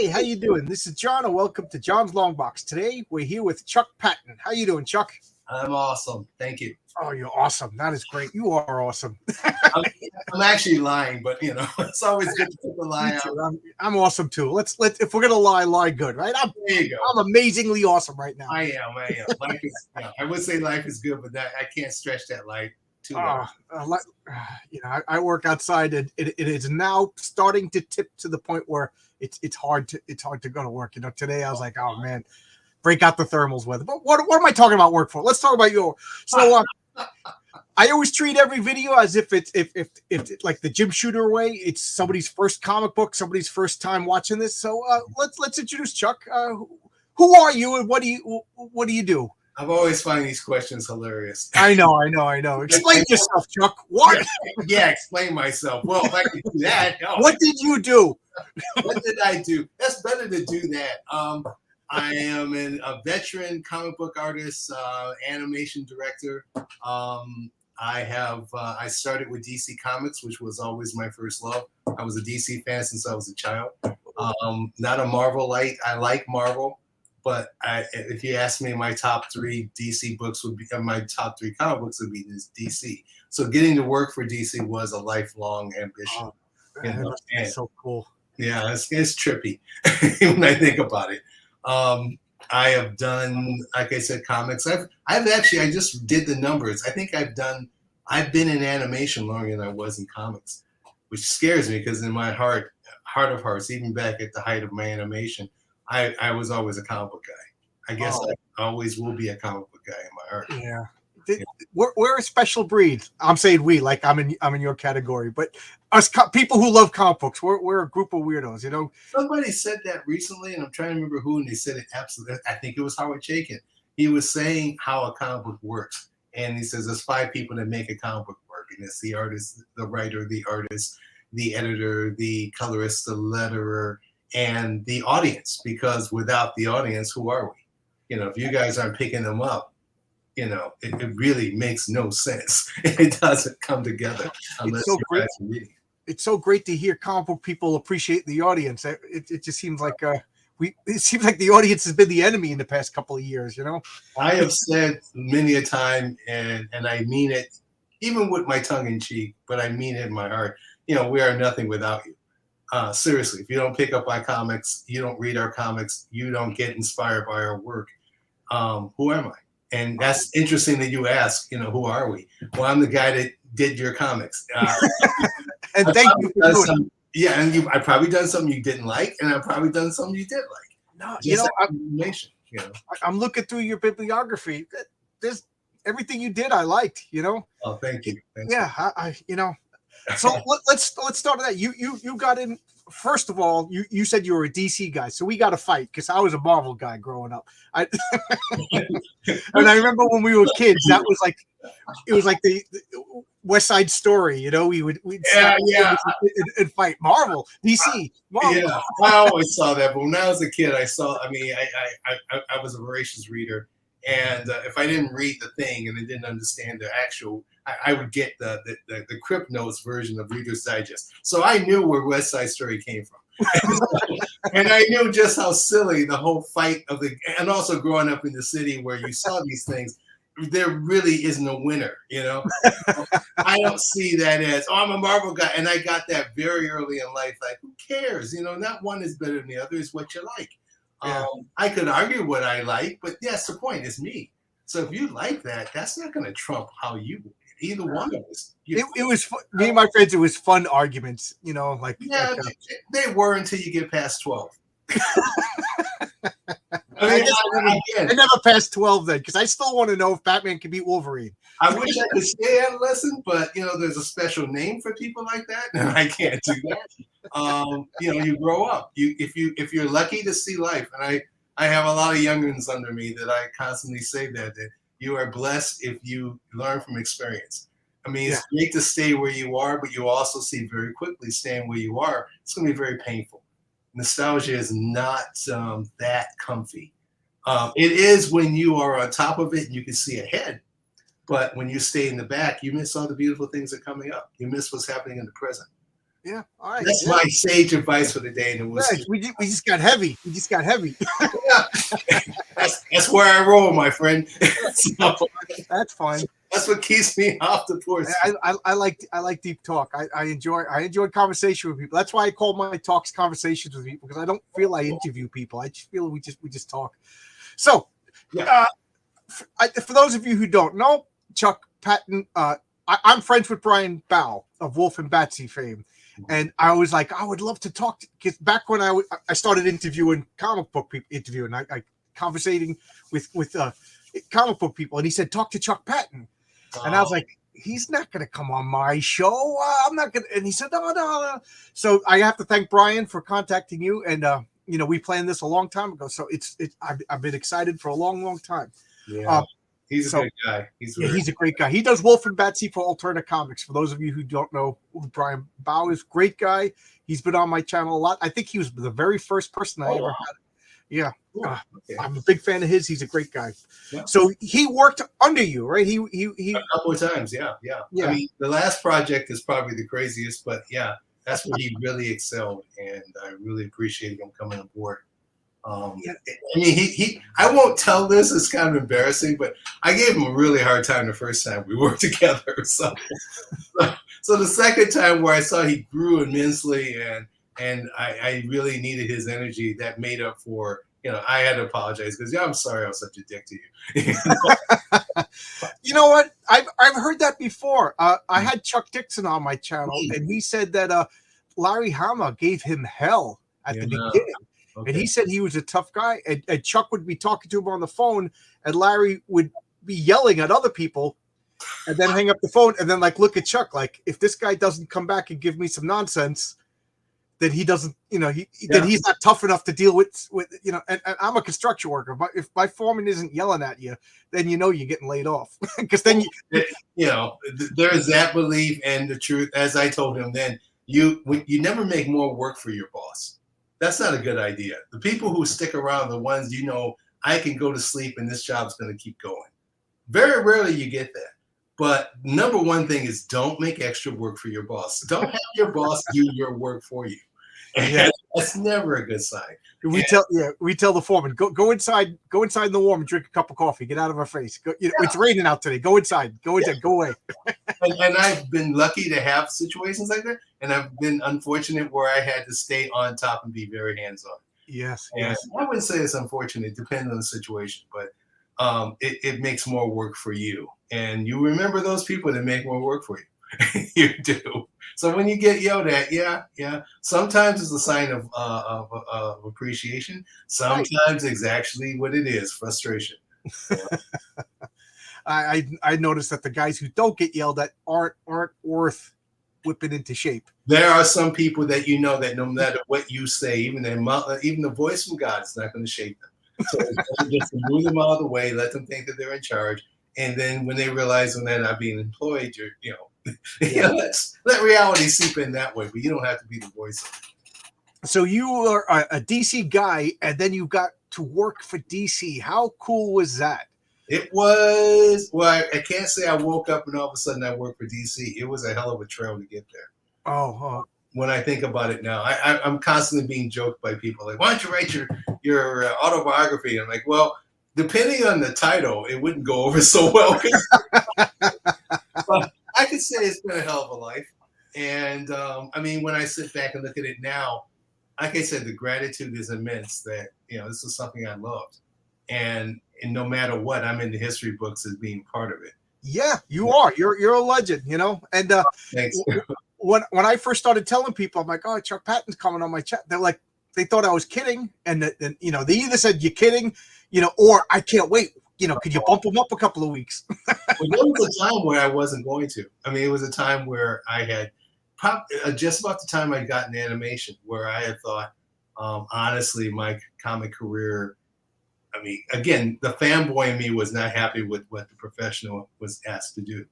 Hey, how you doing? This is John, and welcome to John's Long Box. Today, we're here with Chuck Patton. How you doing, Chuck? I'm awesome. Thank you. Oh, you're awesome. That is great. You are awesome. I'm, I'm actually lying, but it's always good to put the lie out. I'm awesome too. Let's if we're gonna lie good, right? There you go. I'm amazingly awesome right now. I am. Life is. I would say life is good, but I can't stretch that life too long. I work outside, and it is now starting to tip to the point where it's hard to go to work. Today I was like, oh man, break out the thermals weather. But what am I talking about work for? Let's talk about your. So I always treat every video as if it's like the Jim Shooter way. It's somebody's first comic book, somebody's first time watching this. So let's introduce Chuck. Who are you, and what do you do? I've always find these questions hilarious. I know. Explain yourself, Chuck. What? Yeah, explain myself. Well, if I could do that. No. What did you do? What did I do? That's better to do that. I am a veteran comic book artist, animation director. I started with DC Comics, which was always my first love. I was a DC fan since I was a child. Not a Marvelite. I like Marvel, but if you ask me, my top three DC books would become my top three comic books would be DC. So getting to work for DC was a lifelong ambition. That's so cool. Yeah, it's trippy when I think about it. I have done, like I said, comics. I just did the numbers. I think I've been in animation longer than I was in comics, which scares me because in my heart of hearts, even back at the height of my animation, I was always a comic book guy. I guess I always will be a comic book guy in my heart. Yeah. We're a special breed. I'm saying we, like I'm in your category, but us people who love comic books, we're a group of weirdos, Somebody said that recently, and I'm trying to remember who, and they said it absolutely. I think it was Howard Chaykin. He was saying how a comic book works, and he says there's 5 people that make a comic book work, and it's the artist, the writer, the artist, the editor, the colorist, the letterer, and the audience. Because without the audience, who are we? If you guys aren't picking them up, it really makes no sense. It doesn't come together unless you guys are reading. It's so great to hear comic book people appreciate the audience. It just seems like it seems like the audience has been the enemy in the past couple of years. I have said many a time, and I mean it, even with my tongue in cheek, but I mean it in my heart. We are nothing without you. Seriously, if you don't pick up our comics, you don't read our comics, you don't get inspired by our work. Who am I? And that's interesting that you ask, who are we? Well, I'm the guy that did your comics. And thank you for doing it. Yeah, and I've probably done something you didn't like, and I've probably done something you did like. No, I'm looking through your bibliography. There's everything you did I liked, Oh, thank you. I So let's start with that. You got in. First of all, you said you were a DC guy, so we got to fight because I was a Marvel guy growing up. And I remember when we were kids, that was like it was like the West Side Story. We'd and fight Marvel, DC, Marvel. Yeah, I always saw that, but when I was a kid, I was a voracious reader, and if I didn't read the thing and I didn't understand the actual. I would get the Crip Notes version of Reader's Digest. So I knew where West Side Story came from. And I knew just how silly the whole fight and also growing up in the city where you saw these things, there really isn't a winner, I don't see that as, I'm a Marvel guy. And I got that very early in life, like, who cares? Not one is better than the other, it's what you like. Yeah. I could argue what I like, but that's the point, it's me. So if you like that, that's not going to trump how you either one of us. It was fun. Me and my friends. It was fun arguments, they were until you get past 12. I never passed 12 then because I still want to know if Batman can beat Wolverine. I wish I could stay adolescent, but there's a special name for people like that, and I can't do that. You grow up. If you're lucky to see life, and I have a lot of youngins under me that I constantly say that you are blessed if you learn from experience. It's great to stay where you are, but you also see very quickly staying where you are, it's going to be very painful. Nostalgia is not that comfy. It is when you are on top of it and you can see ahead. But when you stay in the back, you miss all the beautiful things that are coming up. You miss what's happening in the present. Yeah. All right. That's Yeah. my sage advice for the day. And Nice. We just got heavy. We just got heavy. that's where I roll, my friend. So, That's fine. that's what keeps me off the porch. I like deep talk. I enjoy conversation with people. That's why I call my talks conversations with people, because I don't feel I interview people. I just feel we just talk. So, Yeah. For those of you who don't know, Chuck Patton, I'm friends with Brian Bow of Wolf and Batsy fame, and I was like, I would love to talk, because back when I started interviewing comic book people, I conversating with comic book people, and he said, talk to Chuck Patton. And I was like, he's not going to come on my show. I'm not going to. And he said, no. So I have to thank Brian for contacting you. And, we planned this a long time ago. So I've been excited for a long, long time. Yeah. He's a good guy. He's a great guy. He does Wolf and Batsy for Alternate Comics. For those of you who don't know who Brian Bow is, great guy. He's been on my channel a lot. I think he was the very first person I ever had. Yeah. Okay. I'm a big fan of his. He's a great guy. Yeah. So he worked under you, right? He a couple of times. Yeah. I mean, the last project is probably the craziest, but yeah, that's where he really excelled, and I really appreciate him coming aboard. I mean, I won't tell this, it's kind of embarrassing, but I gave him a really hard time the first time we worked together. So the second time where I saw he grew immensely, and I really needed his energy, that made up for, I had to apologize, because I'm sorry I was such a dick to you. You know what? I've heard that before. I had Chuck Dixon on my channel, and he said that Larry Hama gave him hell at the beginning. Okay. And he said he was a tough guy, and Chuck would be talking to him on the phone, and Larry would be yelling at other people, and then hang up the phone, and then look at Chuck, if this guy doesn't come back and give me some nonsense, then he doesn't, then he's not tough enough to deal with and I'm a construction worker, but if my foreman isn't yelling at you, then you're getting laid off, because then there is that belief, and the truth, as I told him then, you never make more work for your boss. That's not a good idea. The people who stick around, the ones I can go to sleep and this job's going to keep going. Very rarely you get that. But number one thing is, don't make extra work for your boss. Don't have your boss do your work for you. And that's never a good sign. We tell the foreman, go inside in the warm and drink a cup of coffee. Get out of our face. It's raining out today. Go inside. Go away. And I've been lucky to have situations like that, and I've been unfortunate where I had to stay on top and be very hands-on. Yes. And I wouldn't say it's unfortunate. It depends on the situation, but it makes more work for you. And you remember those people that make more work for you. You do. So when you get yelled at, sometimes it's a sign of appreciation. Sometimes it's actually what it is, frustration. I noticed that the guys who don't get yelled at aren't worth whipping into shape. There are some people that that no matter what you say, even the voice from God is not going to shape them. So just move them out of the way, let them think that they're in charge, and then when they realize when they're not being employed, let reality seep in that way. But you don't have to be the voice of it. So you are a DC guy, and then you got to work for DC. How cool was that? It was, well, I can't say I woke up and all of a sudden I worked for DC. It was a hell of a trail to get there. Oh. When I think about it now, I'm constantly being joked by people like, why don't you write your autobiography? I'm like, well, depending on the title, it wouldn't go over so well. But I could say it's been a hell of a life. And I mean, when I sit back and look at it now, like I said, the gratitude is immense that, this is something I loved. And no matter what, I'm in the history books as being part of it. Yeah, you are. You're a legend, And thanks. When I first started telling people, I'm like, oh, Chuck Patton's coming on my chat. They're like, they thought I was kidding, and then they either said you're kidding, or I can't wait. Could you bump him up a couple of weeks? Well, there was a time where I wasn't going to. I mean, it was a time where I had just about the time I got in animation, where I had thought, honestly, my comic career. I mean, again, the fanboy in me was not happy with what the professional was asked to do.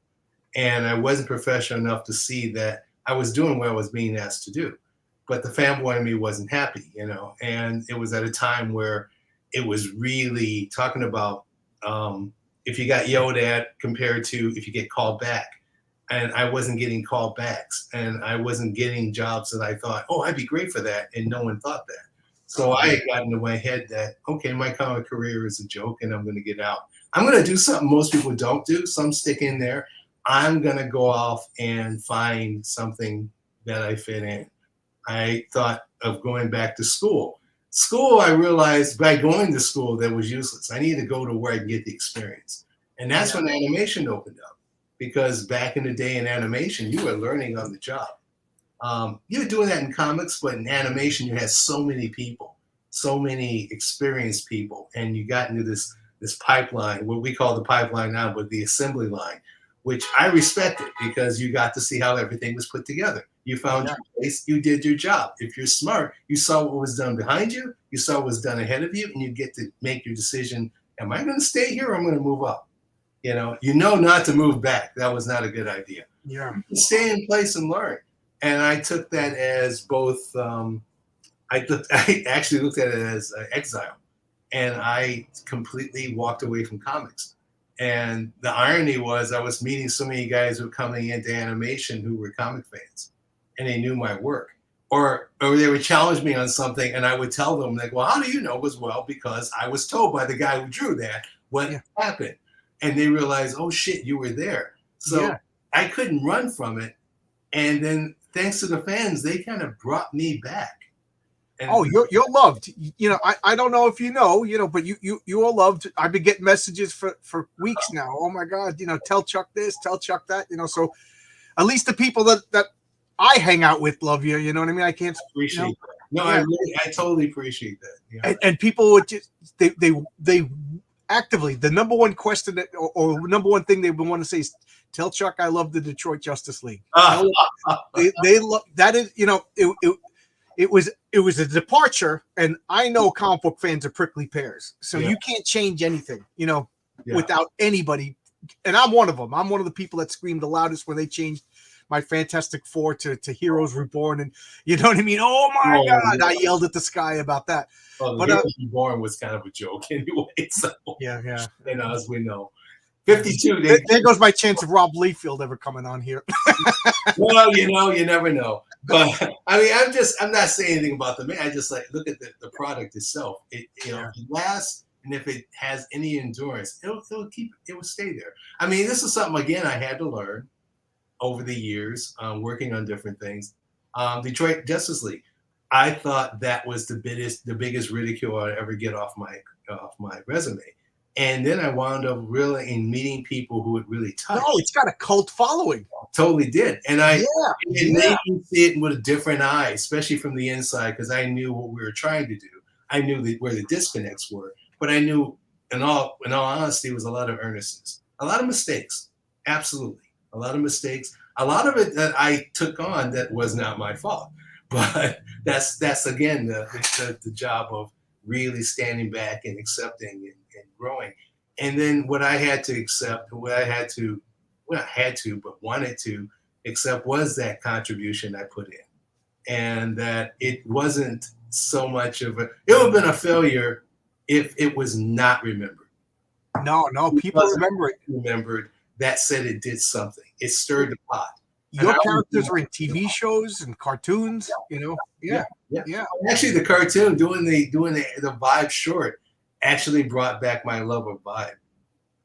And I wasn't professional enough to see that I was doing what I was being asked to do. But the fanboy in me wasn't happy, and it was at a time where it was really talking about if you got yelled at compared to if you get called back. and I wasn't getting callbacks, and I wasn't getting jobs that I thought, oh, I'd be great for that, and no one thought that. So I had gotten into my head that, okay, my comic career is a joke, and I'm going to get out. I'm going to do something most people don't do. Some stick in there. I'm going to go off and find something that I fit in. I thought of going back to school. School, I realized by going to school that was useless. I needed to go to where I could get the experience. And that's when animation opened up. Because back in the day in animation, you were learning on the job. You were doing that in comics, but in animation, you had so many people, so many experienced people, and you got into this pipeline, what we call the pipeline now, but the assembly line, which I respected because you got to see how everything was put together. You found your place, you did your job. If you're smart, you saw what was done behind you, you saw what was done ahead of you, and you get to make your decision, am I going to stay here or am I going to move up? You know not to move back. That was not a good idea. Yeah. Stay in place and learn. And I took that as both, I actually looked at it as exile. And I completely walked away from comics. And the irony was I was meeting so many guys who were coming into animation who were comic fans. And they knew my work. Or they would challenge me on something, and I would tell them, like, well, how do you know? It was, well, because I was told by the guy who drew that what happened. And they realized, oh, shit, you were there. So I couldn't run from it. And then thanks to the fans, they kind of brought me back. And you're loved. I don't know if you know, but you are loved. I've been getting messages for weeks now. Oh my God, tell Chuck this, tell Chuck that, so at least the people that I hang out with love you. You know what I mean? I can't appreciate that. No, I totally appreciate that. Yeah. And people would just they actively, the number one question or number one thing they would want to say is, tell Chuck I love the Detroit Justice League. They love that. Is it was a departure, and I know comic book fans are prickly pears, so you can't change anything, without anybody. And I'm one of them. I'm one of the people that screamed the loudest when they changed my Fantastic Four to Heroes Reborn, and you know what I mean? Oh my God! I yelled at the sky about that. Well, but Heroes Reborn was kind of a joke anyway. So as we know. 52. There goes my chance of Rob Liefeld ever coming on here. Well, you never know. But I mean, I'm not saying anything about the man. I just look at the product itself. It lasts, and if it has any endurance, it will stay there. I mean, this is something again I had to learn over the years, working on different things. Detroit Justice League. I thought that was the biggest ridicule I'd ever get off my resume. And then I wound up really in meeting people who would really touch. No, it's got a cult following. Totally did. And it made me see it with a different eye, especially from the inside, because I knew what we were trying to do. I knew where the disconnects were. But I knew, in all honesty, it was a lot of earnestness. A lot of mistakes. Absolutely. A lot of mistakes. A lot of it that I took on that was not my fault. But that's again, the job of really standing back and accepting and growing. And then what I had to accept, but wanted to accept was that contribution I put in. And that it wasn't so much of it would have been a failure if it was not remembered. No, people remember it. Remembered, that said it did something. It stirred the pot. Your characters were in TV shows and cartoons, Yeah. Actually, the cartoon doing the Vibe short actually brought back my love of Vibe.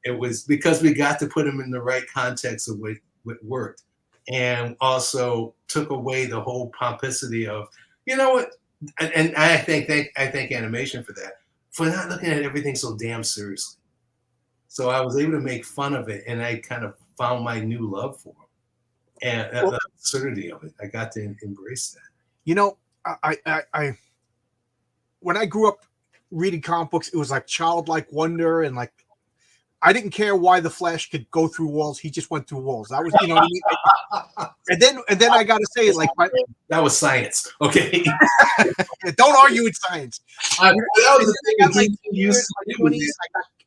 It was because we got to put him in the right context of what worked, and also took away the whole pomposity of, what. And I thank animation for that, for not looking at everything so damn seriously. So I was able to make fun of it, and I kind of found my new love for him. And the absurdity of it, I got to embrace that. I when I grew up reading comic books, it was like childlike wonder, and I didn't care why the Flash could go through walls. He just went through walls. That was, what I mean. And then I got to say, that was science. Okay, don't argue with science. That was the thing.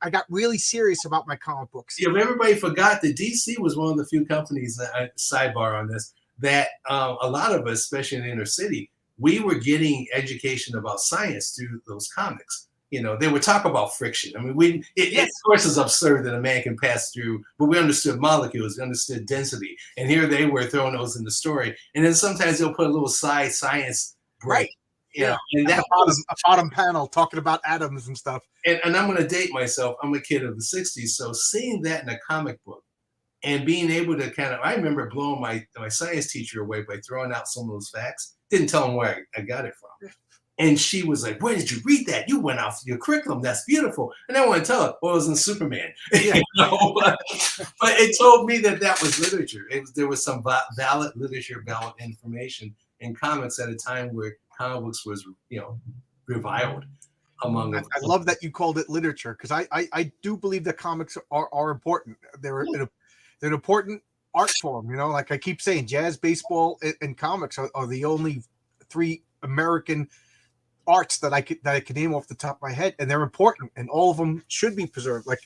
I got really serious about my comic books. Yeah, everybody forgot that DC was one of the few companies, sidebar on this, that a lot of us, especially in the inner city, we were getting education about science through those comics. they would talk about friction. I mean, of course it's absurd that a man can pass through, but we understood molecules, we understood density, and here they were throwing those in the story. And then sometimes they'll put a little side science break, and that was a bottom panel talking about atoms and stuff. And I'm going to date myself. I'm a kid of the '60s, so seeing that in a comic book and being able to I remember blowing my science teacher away by throwing out some of those facts. Didn't tell him where I got it from. And she was like, "Where did you read that? You went off your curriculum. That's beautiful." And I want to tell her, well, it was in Superman. But it told me that was literature. There was some valid literature, valid information in comics at a time where comic books was, reviled among us. I love that you called it literature, because I do believe that comics are important. They're an important art form. Like I keep saying, jazz, baseball, and comics are the only three American arts that I could name off the top of my head, and they're important, and all of them should be preserved. Like,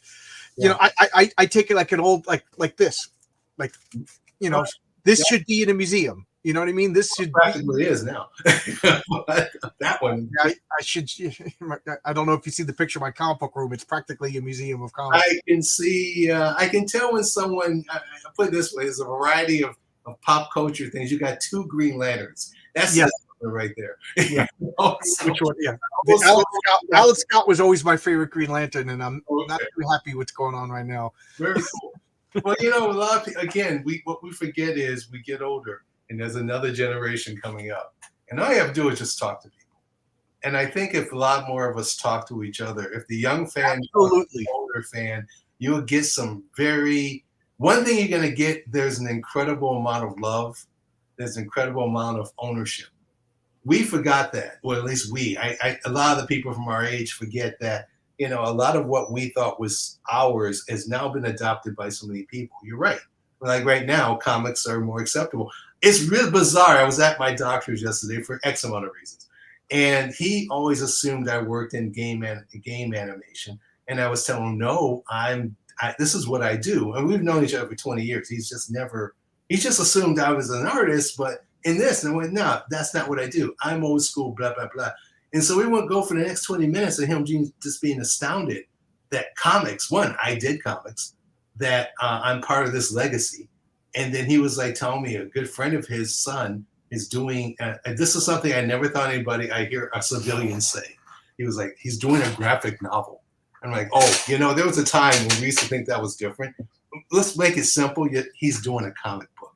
I take it like an old like this, this should be in a museum. You know what I mean? This should practically is now. That one, I should. I don't know if you see the picture of my comic book room. It's practically a museum of comics. I can see. I can tell when someone. I put it this way: there's a variety of pop culture things. You got 2 Green Lanterns. That's right there. Yeah. Which one? Yeah. Alex Scott was always my favorite Green Lantern, and I'm not too happy what's going on right now. Very cool. Well, a lot of people, again, what we forget is we get older, and there's another generation coming up, and all you have to do is just talk to people. And I think if a lot more of us talk to each other, if the young fan, absolutely, the older fan, you'll get some one thing you're going to get. There's an incredible amount of love. There's an incredible amount of ownership. We forgot that, or at least a lot of the people from our age forget that, a lot of what we thought was ours has now been adopted by so many people. You're right. Like right now, comics are more acceptable. It's really bizarre. I was at my doctor's yesterday for X amount of reasons, and he always assumed I worked in game animation, and I was telling him, no, this is what I do, and we've known each other for 20 years. He's just assumed I was an artist, but in this, and I went, no, that's not what I do. I'm old school, blah, blah, blah. And so we won't go for the next 20 minutes of him just being astounded that comics, I did comics, that I'm part of this legacy. And then he was like telling me a good friend of his son is doing, this is something I never thought I hear a civilian say. He was like, he's doing a graphic novel. I'm like, there was a time when we used to think that was different. Let's make it simple. He's doing a comic book.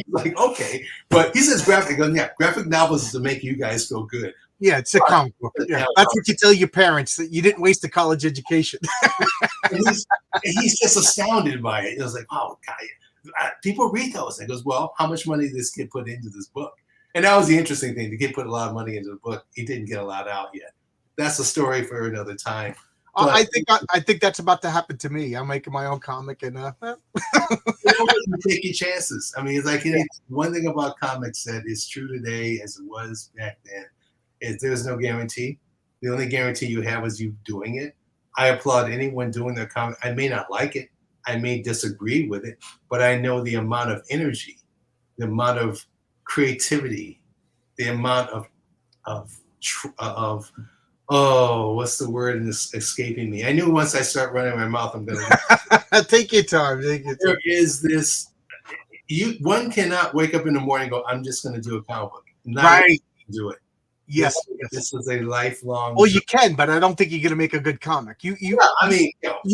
Like, okay, but he says graphic novels is to make you guys feel good. Yeah, it's a comic book. Yeah, that's what you tell your parents, that you didn't waste a college education. he's just astounded by it. It was like, oh God, people read those. And he goes, well, how much money did this kid put into this book? And that was the interesting thing. The kid put a lot of money into the book. He didn't get a lot out yet. That's a story for another time. But, I think that's about to happen to me. I'm making my own comic, and you take your chances. I mean, it's like one thing about comics that is true today as it was back then is there's no guarantee. The only guarantee you have is you doing it. I applaud anyone doing their comic. I may not like it. I may disagree with it, but I know the amount of energy, the amount of creativity, the amount of what's the word that's escaping me? I knew once I start running my mouth, I'm going to take your time. There is this. One cannot wake up in the morning and go, I'm just going to do a comic book. Right. Do it. Yes. This is a lifelong. Well, you can, but I don't think you're going to make a good comic. You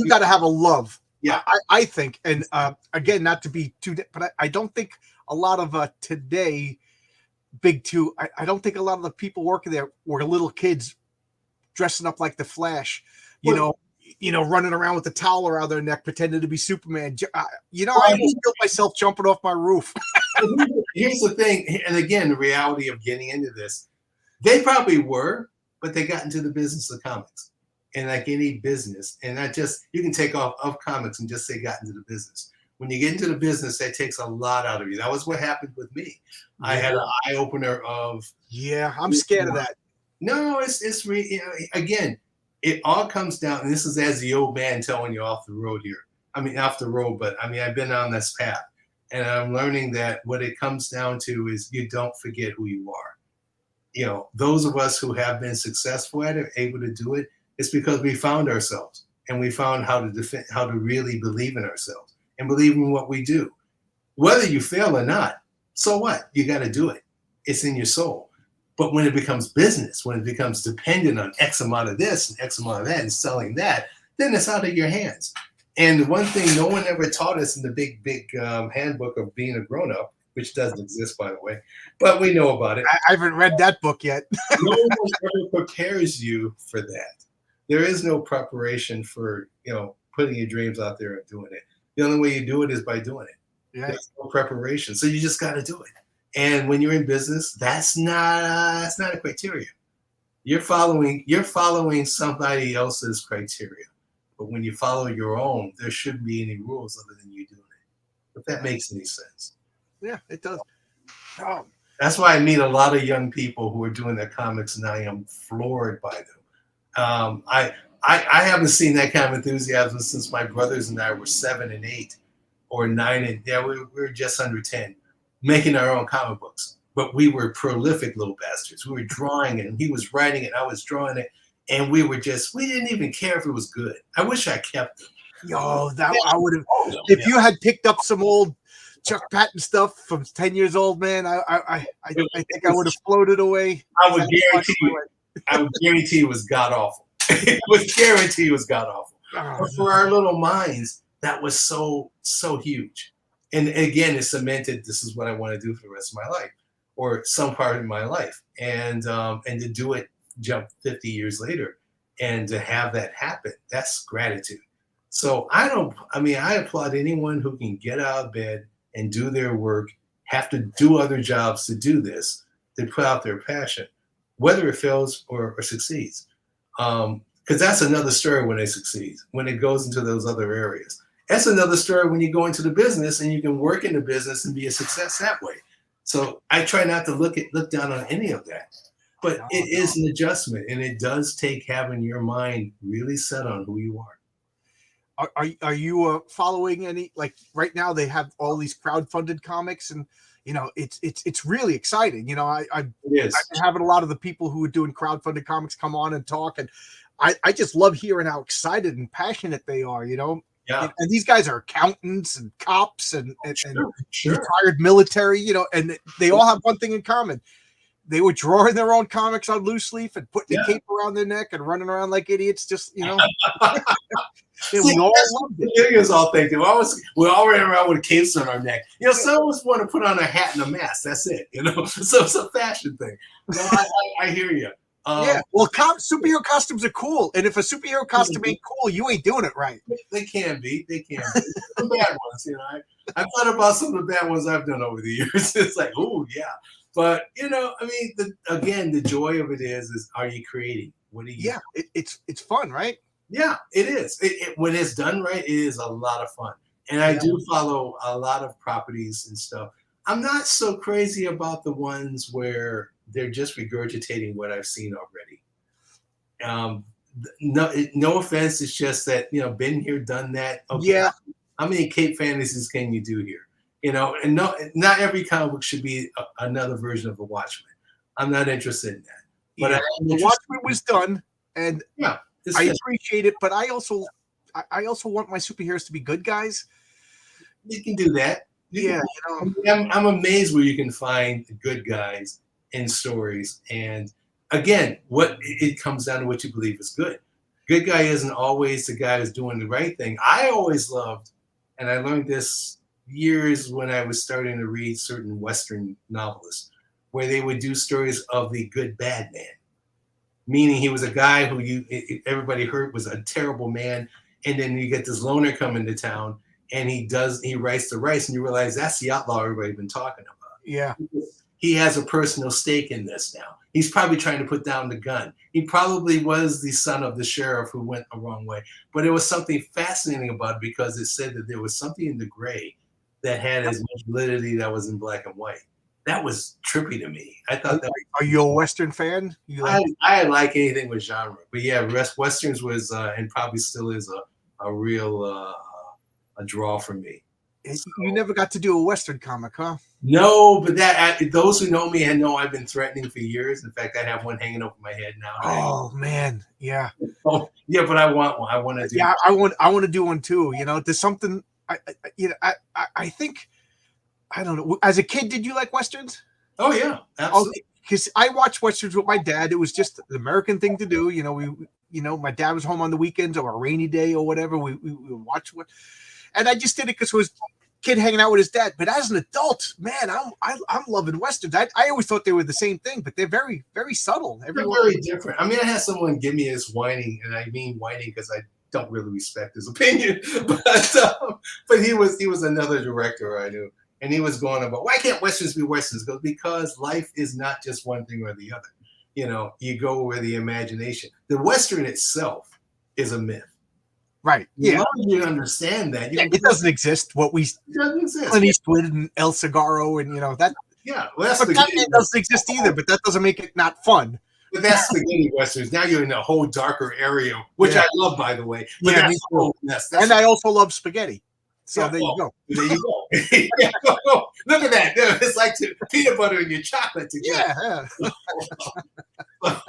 got to have a love. Yeah. I think. And again, not to be too, but I don't think a lot of today, big two, I don't think a lot of the people working there were little kids dressing up like the Flash, running around with a towel around their neck, pretending to be Superman. I almost killed myself jumping off my roof. Here's the thing, and again, the reality of getting into this, they probably were, but they got into the business of comics. And like any business, and not just, you can take off of comics and just say got into the business. When you get into the business, that takes a lot out of you. That was what happened with me. Yeah. I had an eye opener of. Yeah, I'm scared of that. No, again, it all comes down, and this is as the old man telling you off the road here. I mean, off the road, but I mean, I've been on this path, and I'm learning that what it comes down to is you don't forget who you are. Those of us who have been successful at it, able to do it, It's because we found ourselves and we found how to defend, how to really believe in ourselves and believe in what we do. Whether you fail or not, so what? You got to do it. It's in your soul. But when it becomes business, when it becomes dependent on X amount of this and X amount of that and selling that, then it's out of your hands. And the one thing no one ever taught us in the big handbook of being a grown-up, which doesn't exist, by the way, but we know about it. I haven't read that book yet. No one ever prepares you for that. There is no preparation for, putting your dreams out there and doing it. The only way you do it is by doing it. Yeah. There's no preparation. So you just got to do it. And when you're in business, that's not a criteria. You're following somebody else's criteria. But when you follow your own, there shouldn't be any rules other than you doing it. If that makes any sense. Yeah, it does. Oh. That's why I meet a lot of young people who are doing their comics, and I am floored by them. I haven't seen that kind of enthusiasm since my brothers and I were 7 and 8 or 9 and we were just under 10, making our own comic books. But we were prolific little bastards. We were drawing it, and he was writing it, I was drawing it, and we didn't even care if it was good. I wish I kept it. Yo, I would have. If you had picked up some old Chuck Patton stuff from 10 years old, man, I think I would have floated away. I would guarantee it was god awful. It was guaranteed it was god awful. But for our little minds, that was so huge. And again, it cemented this is what I want to do for the rest of my life, or some part of my life. And to do it, jump 50 years later, and to have that happen, that's gratitude. So I applaud anyone who can get out of bed and do their work, have to do other jobs to do this, to put out their passion, whether it fails or succeeds. Because that's another story when it succeeds, when it goes into those other areas. That's another story when you go into the business and you can work in the business and be a success that way. So I try not to look down on any of that. But it is an adjustment, and it does take having your mind really set on who you are. Are you following any, like right now they have all these crowdfunded comics, and it's really exciting. I've been having a lot of the people who are doing crowdfunded comics come on and talk, and I just love hearing how excited and passionate they are. Yeah. And these guys are accountants and cops and Sure. retired military, and they all have one thing in common. They were drawing their own comics on loose leaf and putting the cape around their neck and running around like idiots. Just, we all loved it. Niggas all think we all ran around with capes on our neck. Some of us want to put on a hat and a mask. That's it. So it's a fashion thing. No, I hear you. Well, superhero costumes are cool, and if a superhero costume ain't cool, you ain't doing it right. They can be. The bad ones. I thought about some of the bad ones I've done over the years. It's like, oh yeah. But the joy of it is are you creating? What are you? Yeah, it's fun, right? Yeah, it is. When it's done right, it is a lot of fun. And I do follow a lot of properties and stuff. I'm not so crazy about the ones where they're just regurgitating what I've seen already. No offense. It's just that, been here, done that. Okay. Yeah. How many Cape fantasies can you do here? And not every comic book should be another version of The Watchmen. I'm not interested in that. But The Watchmen was done, and I appreciate it. But I also want my superheroes to be good guys. You can do that. I'm amazed where you can find good guys in stories. And again, what it comes down to what you believe is good. Good guy isn't always the guy who's doing the right thing. I always loved, and I learned this years when I was starting to read certain Western novelists, where they would do stories of the good bad man, meaning he was a guy who everybody heard was a terrible man, and then you get this loner coming to town, and he writes the rice, and you realize that's the outlaw everybody's been talking about. Yeah, he has a personal stake in this now. He's probably trying to put down the gun. He probably was the son of the sheriff who went the wrong way, but it was something fascinating about it because it said that there was something in the gray that had as much validity that was in black and white. That was trippy to me. I thought that. Are you a Western fan? I like anything with genre, but yeah, Westerns was and probably still is a real a draw for me. You never got to do a Western comic, huh? No, but those who know me and know I've been threatening for years. In fact, I have one hanging over my head now. Oh man, yeah. Oh yeah, but I want one. I want to do. Yeah, I want to do one too. You know, there's something. I think I don't know. As a kid, did you like Westerns? Oh yeah, absolutely. Because I watched Westerns with my dad. It was just an American thing to do. You know, my dad was home on the weekends or a rainy day or whatever. We would watch what, and I just did it because it was kid hanging out with his dad. But as an adult, man, I'm loving Westerns. I always thought they were the same thing, but they're very, very subtle. They're very different. I mean, I had someone give me his whining, and I mean whining because I don't really respect his opinion. But he was another director I knew. And he was going about, why can't Westerns be Westerns? Because life is not just one thing or the other. You know, you go with the imagination. The Western itself is a myth. Right. Yeah. As long as you understand that. It doesn't exist. It doesn't exist. Clint Eastwood and El Cigarro and, that. Yeah. Well, that's but that doesn't exist either, but that doesn't make it not fun. But that's spaghetti Westerns. Now you're in a whole darker area, which I love, by the way. But yeah, that's and I also love spaghetti. So there you go. There you go. Look at that. It's like peanut butter and your chocolate together. Yeah.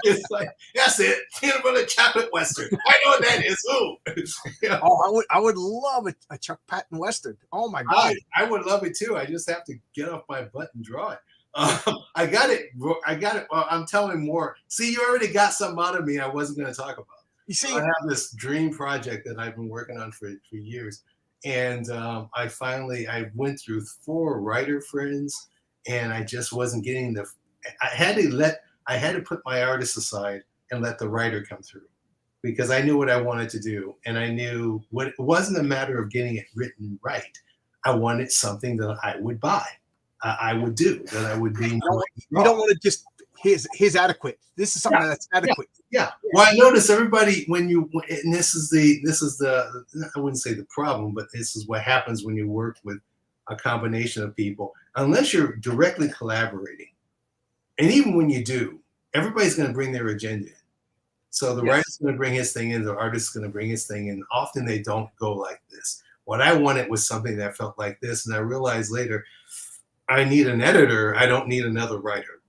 It's like, that's it. Peanut butter chocolate Western. I know what that is. Ooh. Oh, I would love a Chuck Patton Western. Oh my God. I would love it too. I just have to get off my butt and draw it. I got it. I'm telling more. See, you already got something out of me I wasn't going to talk about. You see, I have this dream project that I've been working on for years. And I went through 4 writer friends, and I just wasn't getting I had to put my artist aside and let the writer come through, because I knew what I wanted to do. And I knew it wasn't a matter of getting it written right. I wanted something that I would buy. I would do, that I would be. You don't want to just, here's adequate. This is something that's adequate. Yeah. Well, I notice everybody and this is the I wouldn't say the problem, but this is what happens when you work with a combination of people. Unless you're directly collaborating, and even when you do, everybody's going to bring their agenda in. So the writer's going to bring his thing in, the artist's going to bring his thing in. Often they don't go like this. What I wanted was something that felt like this, and I realized later, I need an editor. I don't need another writer.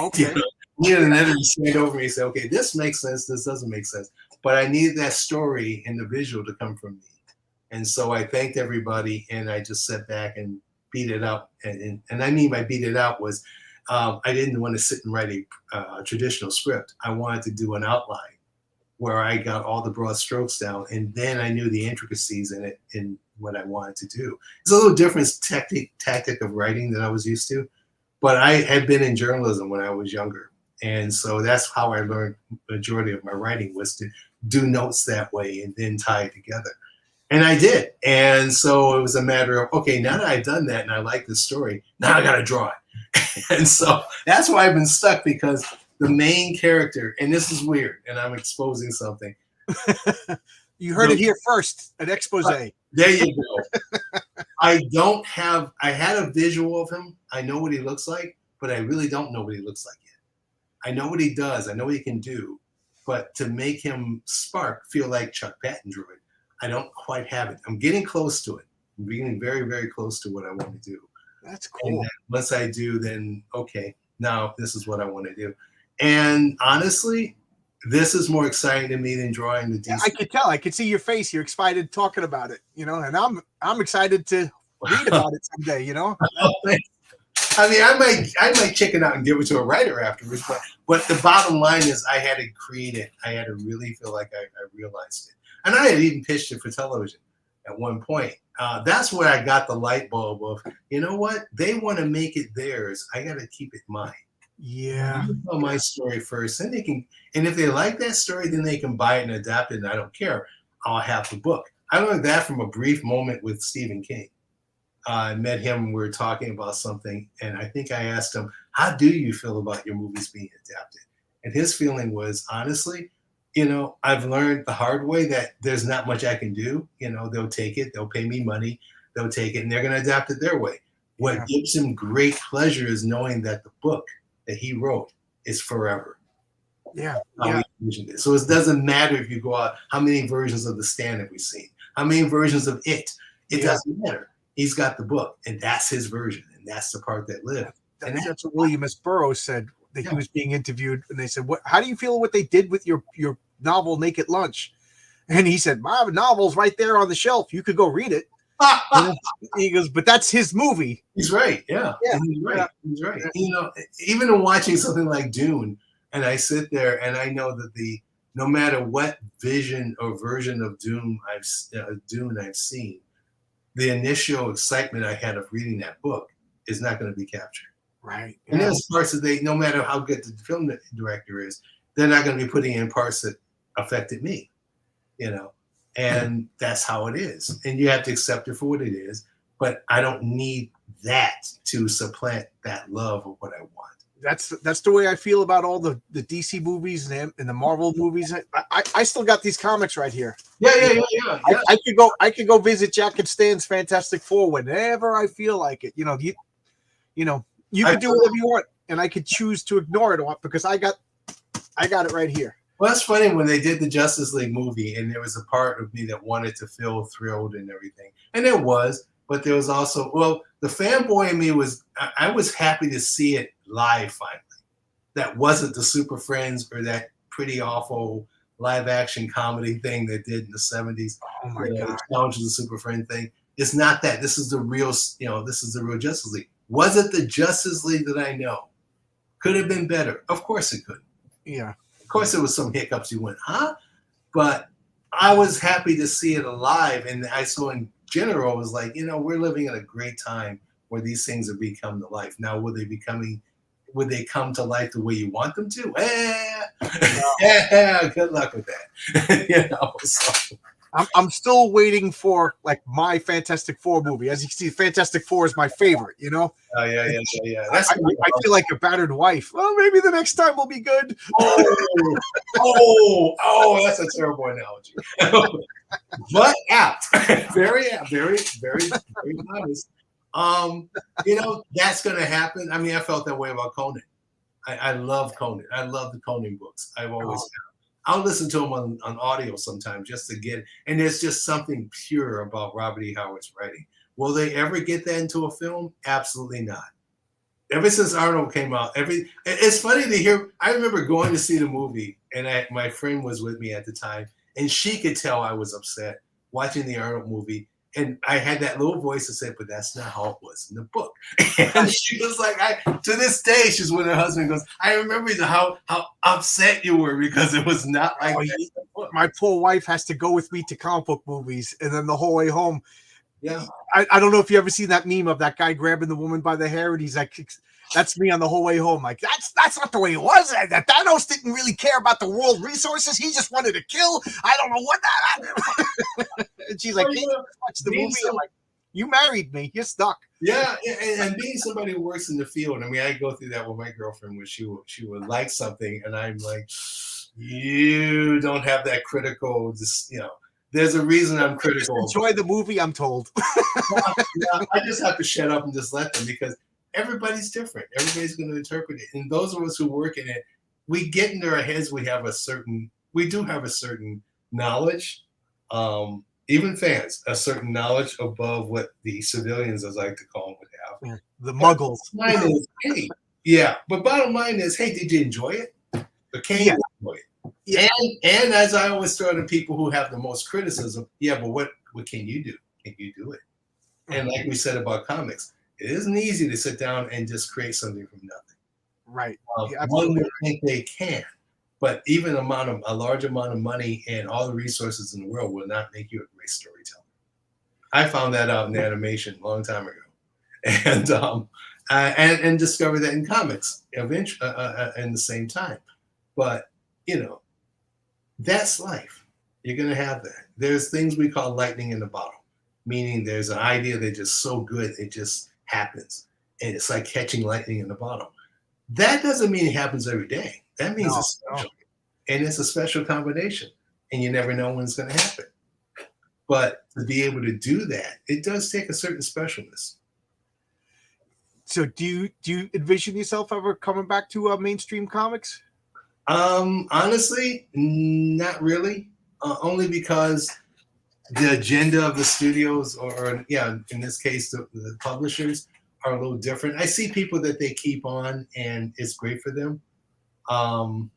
Okay. Need an editor to stand over me and say, okay, this makes sense, this doesn't make sense. But I needed that story and the visual to come from me. And so I thanked everybody, and I just sat back and beat it up. And I mean by beat it out was I didn't want to sit and write a traditional script. I wanted to do an outline where I got all the broad strokes down, and then I knew the intricacies in it and what I wanted to do. It's a little different tactic of writing than I was used to. But I had been in journalism when I was younger. And so that's how I learned the majority of my writing, was to do notes that way and then tie it together. And I did. And so it was a matter of, okay, now that I've done that and I like the story, now I got to draw it. And so that's why I've been stuck, because the main character, and this is weird, and I'm exposing something. You heard it here first, an expose. There you go. I had a visual of him. I know what he looks like, but I really don't know what he looks like yet. I know what he does. I know what he can do. But to make him feel like Chuck Patton drew it, I don't quite have it. I'm getting close to it. I'm getting very, very close to what I want to do. That's cool. And once I do, then, okay, now this is what I want to do. And honestly, this is more exciting to me than drawing the DC. I could tell. I could see your face. You're excited talking about it, and I'm excited to read about it someday, I mean, I might check it out and give it to a writer afterwards, but the bottom line is I had to create it. I had to really feel like I realized it. And I had even pitched it for television at one point. That's where I got the light bulb of, you know what? They want to make it theirs. I got to keep it mine. Yeah. Tell my story first, and if they like that story, then they can buy it and adapt it, and I don't care. I'll have the book. I learned that from a brief moment with Stephen King. I met him, we were talking about something, and I think I asked him, how do you feel about your movies being adapted? And his feeling was, honestly, I've learned the hard way that there's not much I can do. They'll take it, they'll pay me money, they'll take it, and they're going to adapt it their way. What gives him great pleasure is knowing that the book that he wrote is forever. Yeah. So it doesn't matter if you go out, how many versions of The Stand have we seen? How many versions of It? It doesn't matter. He's got the book, and that's his version, and that's the part that lived. That's what William S. Burroughs said that Yeah. he was being interviewed, and they said, "What? How do you feel what they did with your novel Naked Lunch?" And he said, "My novel's right there on the shelf. You could go read it." He goes, "But that's his movie." He's right. Yeah. He's right. He's right. You know, even in watching something like Dune, and I sit there and I know that no matter what vision or version of Dune I've seen, the initial excitement I had of reading that book is not going to be captured. Right. And there's parts that no matter how good the film director is, they're not going to be putting in parts that affected me, you know, and that's how it is. And you have to accept it for what it is. But I don't need that to supplant that love of what I want. That's the way I feel about all the DC movies and the Marvel movies. I still got these comics right here. Yeah. I could go visit Jack and Stan's Fantastic Four whenever I feel like it. You know, you could do whatever you want, and I could choose to ignore it because I got it right here. Well, that's funny when they did the Justice League movie, and there was a part of me that wanted to feel thrilled and everything, and there was. But there was also, the fanboy in me I was happy to see it live finally. That wasn't the Super Friends or that pretty awful live action comedy thing they did in the 70s. Oh my God. The Challenge of the Super Friend thing. It's not that. This is the real, this is the real Justice League. Was it the Justice League that I know? Could have been better. Of course it could. Yeah. Of course there was some hiccups. You went, huh? But I was happy to see it alive. And I saw in general was like, we're living in a great time where these things have become to life. Now, would they come to life the way you want them to? Good luck with that. So. I'm still waiting for like my Fantastic Four movie. As you can see, Fantastic Four is my favorite. Oh yeah. I feel like a battered wife. Well, maybe the next time will be good. That's a terrible analogy. But apt, very apt, very honest. That's going to happen. I mean, I felt that way about Conan. I love Conan. I love the Conan books. I've always. I'll listen to them on audio sometimes just to get it. And there's just something pure about Robert E. Howard's writing. Will they ever get that into a film? Absolutely not. Ever since Arnold came out, it's funny to hear. I remember going to see the movie, and my friend was with me at the time, and she could tell I was upset watching the Arnold movie. And I had that little voice that said, but that's not how it was in the book. And she was like, to this day, she's with her husband goes, I remember how upset you were because it was not like that. My poor wife has to go with me to comic book movies. And then the whole way home. Yeah. I don't know if you ever seen that meme of that guy grabbing the woman by the hair. And he's like, that's me on the whole way home. Like, that's not the way it was. That Thanos didn't really care about the world resources. He just wanted to kill. I don't know what that. And she's like, watch the movie. I'm like, you married me. You're stuck. Yeah, and being somebody who works in the field, I mean, I go through that with my girlfriend where she would like something, and I'm like, you don't have that critical, there's a reason I'm critical. Just enjoy the movie, I'm told. I just have to shut up and just let them because everybody's different. Everybody's going to interpret it. And those of us who work in it, we get into our heads, we do have a certain knowledge. Even fans, a certain knowledge above what the civilians, as I like to call them, would have. The muggles. Mine is, but bottom line is, hey, did you enjoy it? Or can you enjoy it? Yeah. And as I always throw to people who have the most criticism, but what can you do? Can you do it? And like we said about comics, it isn't easy to sit down and just create something from nothing. Right. One would think they can. But even a large amount of money and all the resources in the world will not make you a great storyteller. I found that out in animation a long time ago, and discovered that in comics eventually in the same time. But that's life. You're gonna have that. There's things we call lightning in the bottle, meaning there's an idea that's just so good it just happens, and it's like catching lightning in the bottle. That doesn't mean it happens every day. That means it's special. And it's a special combination. And you never know when it's going to happen. But to be able to do that, it does take a certain specialness. So do you envision yourself ever coming back to mainstream comics? Honestly, not really. Only because the agenda of the studios, or yeah, in this case, the publishers are a little different. I see people that they keep on, and it's great for them. Um,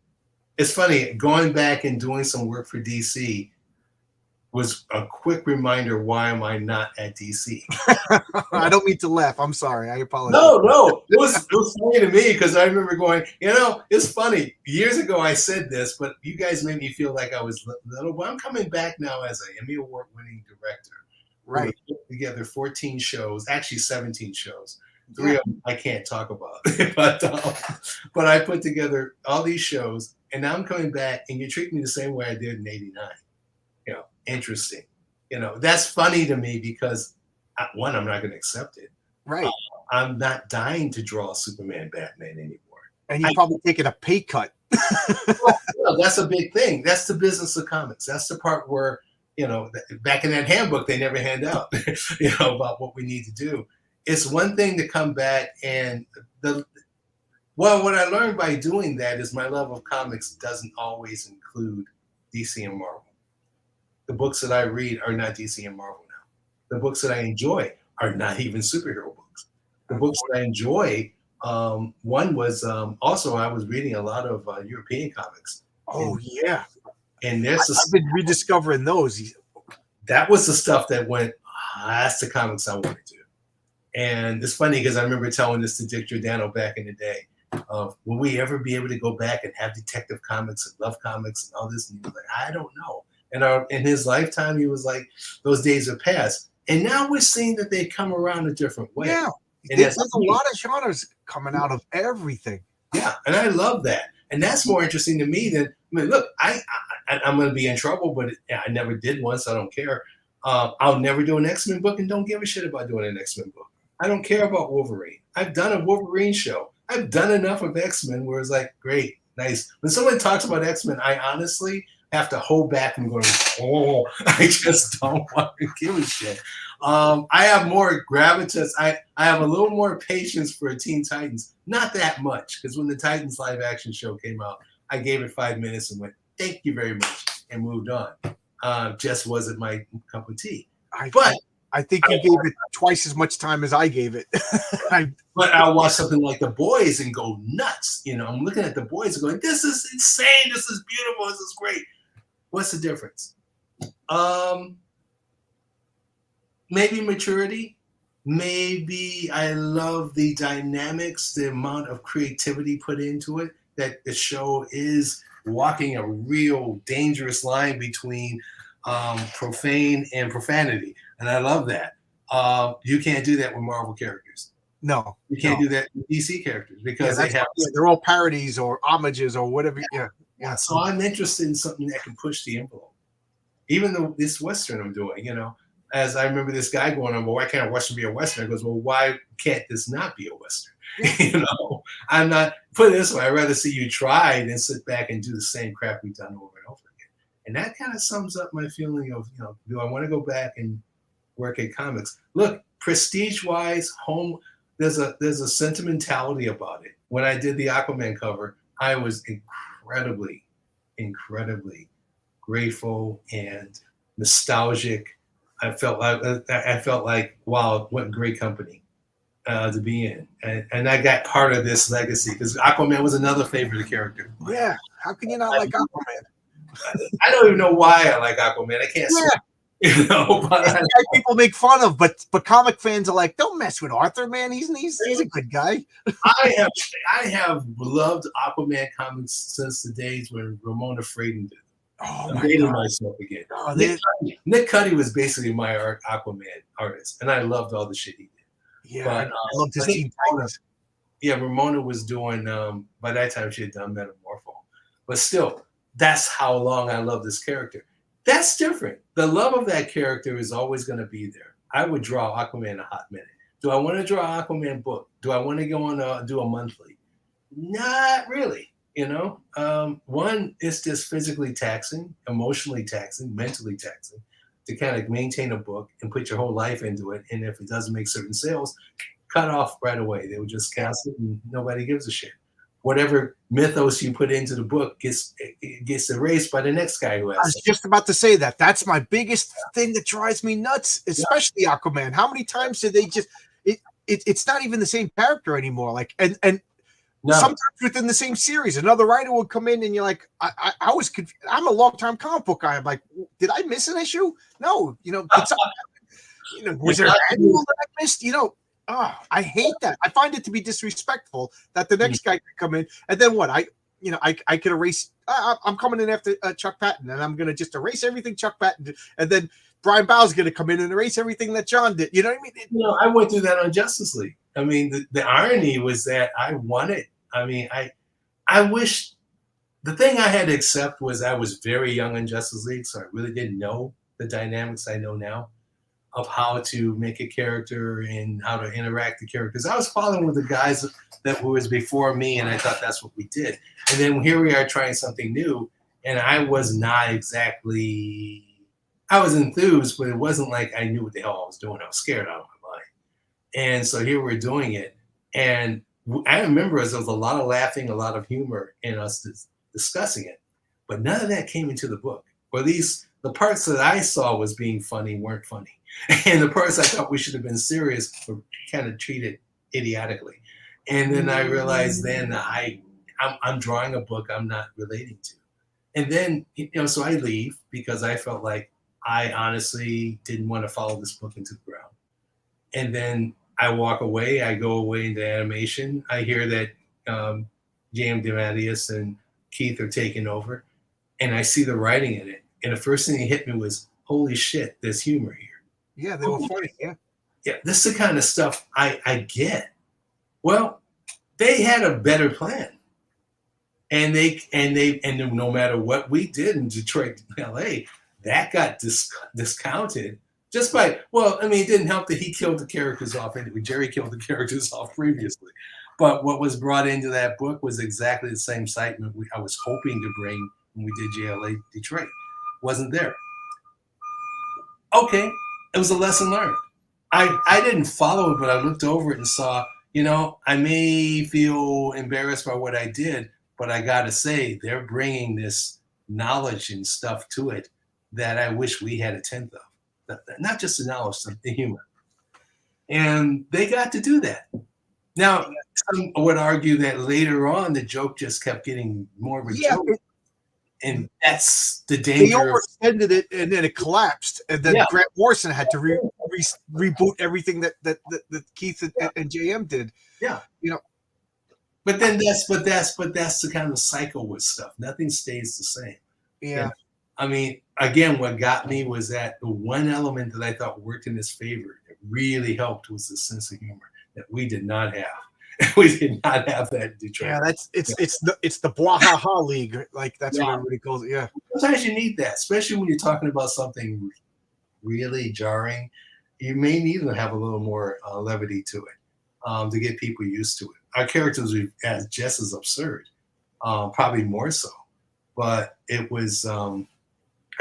it's funny going back and doing some work for DC was a quick reminder. Why am I not at DC? I don't mean to laugh. I'm sorry. I apologize. No, it was funny to me because I remember going, it's funny. Years ago I said this, but you guys made me feel like I was little. But I'm coming back now as an Emmy Award-winning director. Right. We put together 14 shows, actually 17 shows. Yeah. 3 of them I can't talk about, but I put together all these shows, and now I'm coming back, and you treat me the same way I did in '89. Interesting. That's funny to me because one, I'm not going to accept it. Right. I'm not dying to draw Superman, Batman anymore. And you're probably taking a pay cut. Well, that's a big thing. That's the business of comics. That's the part where, back in that handbook, they never hand out, about what we need to do. It's one thing to come back and what I learned by doing that is my love of comics doesn't always include DC and Marvel. The books that I read are not DC and Marvel now. The books that I enjoy are not even superhero books. The books that I enjoy, one was also I was reading a lot of European comics. Oh, yeah. And I've been rediscovering those. That was the stuff that went, that's the comics I want to do. And it's funny because I remember telling this to Dick Giordano back in the day. Will we ever be able to go back and have Detective Comics and Love Comics and all this? And he was like, I don't know. And in his lifetime, he was like, those days are past. And now we're seeing that they come around a different way. Yeah. And there's a lot of genres coming out of everything. Yeah. And I love that. And that's more interesting to me than, look, I'm going to be in trouble, but I never did one, so I don't care. I'll never do an X-Men book and don't give a shit about doing an X-Men book. I don't care about Wolverine. I've done a Wolverine show. I've done enough of X-Men where it's like, great, nice. When someone talks about X-Men, I honestly have to hold back and go, oh, I just don't want to give a shit. I have more gravitas. I have a little more patience for Teen Titans. Not that much, because when the Titans live action show came out, I gave it 5 minutes and went, thank you very much, and moved on. Just wasn't my cup of tea. I think you gave it twice as much time as I gave it. But I'll watch something like The Boys and go nuts. I'm looking at The Boys and going, this is insane. This is beautiful. This is great. What's the difference? Maybe maturity. Maybe I love the dynamics, the amount of creativity put into it, that the show is walking a real dangerous line between profane and profanity. And I love that. You can't do that with Marvel characters. No. You can't do that with DC characters because they're all parodies or homages or whatever. Yeah. So I'm interested in something that can push the envelope. Even though this Western I'm doing, as I remember this guy going on, well, why can't a Western be a Western? I goes, well, why can't this not be a Western? I'm not, put it this way, I'd rather see you try than sit back and do the same crap we've done over and over again. And that kind of sums up my feeling of, do I want to go back and work at comics? Look, prestige-wise, there's a sentimentality about it. When I did the Aquaman cover, I was incredibly grateful and nostalgic. I felt like, wow, what great company to be in. And I got part of this legacy because Aquaman was another favorite character. Yeah. How can you not like Aquaman? I don't even know why I like Aquaman. I can't say. But people make fun of, but comic fans are like, don't mess with Arthur, man. He's a good guy. I have loved Aquaman comics since the days when Ramona Fradon did. Oh, I'm dating myself again. Oh, Nick Cuddy was basically my Aquaman artist, and I loved all the shit he did. Yeah, but, I loved his Teen Titans. Yeah, Ramona was doing. By that time, she had done Metamorpho, but still, that's how long I love this character. That's different. The love of that character is always going to be there. I would draw Aquaman a hot minute. Do I want to draw an Aquaman book? Do I want to go on do a monthly? Not really. One, it's just physically taxing, emotionally taxing, mentally taxing to kind of maintain a book and put your whole life into it. And if it doesn't make certain sales, cut off right away. They would just cancel it and nobody gives a shit. whatever mythos you put into the book gets erased by the next guy who I has was it. just about to say that. That's my biggest thing that drives me nuts, especially Aquaman. How many times did they just it's not even the same character anymore. Like and No, sometimes within the same series, another writer would come in and you're like, I was confused. I'm a long-time comic book guy. I'm like, did I miss an issue? No, did something was there an annual that I missed? I hate that. I find it to be disrespectful that the next guy could come in and then what? I could erase. I'm coming in after Chuck Patton, and I'm gonna just erase everything Chuck Patton did, and then Brian Bow's gonna come in and erase everything that John did. You know what I mean? I went through that on Justice League. I mean, the irony was that I wanted. I mean, I wish the thing I had to accept was I was very young in Justice League, so I really didn't know the dynamics I know now of how to make a character and how to interact with the characters. I was following with the guys that was before me, and I thought that's what we did. And then here we are trying something new, and I was not exactly. I was enthused, but it wasn't like I knew what the hell I was doing. I was scared out of my mind. And so here we're doing it, and I remember there was a lot of laughing, a lot of humor in us discussing it, but none of that came into the book. Or at least the parts that I saw was being funny weren't funny. And the parts I thought we should have been serious were kind of treated idiotically. And then I realized then I'm drawing a book I'm not relating to. And then, so I leave because I felt like I honestly didn't want to follow this book into the ground. And then I walk away. I go away into animation. I hear that J.M. DeMatteis and Keith are taking over, and I see the writing in it. And the first thing that hit me was, holy shit, there's humor here. Yeah, they were funny. Yeah. Yeah, this is the kind of stuff I get. Well, they had a better plan. And no matter what we did in Detroit, LA, that got discounted just by, it didn't help that he killed the characters off anyway. Jerry killed the characters off previously. But what was brought into that book was exactly the same excitement I was hoping to bring when we did JLA Detroit. Wasn't there. Okay, it was a lesson learned. I didn't follow it, but I looked over it and saw, I may feel embarrassed by what I did, but I got to say, they're bringing this knowledge and stuff to it that I wish we had a tenth of. Not just the knowledge, the humor. And they got to do that. Now, some would argue that later on, the joke just kept getting more of a joke. And that's the danger. They overextended it, and then it collapsed. And then Grant Morrison had to reboot everything that Keith and JM did. Yeah. But that's the kind of cycle with stuff. Nothing stays the same. Yeah. Again, what got me was that the one element that I thought worked in his favor, that really helped, was the sense of humor that we did not have. We did not have that in Detroit. Yeah, it's the blah ha ha league. Like that's what everybody calls it. Yeah. Sometimes you need that, especially when you're talking about something really jarring. You may need to have a little more levity to it to get people used to it. Our characters were just as absurd, probably more so. But it was, I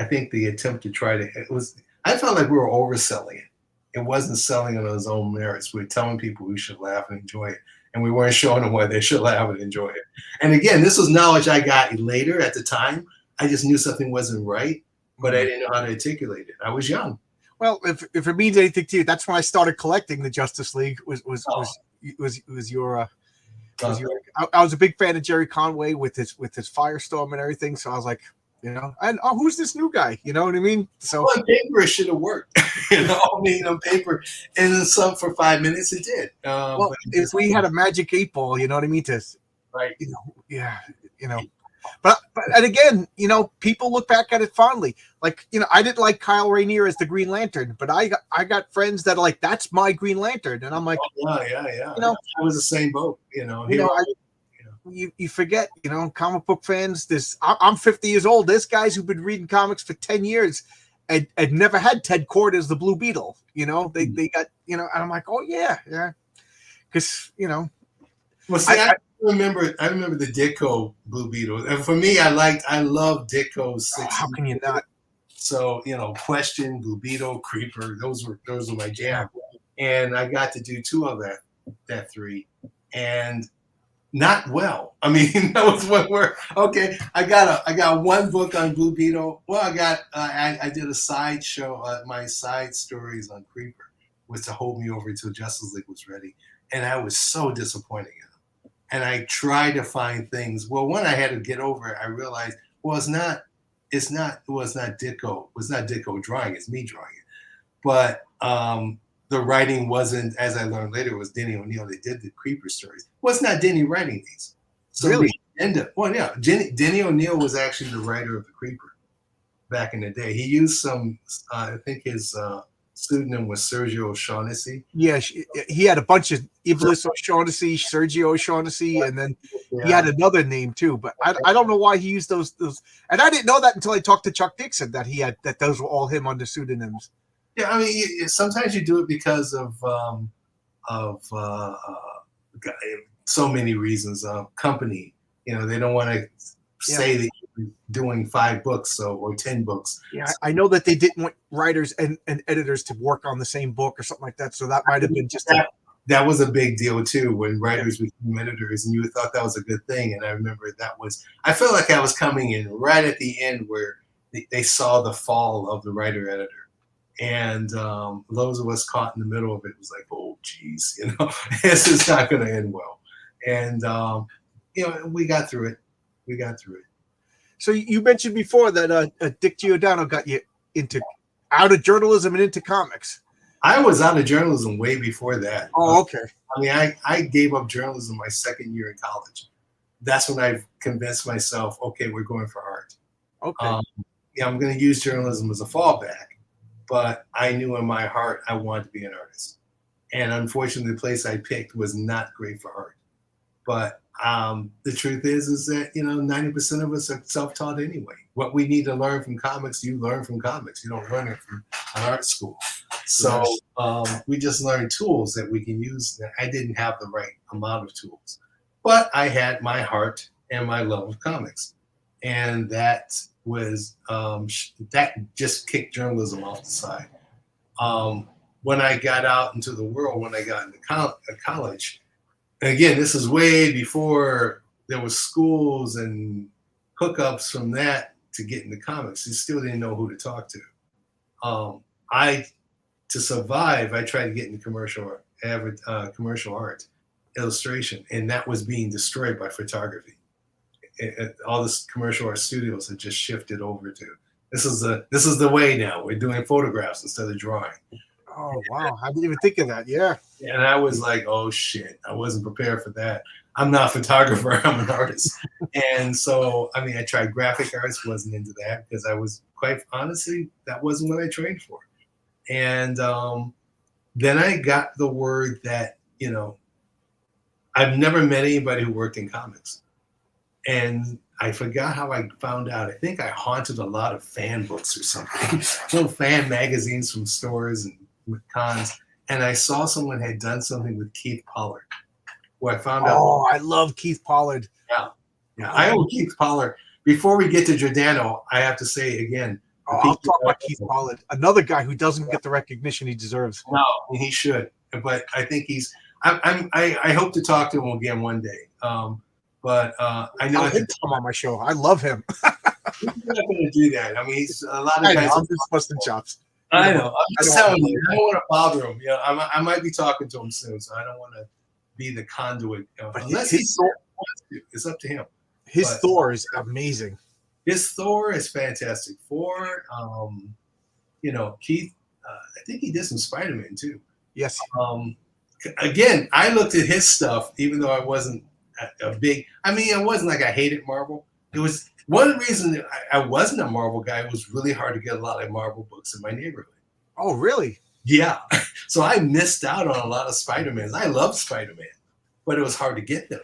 think, the attempt to I felt like we were overselling it. It wasn't selling on its own merits. We were telling people we should laugh and enjoy it. And we weren't showing them why they should laugh and enjoy it. And again, this was knowledge I got later at the time. I just knew something wasn't right, but I didn't know how to articulate it. I was young. Well, if it means anything to you, that's when I started collecting the Justice League. Was your I was a big fan of Jerry Conway with his Firestorm and everything. So I was like, and who's this new guy? You know what I mean? So on paper, it should have worked. On paper, and then some for 5 minutes, it did. Well, if we had a magic 8 ball, you know what I mean? Right. But and again, people look back at it fondly. Like, I didn't like Kyle Rayner as the Green Lantern, but I got friends that are like, that's my Green Lantern, and I'm like, yeah. I was the same boat. You forget, comic book fans. I'm 50 years old. There's guys who've been reading comics for 10 years and never had Ted Kord as the Blue Beetle. They got, and I'm like, oh yeah, because Well, see, I remember the Ditko Blue Beetle, and for me, I love Ditko's 60s. How can you not? So Question, Blue Beetle, Creeper, those were my jam, and I got to do 2 of that 3, and Not well. I mean, that was what we're okay. I got one book on Blue Beetle. Well, I did a side show, my side stories on Creeper was to hold me over until Justice League was ready, and I was so disappointed in them. And I tried to find things. Well, when I had to get over it, I realized, well, it was not Ditko drawing, it's me drawing it. But the writing wasn't, as I learned later, it was Denny O'Neil. They did the Creeper stories. Well, it's not Denny writing these. So Really? well, yeah, Denny O'Neil was actually the writer of the Creeper back in the day. He used some, I think his pseudonym was Sergio O'Shaughnessy. Yeah, he had a bunch of Iblis O'Shaughnessy, Sergio O'Shaughnessy, and then he had another name too. But I don't know why he used those. And I didn't know that until I talked to Chuck Dixon that those were all him under pseudonyms. Yeah, I mean, sometimes you do it because of so many reasons. Company, they don't want to say that you're doing 5 books or 10 books. Yeah, I know that they didn't want writers and editors to work on the same book or something like that. So that might have been just that was a big deal too when writers became editors, and you thought that was a good thing. And I remember I felt like I was coming in right at the end where they saw the fall of the writer editor. And those of us caught in the middle of it was like, oh, geez, this is not going to end well. And, we got through it. So you mentioned before that Dick Giordano got you out of journalism and into comics. I was out of journalism way before that. Oh, okay. I mean, I gave up journalism my second year in college. That's when I convinced myself, okay, we're going for art. Okay. I'm going to use journalism as a fallback. But I knew in my heart I wanted to be an artist. And unfortunately, the place I picked was not great for art. But the truth is that, 90% of us are self-taught anyway. What we need to learn from comics, you learn from comics. You don't learn it from an art school. So we just learned tools that we can use. I didn't have the right amount of tools. But I had my heart and my love of comics. And that was that just kicked journalism off the side. When I got out into the world, when I got into college, and again, this is way before there was schools and hookups from that to get into comics. You still didn't know who to talk to. To survive, I tried to get into commercial art, illustration, and that was being destroyed by photography. All the commercial art studios had just shifted over to this is the way now. We're doing photographs instead of drawing. Oh wow, I didn't even think of that. Yeah. And I was like, oh shit, I wasn't prepared for that. I'm not a photographer, I'm an artist. And so I tried graphic arts, wasn't into that because I was quite honestly, that wasn't what I trained for. And then I got the word that, I've never met anybody who worked in comics. And I forgot how I found out. I think I haunted a lot of fan books or something, little fan magazines from stores and with cons. And I saw someone had done something with Keith Pollard, where I found out. Oh, I love Keith Pollard. Yeah. I owe Keith Pollard. Before we get to Giordano, I have to say again. I'll talk about Keith Pollard, another guy who doesn't get the recognition he deserves. No, he should. But I think I hope to talk to him again one day. But I know I'll come on my show. I love him. He's not going to do that. He's a lot of guys. I'm just busting chops. I know. I'm just telling you. I don't want to bother him. I might be talking to him soon, so I don't want to be the conduit. Unless it's up to him. His Thor is amazing. His Thor is fantastic. Thor, Keith. I think he did some Spider-Man too. Yes. Again, I looked at his stuff, even though I wasn't it wasn't like I hated Marvel. It was one reason that I wasn't a Marvel guy. It was really hard to get a lot of Marvel books in my neighborhood. Oh, really? Yeah. So I missed out on a lot of Spider-Mans. I love Spider-Man, but it was hard to get them.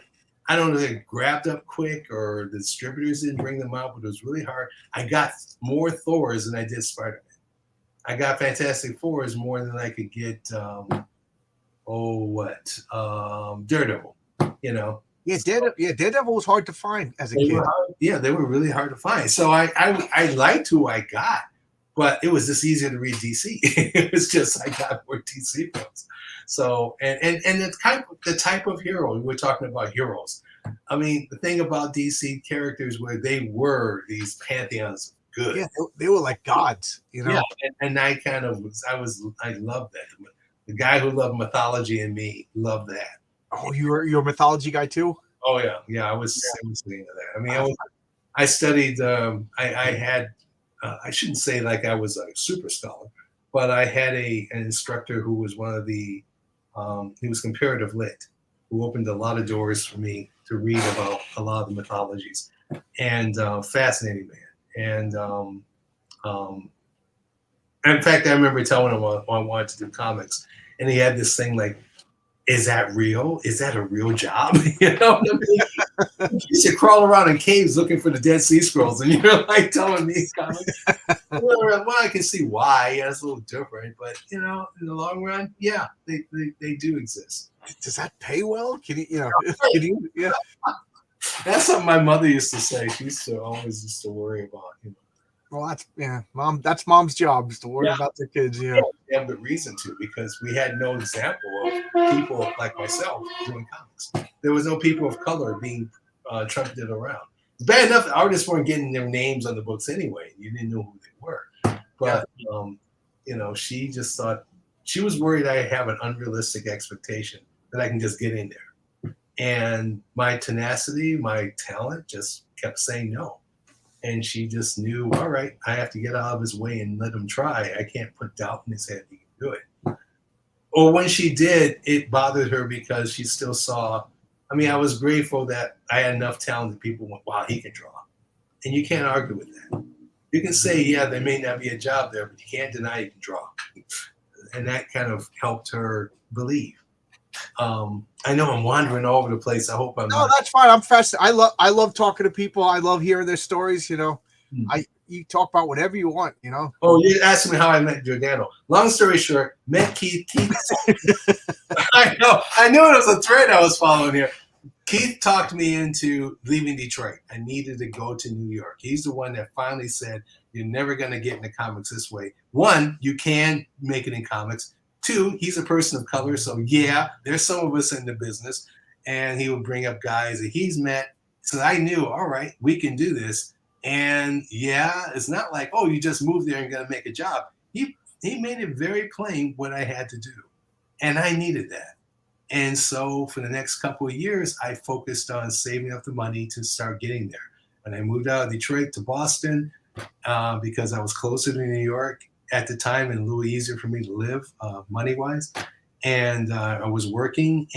I don't know if they grabbed up quick or the distributors didn't bring them out, but it was really hard. I got more Thors than I did Spider-Man. I got Fantastic Fours more than I could get, Daredevil, Yeah, Daredevil was hard to find as a kid. They were really hard to find. So I liked who I got, but it was just easier to read DC. It was just I got more DC books. So and the type of hero we're talking about heroes. I mean, the thing about DC characters where they were these pantheons of good. Yeah, they were like gods, you know. Yeah, and I kind of I loved that. The guy who loved mythology and me loved that. Oh, you're a mythology guy too? Oh yeah. I was seriously into that. I mean, I studied. I had. I shouldn't say like I was a super scholar, but I had an instructor who was one of the. He was comparative lit, who opened a lot of doors for me to read about a lot of the mythologies, and fascinating man. And in fact, I remember telling him I wanted to do comics, and he had this thing like, "Is that real? Is that a real job?" You know what I mean? You should crawl around in caves looking for the Dead Sea Scrolls, and you're like telling me comics. Well, I can see why. Yeah, it's a little different, but you know, in the long run, yeah, they do exist. Does that pay well? Can you, yeah. That's something my mother used to say. She always used to worry about, you know. Well, mom. That's mom's job, is to worry about their kids. Yeah, they have the reason to, because we had no example of people like myself doing comics. There was no people of color being trumpeted around. It's bad enough that artists weren't getting their names on the books anyway. You didn't know who they were. But you know, she just thought, she was worried I have an unrealistic expectation that I can just get in there. And my tenacity, my talent just kept saying no. And she just knew, all right, I have to get out of his way and let him try. I can't put doubt in his head he can do it. Or when she did, it bothered her because she still saw, I mean, I was grateful that I had enough talent that people went, wow, he can draw. And you can't argue with that. You can say, yeah, there may not be a job there, but you can't deny you can draw. And that kind of helped her believe. I know I'm wandering all over the place. I hope I'm No, that's fine. I'm fascinated. I love talking to people. I love hearing their stories, you know. You talk about whatever you want, you know. Oh, you asked me how I met Giordano. Long story short, met Keith. I know. I knew it was a thread I was following here. Keith talked me into leaving Detroit. I needed to go to New York. He's the one that finally said, you're never going to get into comics this way. One, you can make it in comics. Two, he's a person of color. So yeah, there's some of us in the business. And he would bring up guys that he's met. So I knew, all right, we can do this. And yeah, it's not like, oh, you just moved there and going to make a job. He made it very plain what I had to do. And I needed that. And so for the next couple of years, I focused on saving up the money to start getting there. And I moved out of Detroit to Boston because I was closer to New York at the time and a little easier for me to live money-wise. And I was working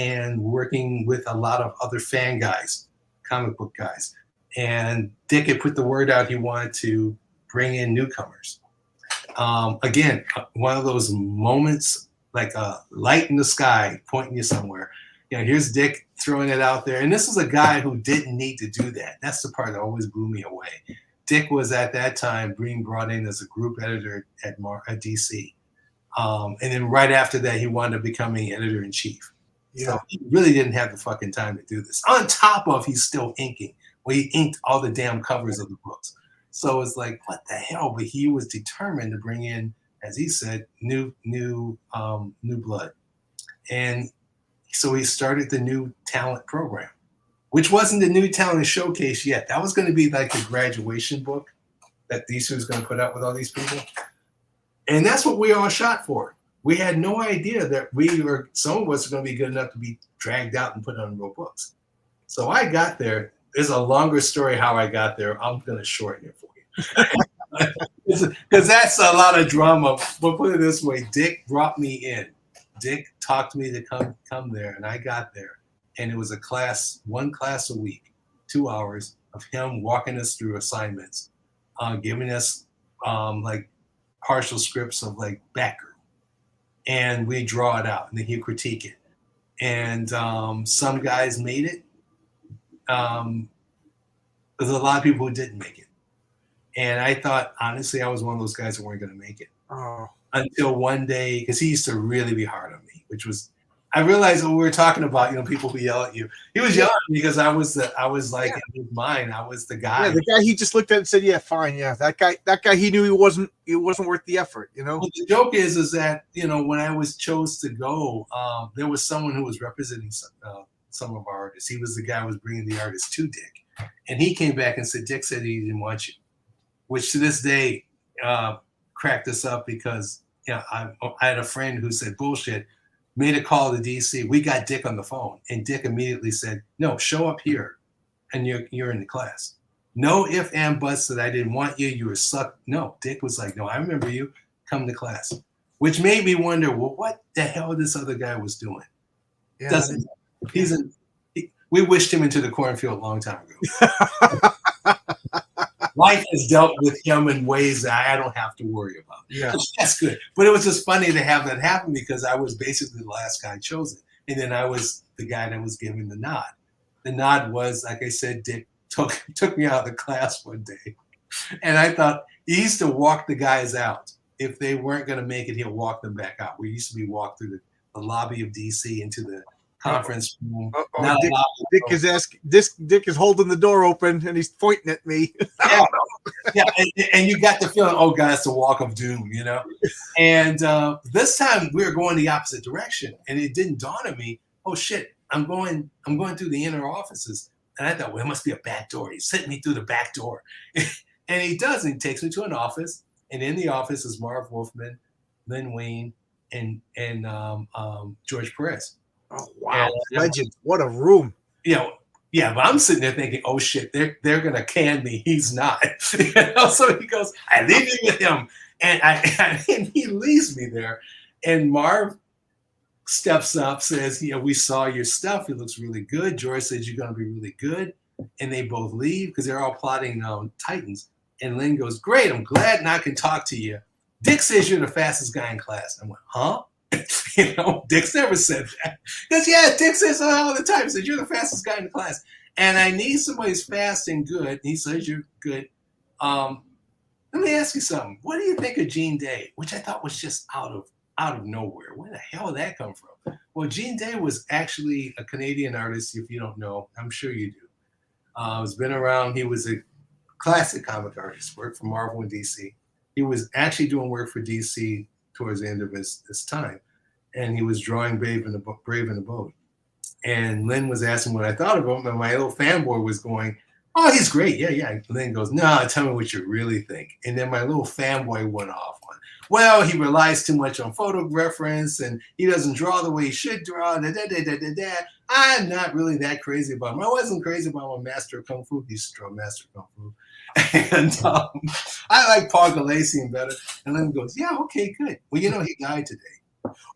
with a lot of other fan guys, comic book guys. And Dick had put the word out he wanted to bring in newcomers. Again, one of those moments, like a light in the sky pointing you somewhere. You know, here's Dick throwing it out there. And this is a guy who didn't need to do that. That's the part that always blew me away. Dick was at that time being brought in as a group editor at DC. And then right after that, he wound up becoming editor-in-chief. Yeah. So he really didn't have the fucking time to do this. On top of he's still inking. Well, he inked all the damn covers of the books. So it's like, what the hell? But he was determined to bring in, as he said, new blood. And so he started the New Talent Program, which wasn't the New Talent Showcase yet. That was going to be like the graduation book that DC was going to put out with all these people. And that's what we all shot for. We had no idea that some of us are going to be good enough to be dragged out and put on real books. So I got there. There's a longer story how I got there. I'm going to shorten it for you. Because that's a lot of drama. But put it this way, Dick brought me in. Dick talked me to come there, and I got there. And it was one class a week, 2 hours of him walking us through assignments, giving us like partial scripts of like Batgirl. And we draw it out, and then he'd critique it. And some guys made it. There's a lot of people who didn't make it. And I thought, honestly, I was one of those guys who weren't going to make it. Until one day, because he used to really be hard on me, which was I realized when we were talking about, people who yell at you. He was yelling at me because I was like in his mind, I was the guy. Yeah, the guy he just looked at and said, "Yeah, fine, yeah." That guy, he knew he wasn't worth the effort, Well, the joke is that when I was chose to go, there was someone who was representing some of our artists. He was the guy who was bringing the artists to Dick, and he came back and said Dick said he didn't want you, which to this day cracked us up because I had a friend who said bullshit, made a call to DC. We got Dick on the phone, and Dick immediately said, "No, show up here, and you're in the class." No if and buts that I didn't want you. You were sucked. No, Dick was like, "No, I remember you. Come to class," which made me wonder, well, what the hell this other guy was doing? Yeah, we wished him into the cornfield a long time ago. Life has dealt with him in ways that I don't have to worry about. Yeah, that's good. But it was just funny to have that happen because I was basically the last guy chosen, and then I was the guy that was given the nod. The nod was, like I said, Dick took me out of the class one day, and I thought he used to walk the guys out. If they weren't going to make it, he'll walk them back out. We used to be walked through the lobby of DC into the conference room. Dick is holding the door open and he's pointing at me. Yeah, and you got the feeling, oh God, it's the walk of doom, And this time we were going the opposite direction, and it didn't dawn on me. Oh shit, I'm going through the inner offices, and I thought, well, it must be a back door. He's sent me through the back door, and he does. And he takes me to an office, and in the office is Marv Wolfman, Lynn Wayne, and George Perez. Oh wow, legend! What a room. Yeah, but I'm sitting there thinking, oh shit, they're gonna can me. He's not. So he goes, I leave you with him, and he leaves me there. And Marv steps up, says, we saw your stuff. It looks really good. George says you're gonna be really good, and they both leave because they're all plotting Titans. And Lynn goes, great, I'm glad now I can talk to you. Dick says you're the fastest guy in class. I went, huh? Dick's never said that. Because, Dick says that all the time. He says, you're the fastest guy in the class. And I need somebody who's fast and good. And he says, you're good. Let me ask you something. What do you think of Gene Day? Which I thought was just out of nowhere. Where the hell did that come from? Well, Gene Day was actually a Canadian artist, if you don't know. I'm sure you do. He's been around. He was a classic comic artist, worked for Marvel and DC. He was actually doing work for DC towards the end of his time. And he was drawing Brave in the Boat. And Lynn was asking what I thought of him, and my little fanboy was going, oh, he's great. Yeah. And Lynn goes, no, tell me what you really think. And then my little fanboy went off on, well, he relies too much on photo reference, and he doesn't draw the way he should draw. I'm not really that crazy about him. I wasn't crazy about my Master of Kung Fu. He used to draw Master of Kung Fu. And I like Paul Galatian better. And Lynn goes, yeah, okay, good. Well, he died today.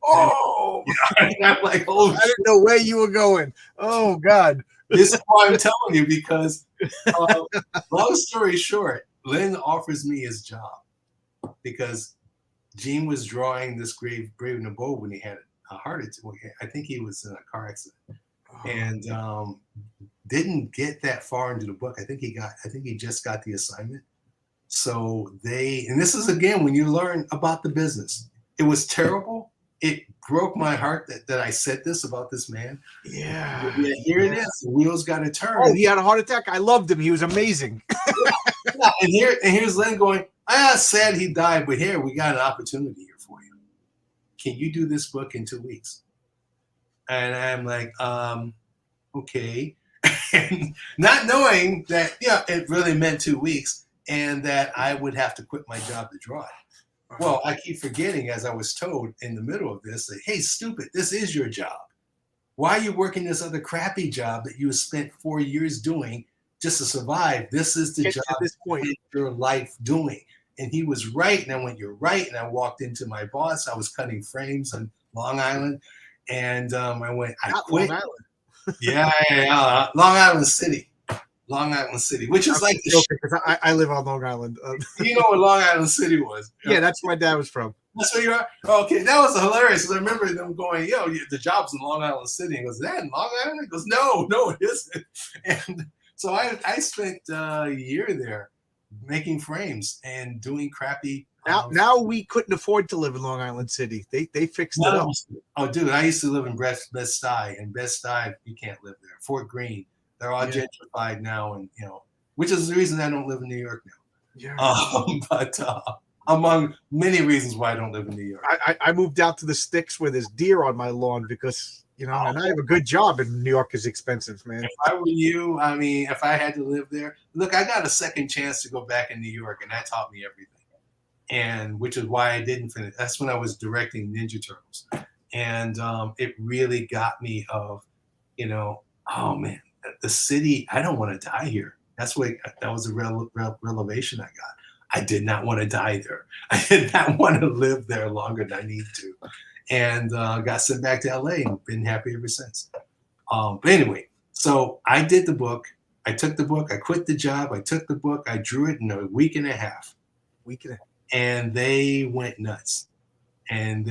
Oh, and I'm like, oh, I didn't know where you were going. Oh, God. This is why I'm telling you, because long story short, Lynn offers me his job because Gene was drawing this Brave in the Boat when he had a heart attack. I think he was in a car accident and didn't get that far into the book. I think he just got the assignment. So and this is again when you learn about the business. It was terrible. It broke my heart that I said this about this man. Yeah. Here it is. The wheels got to turn. Oh, he had a heart attack. I loved him. He was amazing. And here's Lynn going, sad he died, but here we got an opportunity here for you. Can you do this book in 2 weeks? And I'm like, okay. And not knowing that, it really meant 2 weeks and that I would have to quit my job to draw it. Well, I keep forgetting, as I was told in the middle of this, that, hey, stupid, this is your job. Why are you working this other crappy job that you spent 4 years doing just to survive? This is the job at this point your life doing. And he was right. And I went, you're right. And I walked into my boss. I was cutting frames on Long Island. And I went, I quit. Long Island. Yeah. Long Island City. Long Island City, which is like because I live on Long Island. You know what Long Island City was? Yeah, that's where my dad was from. That's where you are? Okay, that was hilarious because I remember them going, the job's in Long Island City. And goes, that in Long Island? He goes, no, it isn't. And so I spent a year there making frames and doing crappy Now we couldn't afford to live in Long Island City. They fixed it up. Oh, dude, I used to live in Bed-Stuy, and Bed-Stuy, you can't live there. Fort Greene, they're all gentrified now, and which is the reason I don't live in New York now. Yeah. But among many reasons why I don't live in New York. I moved out to the sticks where there's deer on my lawn because and I have a good job, and New York is expensive, man. If I were you, I mean, if I had to live there, look, I got a second chance to go back in New York, and that taught me everything. And which is why I didn't finish. That's when I was directing Ninja Turtles, and it really got me of, oh man, the city. I don't want to die here. That was a revelation I got. I did not want to die there. I did not want to live there longer than I need to, and got sent back to LA and been happy ever since. But anyway, so I did the book. I took the book. I quit the job. I took the book. I drew it in a week and a half. And they went nuts. And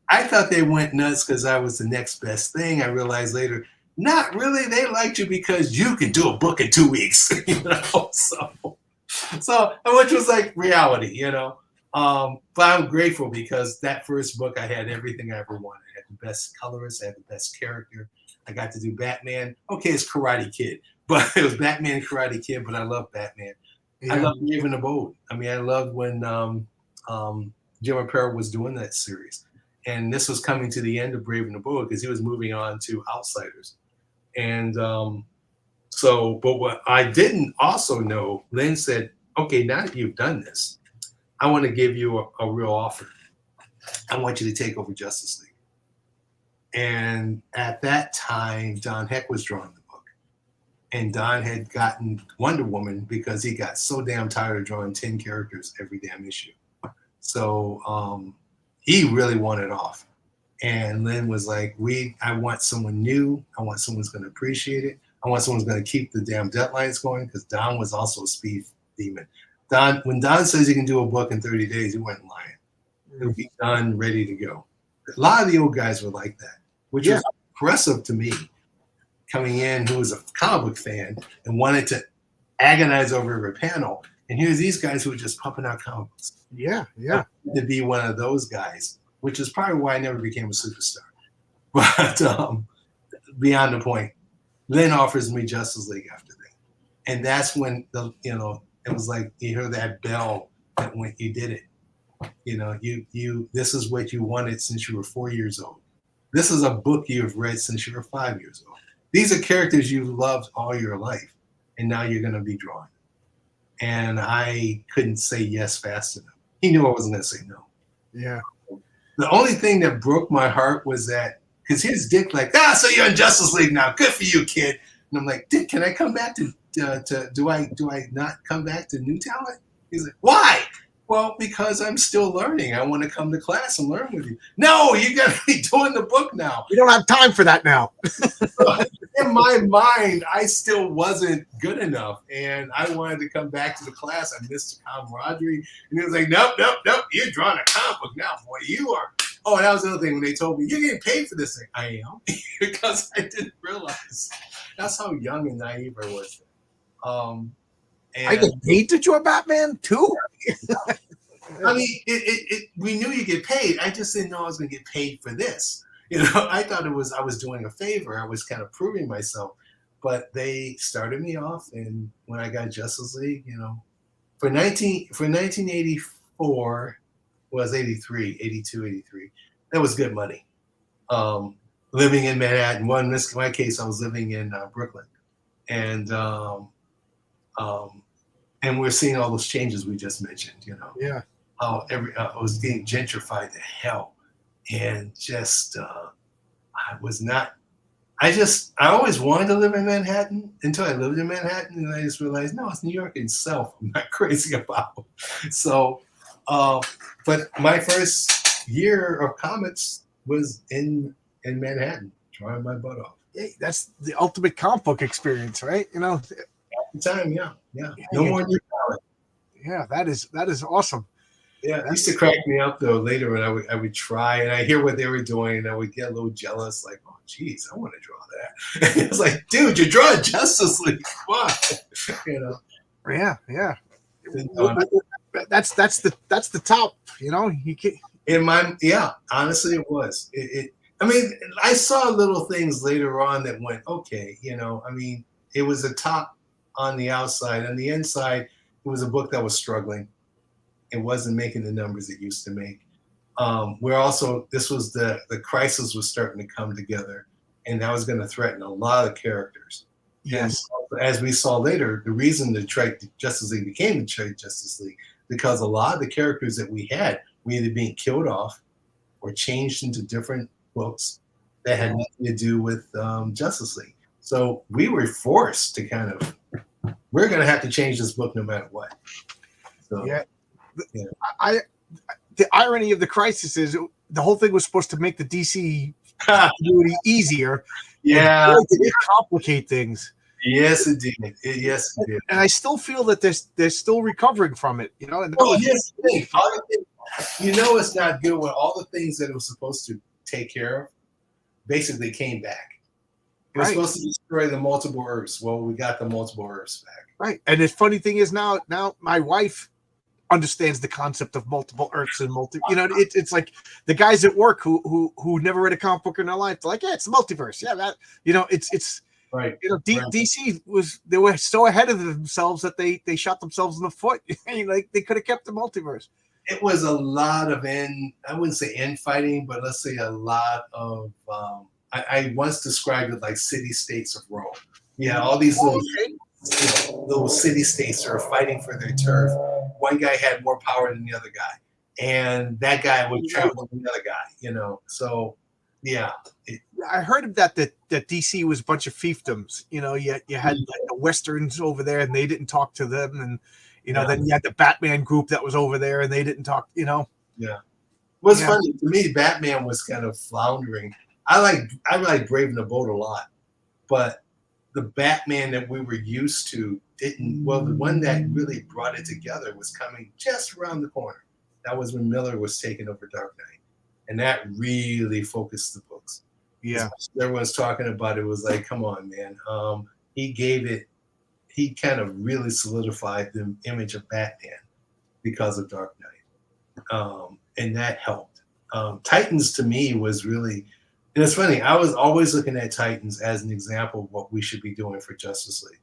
I thought they went nuts because I was the next best thing. I realized later, not really. They liked you because you could do a book in 2 weeks, So which was like reality, But I'm grateful because that first book, I had everything I ever wanted. I had the best colorist. I had the best character. I got to do Batman. Okay, it's Karate Kid, but it was Batman, Karate Kid. But I love Batman. Yeah. I love Raven the Bold. I mean, I loved when Jim Aparo was doing that series, and this was coming to the end of Brave and the Bold because he was moving on to Outsiders, and but what I didn't also know, Lynn said, "Okay, now that you've done this, I want to give you a real offer. I want you to take over Justice League." And at that time, Don Heck was drawing the book. And Don had gotten Wonder Woman because he got so damn tired of drawing 10 characters every damn issue. So he really wanted off. And Lynn was like, I want someone new. I want someone who's going to appreciate it. I want someone who's going to keep the damn deadlines going, because Don was also a speed demon. When Don says he can do a book in 30 days, he wasn't lying. It'll be done, ready to go. A lot of the old guys were like that, which was impressive to me, coming in who was a comic book fan and wanted to agonize over every panel. And here's these guys who were just pumping out comic books. Yeah. To be one of those guys, which is probably why I never became a superstar. But beyond the point, Lynn offers me Justice League after that. And that's when it was like you hear that bell that when you did it. This is what you wanted since you were 4 years old. This is a book you've read since you were 5 years old. These are characters you loved all your life, and now you're going to be drawing. And I couldn't say yes fast enough. He knew I wasn't going to say no. Yeah. The only thing that broke my heart was that, because here's Dick like, so you're in Justice League now. Good for you, kid. And I'm like, Dick, can I come back to do I not come back to New Talent? He's like, why? Well, because I'm still learning. I want to come to class and learn with you. No, you got to be doing the book now. We don't have time for that now. In my mind, I still wasn't good enough, and I wanted to come back to the class. I missed the camaraderie, and he was like, nope, you're drawing a comic book now, boy. You are. Oh, and that was the other thing when they told me, you're getting paid for this thing. I am, because I didn't realize. That's how young and naive I was. I get paid to draw Batman too. I mean, we knew you get paid. I just didn't know I was going to get paid for this. I thought I was doing a favor. I was kind of proving myself. But they started me off, and when I got Justice League, for 1984 was 83, 82, 83. That was good money. Living in Manhattan. In my case, I was living in Brooklyn, and we're seeing all those changes we just mentioned. Yeah. How it was getting gentrified to hell, and just I always wanted to live in Manhattan until I lived in Manhattan, and I just realized, no, it's New York itself I'm not crazy about. So, but my first year of comics was in Manhattan, drawing my butt off. Hey, that's the ultimate comic book experience, right? At the time, yeah. No more New Talent. Yeah, that is awesome. Yeah, it used to crack me up though. Later when I would try, and I hear what they were doing, and I would get a little jealous, like, oh, geez, I want to draw that. And it's like, dude, you're drawing Justice League. Come on. Yeah. that's the top. You know, you can. Honestly, it was. I mean, I saw little things later on that went okay. I mean, it was a top on the outside. On the inside, it was a book that was struggling. It wasn't making the numbers it used to make. This was the crisis was starting to come together, and that was going to threaten a lot of characters. Yes. And as we saw later, the reason the Justice League became the Justice League because a lot of the characters that we had were either being killed off or changed into different books that had nothing to do with Justice League. So we were forced to we're going to have to change this book no matter what. So, yeah. The irony of the crisis is the whole thing was supposed to make the DC continuity easier. Yeah. It complicate things. Yes, it did. Yes, it did. And I still feel that they're still recovering from it. You know. And here's the thing. It's not good when all the things that it was supposed to take care of basically came back. It was supposed to destroy the multiple Earths. Well, we got the multiple Earths back. Right. And the funny thing is now my wife understands the concept of multiple Earths and it's like the guys at work who never read a comic book in their life. They're like, yeah, it's the multiverse. Yeah, that it's right. DC they were so ahead of themselves that they shot themselves in the foot. Like they could have kept the multiverse. It was a lot of I wouldn't say infighting, but let's say a lot of I once described it like city-states of Rome. Yeah, all these little city-states are fighting for their turf. One guy had more power than the other guy, and that guy would travel with the other guy. So yeah. I heard that DC was a bunch of fiefdoms. You had like the Westerns over there, and they didn't talk to them, and then you had the Batman group that was over there, and they didn't talk. Yeah. What's funny to me, Batman was kind of floundering. I like Brave the Boat a lot, but the Batman that we were used to didn't. Well, the one that really brought it together was coming just around the corner. That was when Miller was taking over Dark Knight, and that really focused the books. Yeah, everyone's talking about it. Was like, come on, man. He kind of really solidified the image of Batman because of Dark Knight, and that helped. Titans to me was really. And it's funny, I was always looking at Titans as an example of what we should be doing for Justice League.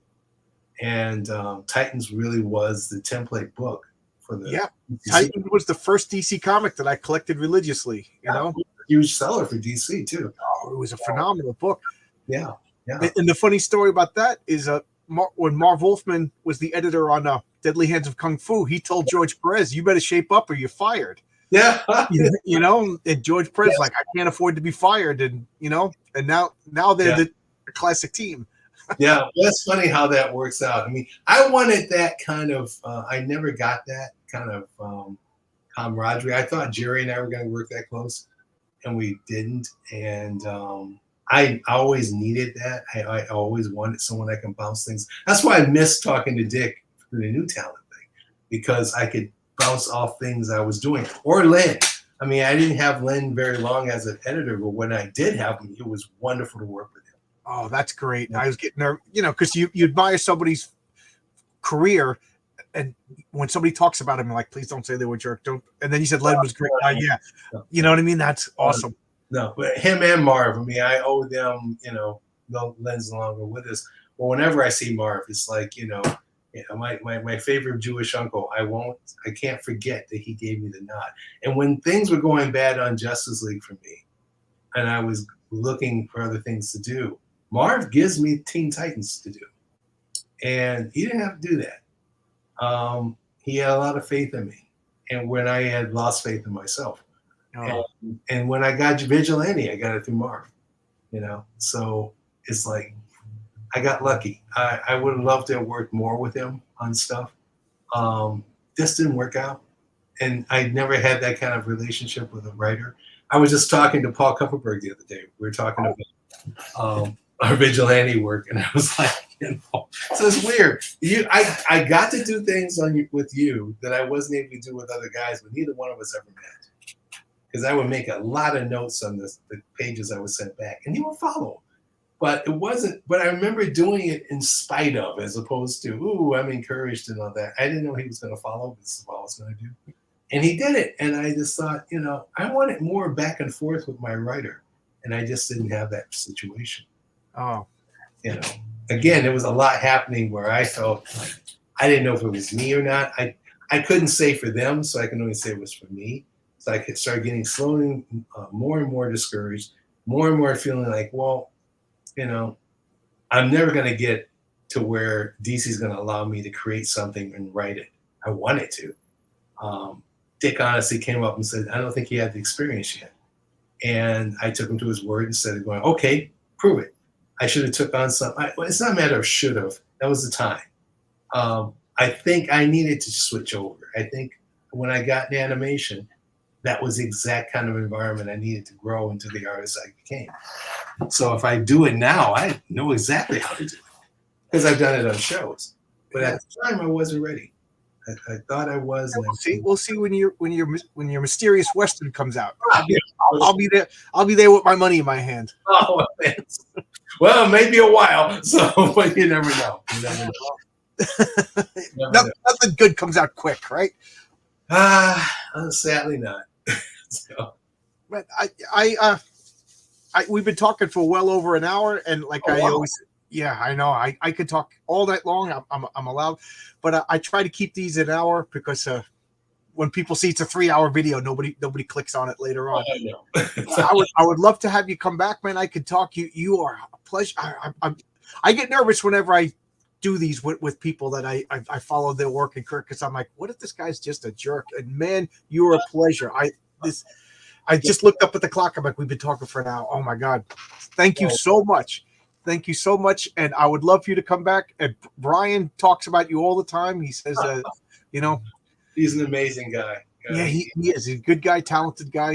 And Titans really was the template book for the DC. Titans was the first DC comic that I collected religiously, Huge seller for DC too. Oh, it was a phenomenal book. Yeah. And the funny story about that is when Marv Wolfman was the editor on Deadly Hands of Kung Fu, he told George Perez, you better shape up or you're fired. Yeah. And George Perez like, I can't afford to be fired. And, and now they're the classic team. Yeah. That's funny how that works out. I mean, I wanted that kind of, I never got that kind of camaraderie. I thought Jerry and I were going to work that close and we didn't. And I always needed that. I always wanted someone I can bounce things. That's why I miss talking to Dick for the new talent thing, because I could bounce off things I was doing, or Len. I mean, I didn't have Len very long as an editor, but when I did have him, it was wonderful to work with him. Oh, that's great. Yeah. I was getting nervous, because you admire somebody's career, and when somebody talks about him, like, please don't say they were a jerk. Don't. And then you said Len was great. Yeah, you know what I mean. That's awesome. No, but him and Marv. I mean, I owe them. Len's no longer with us. But whenever I see Marv, it's like my favorite Jewish uncle. I can't forget that he gave me the nod. And when things were going bad on Justice League for me, and I was looking for other things to do, Marv gives me Teen Titans to do. And he didn't have to do that. He had a lot of faith in me. And when I had lost faith in myself. And when I got Vigilante, I got it through Marv. So it's like, I got lucky. I would have loved to have worked more with him on stuff. This didn't work out. And I never had that kind of relationship with a writer. I was just talking to Paul Kupperberg the other day. We were talking about our Vigilante work. And I was like, so it's weird. I got to do things with you that I wasn't able to do with other guys, but neither one of us ever met. Because I would make a lot of notes on the pages I was sent back. And he would follow. But it wasn't. But I remember doing it in spite of, as opposed to, ooh, I'm encouraged and all that. I didn't know he was going to follow. This is what I was going to do, and he did it. And I just thought, I wanted more back and forth with my writer, and I just didn't have that situation. Oh, Again, there was a lot happening where I felt I didn't know if it was me or not. I couldn't say for them, so I can only say it was for me. So I could start getting slowly more and more discouraged, more and more feeling like, well, I'm never going to get to where DC's going to allow me to create something and write it. I wanted to. Dick honestly came up and said, I don't think he had the experience yet. And I took him to his word instead of going, okay, prove it. I should have took on something. It's not a matter of should have. That was the time. I think I needed to switch over. I think when I got in animation, that was the exact kind of environment I needed to grow into the artist I became. So if I do it now, I know exactly how to do it because I've done it on shows. But at the time, I wasn't ready. I thought I was. And we'll see when your mysterious Western comes out. I'll be there. I'll be there with my money in my hand. Oh, thanks. Well, maybe a while. So, but you never know. Nothing good comes out quick, right? Sadly not. So. But we've been talking for well over an hour, and always, yeah, I know. I could talk all night long. I'm allowed, but I try to keep these an hour because when people see it's a 3-hour video, nobody clicks on it later on. I would love to have you come back, man. I could talk. You are a pleasure. I get nervous whenever I do these with people that I follow their work and because I'm like, what if this guy's just a jerk? And man, you are a pleasure. I just looked up at the clock. I'm like, we've been talking for an hour. Oh my God. Thank you so much. Thank you so much. And I would love for you to come back. And Brian talks about you all the time. He says, he's an amazing guy. Yeah, he is. He's a good guy, talented guy.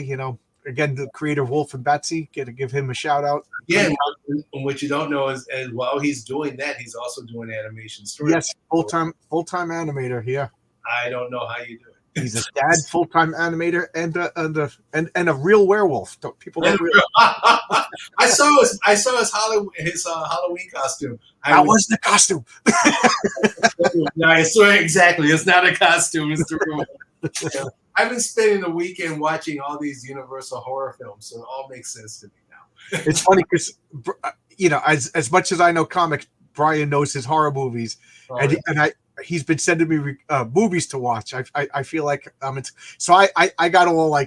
Again, the creator of Wolf and Batsy. Got to give him a shout out. Yeah, and what you don't know is, and while he's doing that, he's also doing animation stories. Yes, full-time animator. Yeah. I don't know how you do it. He's a dad, full-time animator, and a real werewolf. People don't realize. I saw his Halloween costume. That was the costume. No, I swear exactly. It's not a costume. It's the real one. I've been spending the weekend watching all these Universal horror films, so it all makes sense to me now. It's funny because as much as I know comics, Brian knows his horror movies, and he's been sending me movies to watch. I feel like so I got all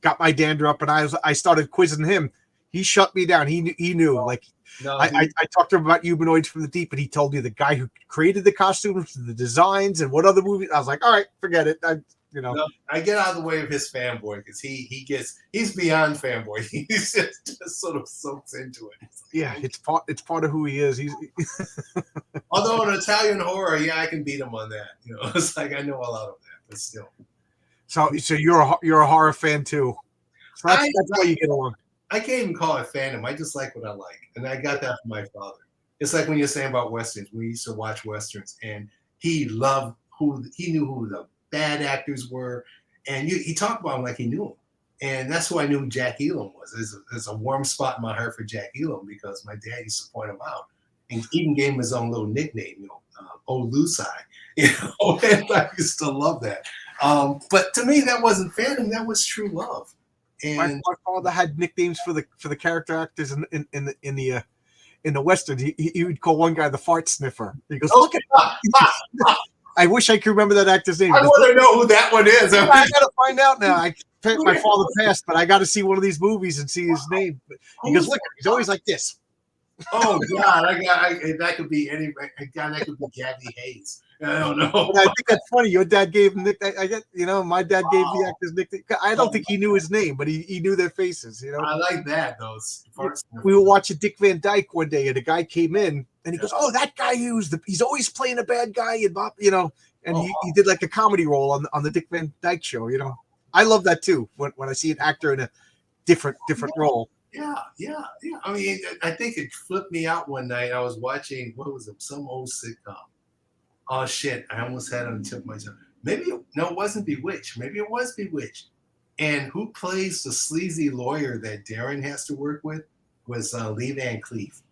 got my dander up, and I started quizzing him. He shut me down. He knew I talked to him about Humanoids from the Deep, and he told me the guy who created the costumes, the designs, and what other movies. I was like, all right, forget it. No, I get out of the way of his fanboy because he's beyond fanboy. He's just sort of soaks into it. Yeah, it's part of who he is. He's although in Italian horror, yeah, I can beat him on that. It's like I know a lot of that, but still. So you're a horror fan too. So that's how you get along. I can't even call it fandom. I just like what I like, and I got that from my father. It's like when you're saying about westerns. We used to watch westerns, and he knew who the bad actors were, and he talked about them like he knew them, and that's who I knew Jack Elam was. There's a warm spot in my heart for Jack Elam because my dad used to point him out, and even gave him his own little nickname, Old Lucai. And I used to love that. But to me, that wasn't fandom. That was true love. And my father had nicknames for the character actors in the Western. He would call one guy the fart sniffer. He goes, look at I wish I could remember that actor's name. I want to know who that one is. I got to find out now. My father passed, but I got to see one of these movies and see his name. He goes, look, he's always like this. Oh God, that could be any. God, that could be Gabby Hayes. I don't know. But I think that's funny. Your dad gave him nickname. My dad gave the actors nickname. I don't think he knew his name, but he knew their faces. I like that. Those. We were watching Dick Van Dyke one day, and a guy came in, and he goes, "Oh, that guy he's always playing a bad guy," and Bob, and he did like a comedy role on the Dick Van Dyke show. I love that too when I see an actor in a different role. Yeah. I mean, I think it flipped me out one night. I was watching, what was it, some old sitcom. Oh shit! I almost had it on the tip of my tongue. It wasn't Bewitched. Maybe it was Bewitched. And who plays the sleazy lawyer that Darren has to work with? was Lee Van Cleef,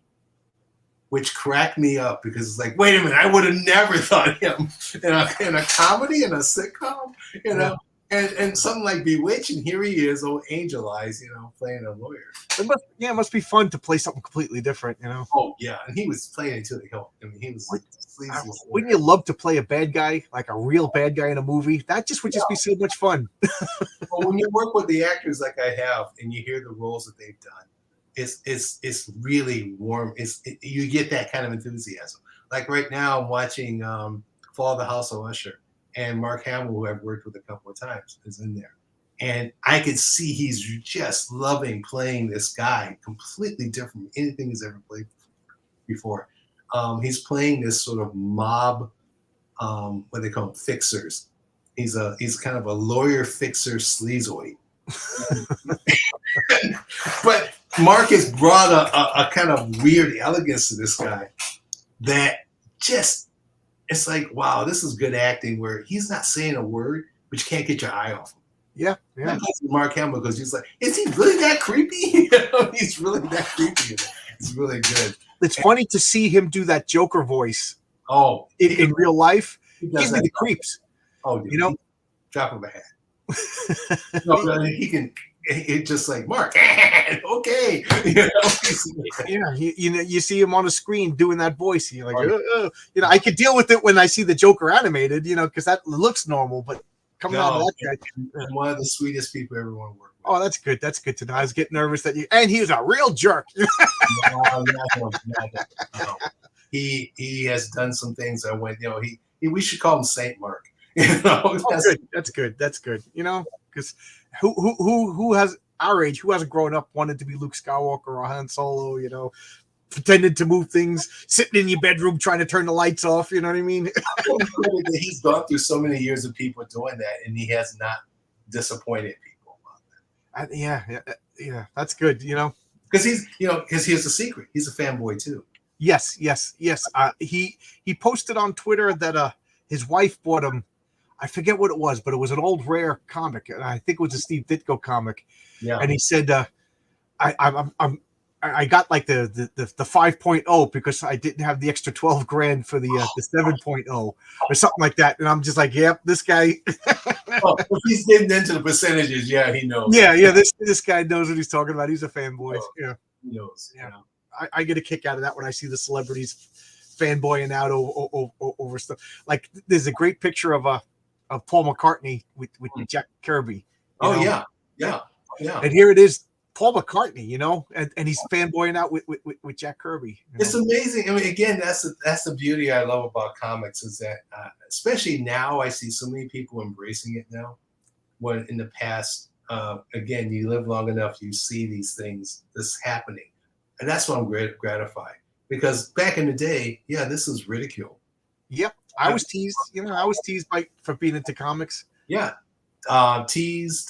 which cracked me up because it's like, wait a minute, I would have never thought him in a comedy, in a sitcom, you know, and something like Bewitched, and here he is, old Angel Eyes, you know, playing a lawyer. It must be fun to play something completely different, you know. Oh yeah, and he was playing it to the hilt. I mean, he was like, wouldn't you love to play a bad guy, like a real bad guy in a movie? That just would just be so much fun. Well, when you work with the actors like I have, and you hear the roles that they've done, it's really warm. You get that kind of enthusiasm. Like right now, I'm watching Fall of the House of Usher, and Mark Hamill, who I've worked with a couple of times, is in there, and I could see he's just loving playing this guy, completely different from anything he's ever played before. He's playing this sort of mob, what they call them, fixers. He's kind of a lawyer fixer sleazoid. But Mark has brought a kind of weird elegance to this guy that just, it's like, wow, this is good acting where he's not saying a word, but you can't get your eye off him. Yeah. Mark Hamill, because he's like, is he really that creepy? You know, he's really that creepy. It's really good. It's funny to see him do that Joker voice. Oh, in real life, gives me the creeps. Oh, dude, you know, drop of a hat. No, he can. It's just like Mark. Okay, you know, you see him on the screen doing that voice. You're like, you know, I could deal with it when I see the Joker animated, you know, because that looks normal. But coming out of that guy, one of the sweetest people everyone worked with. Oh, that's good. That's good to know. I was getting nervous that and he was a real jerk. No. He has done some things. I went, you know, we should call him Saint Mark. You know, that's good. You know, because who has our age, who hasn't grown up wanted to be Luke Skywalker or Han Solo, you know, pretended to move things, sitting in your bedroom trying to turn the lights off, you know what I mean? He's gone through so many years of people doing that, and he has not disappointed people about that. Yeah, that's good, you know. Because here's the secret. He's a fanboy too. Yes. He posted on Twitter that his wife bought him, I forget what it was, but it was an old rare comic, and I think it was a Steve Ditko comic. Yeah. And he said, I got like the 5.0 because I didn't have the extra 12 grand for the 7.0 or something like that. And I'm just like, yep, this guy. If he's getting into the percentages, yeah, he knows. Yeah. This guy knows what he's talking about. He's a fanboy. Yeah, he knows. Yeah, I get a kick out of that when I see the celebrities fanboying out over stuff. Like there's a great picture of Paul McCartney with Jack Kirby. Oh know? Yeah. And here it is. Paul McCartney, you know, and he's fanboying out with Jack Kirby. It's amazing. I mean, again, that's the beauty I love about comics is that, especially now, I see so many people embracing it now. When in the past, again, you live long enough, you see these things, this happening, and that's why I'm gratified. Because back in the day, this was ridicule. Yep, I was teased. You know, I was teased for being into comics. Yeah, teased,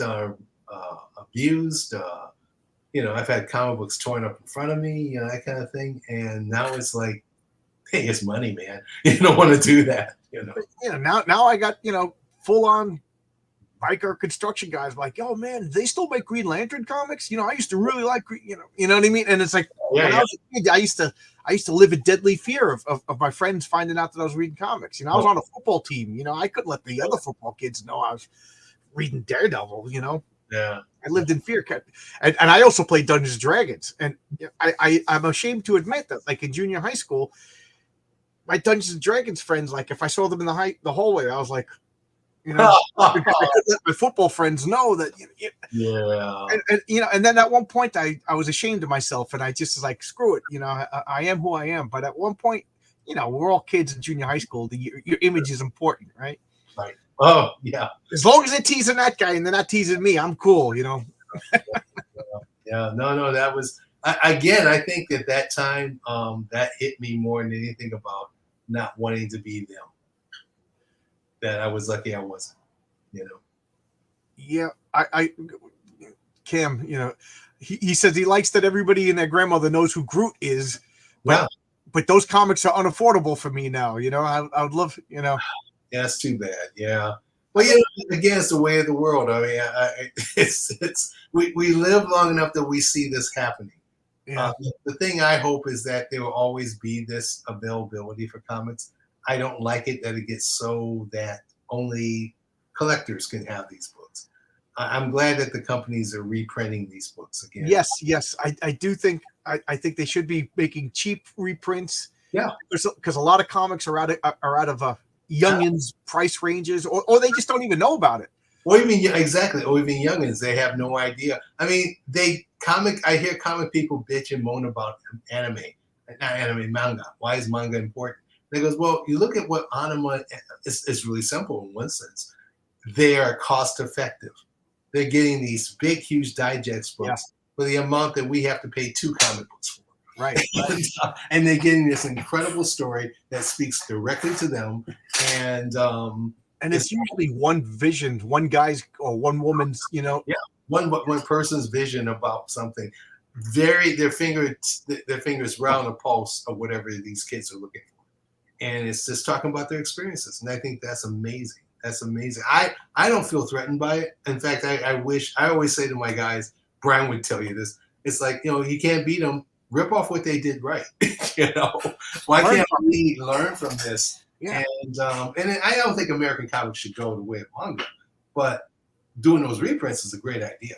abused. You know, I've had comic books torn up in front of me, you know, that kind of thing. And now it's like, hey, it's money, man. You don't want to do that, you know. You know, now I got, you know, full on biker construction guys like, oh man, they still make Green Lantern comics. You know, I used to really like, you know what I mean? And it's like, when I was a kid, I used to live in deadly fear of my friends finding out that I was reading comics. You know, I was on a football team. You know, I couldn't let the other football kids know I was reading Daredevil, you know. Yeah, I lived in fear, and I also played Dungeons and Dragons. And I'm ashamed to admit that, like in junior high school, my Dungeons and Dragons friends, like if I saw them in the hallway, I was like, you know, I could let my football friends know that. And you know, and then at one point, I was ashamed of myself, and I just was like, screw it, you know, I am who I am. But at one point, you know, we're all kids in junior high school. Your image is important, right? Right. Oh, yeah. As long as they're teasing that guy and they're not teasing me, I'm cool, you know? No, that was, again, I think that time that hit me more than anything about not wanting to be them. That I was lucky I wasn't, you know? Yeah, Cam, you know, he says he likes that everybody and their grandmother knows who Groot is, but those comics are unaffordable for me now, you know? I would love, you know. Yeah, that's too bad. Yeah. Well, you know, again, it's the way of the world. I mean, we live long enough that we see this happening. Yeah. The thing I hope is that there will always be this availability for comics. I don't like it that it gets so that only collectors can have these books. I'm glad that the companies are reprinting these books again. Yes. I do think I think they should be making cheap reprints. Yeah, because a lot of comics are out of youngins' price ranges, or they just don't even know about it. or even exactly, or even youngins, they have no idea. I mean, I hear comic people bitch and moan about anime, not anime, manga. Why is manga important? They goes, well, you look at what anime. It's really simple in one sense. They are cost effective. They're getting these big, huge digest books for the amount that we have to pay 2 comic books for. Right. And they're getting this incredible story that speaks directly to them, and it's usually one vision, one guy's or one woman's, one person's vision about something. Their fingers round a pulse of whatever these kids are looking for, and it's just talking about their experiences, and I think that's amazing. That's amazing. I don't feel threatened by it. In fact, I always say to my guys, Brian would tell you this. It's like, you can't beat them. Rip off what they did right. Why can't we learn from this? Yeah. And I don't think American comics should go the way of manga, but doing those reprints is a great idea.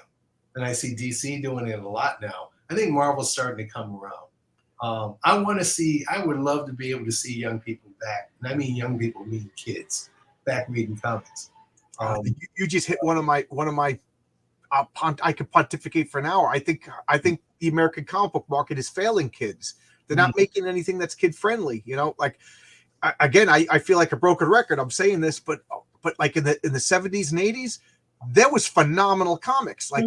And I see DC doing it a lot now. I think Marvel's starting to come around. I would love to be able to see young people back. And I mean young people, mean kids, back reading comics. You just hit one of my I could pontificate for an hour. I think the American comic book market is failing kids. They're not making anything that's kid friendly. I feel like a broken record. I'm saying this, but like in the 70s and 80s, there was phenomenal comics. Like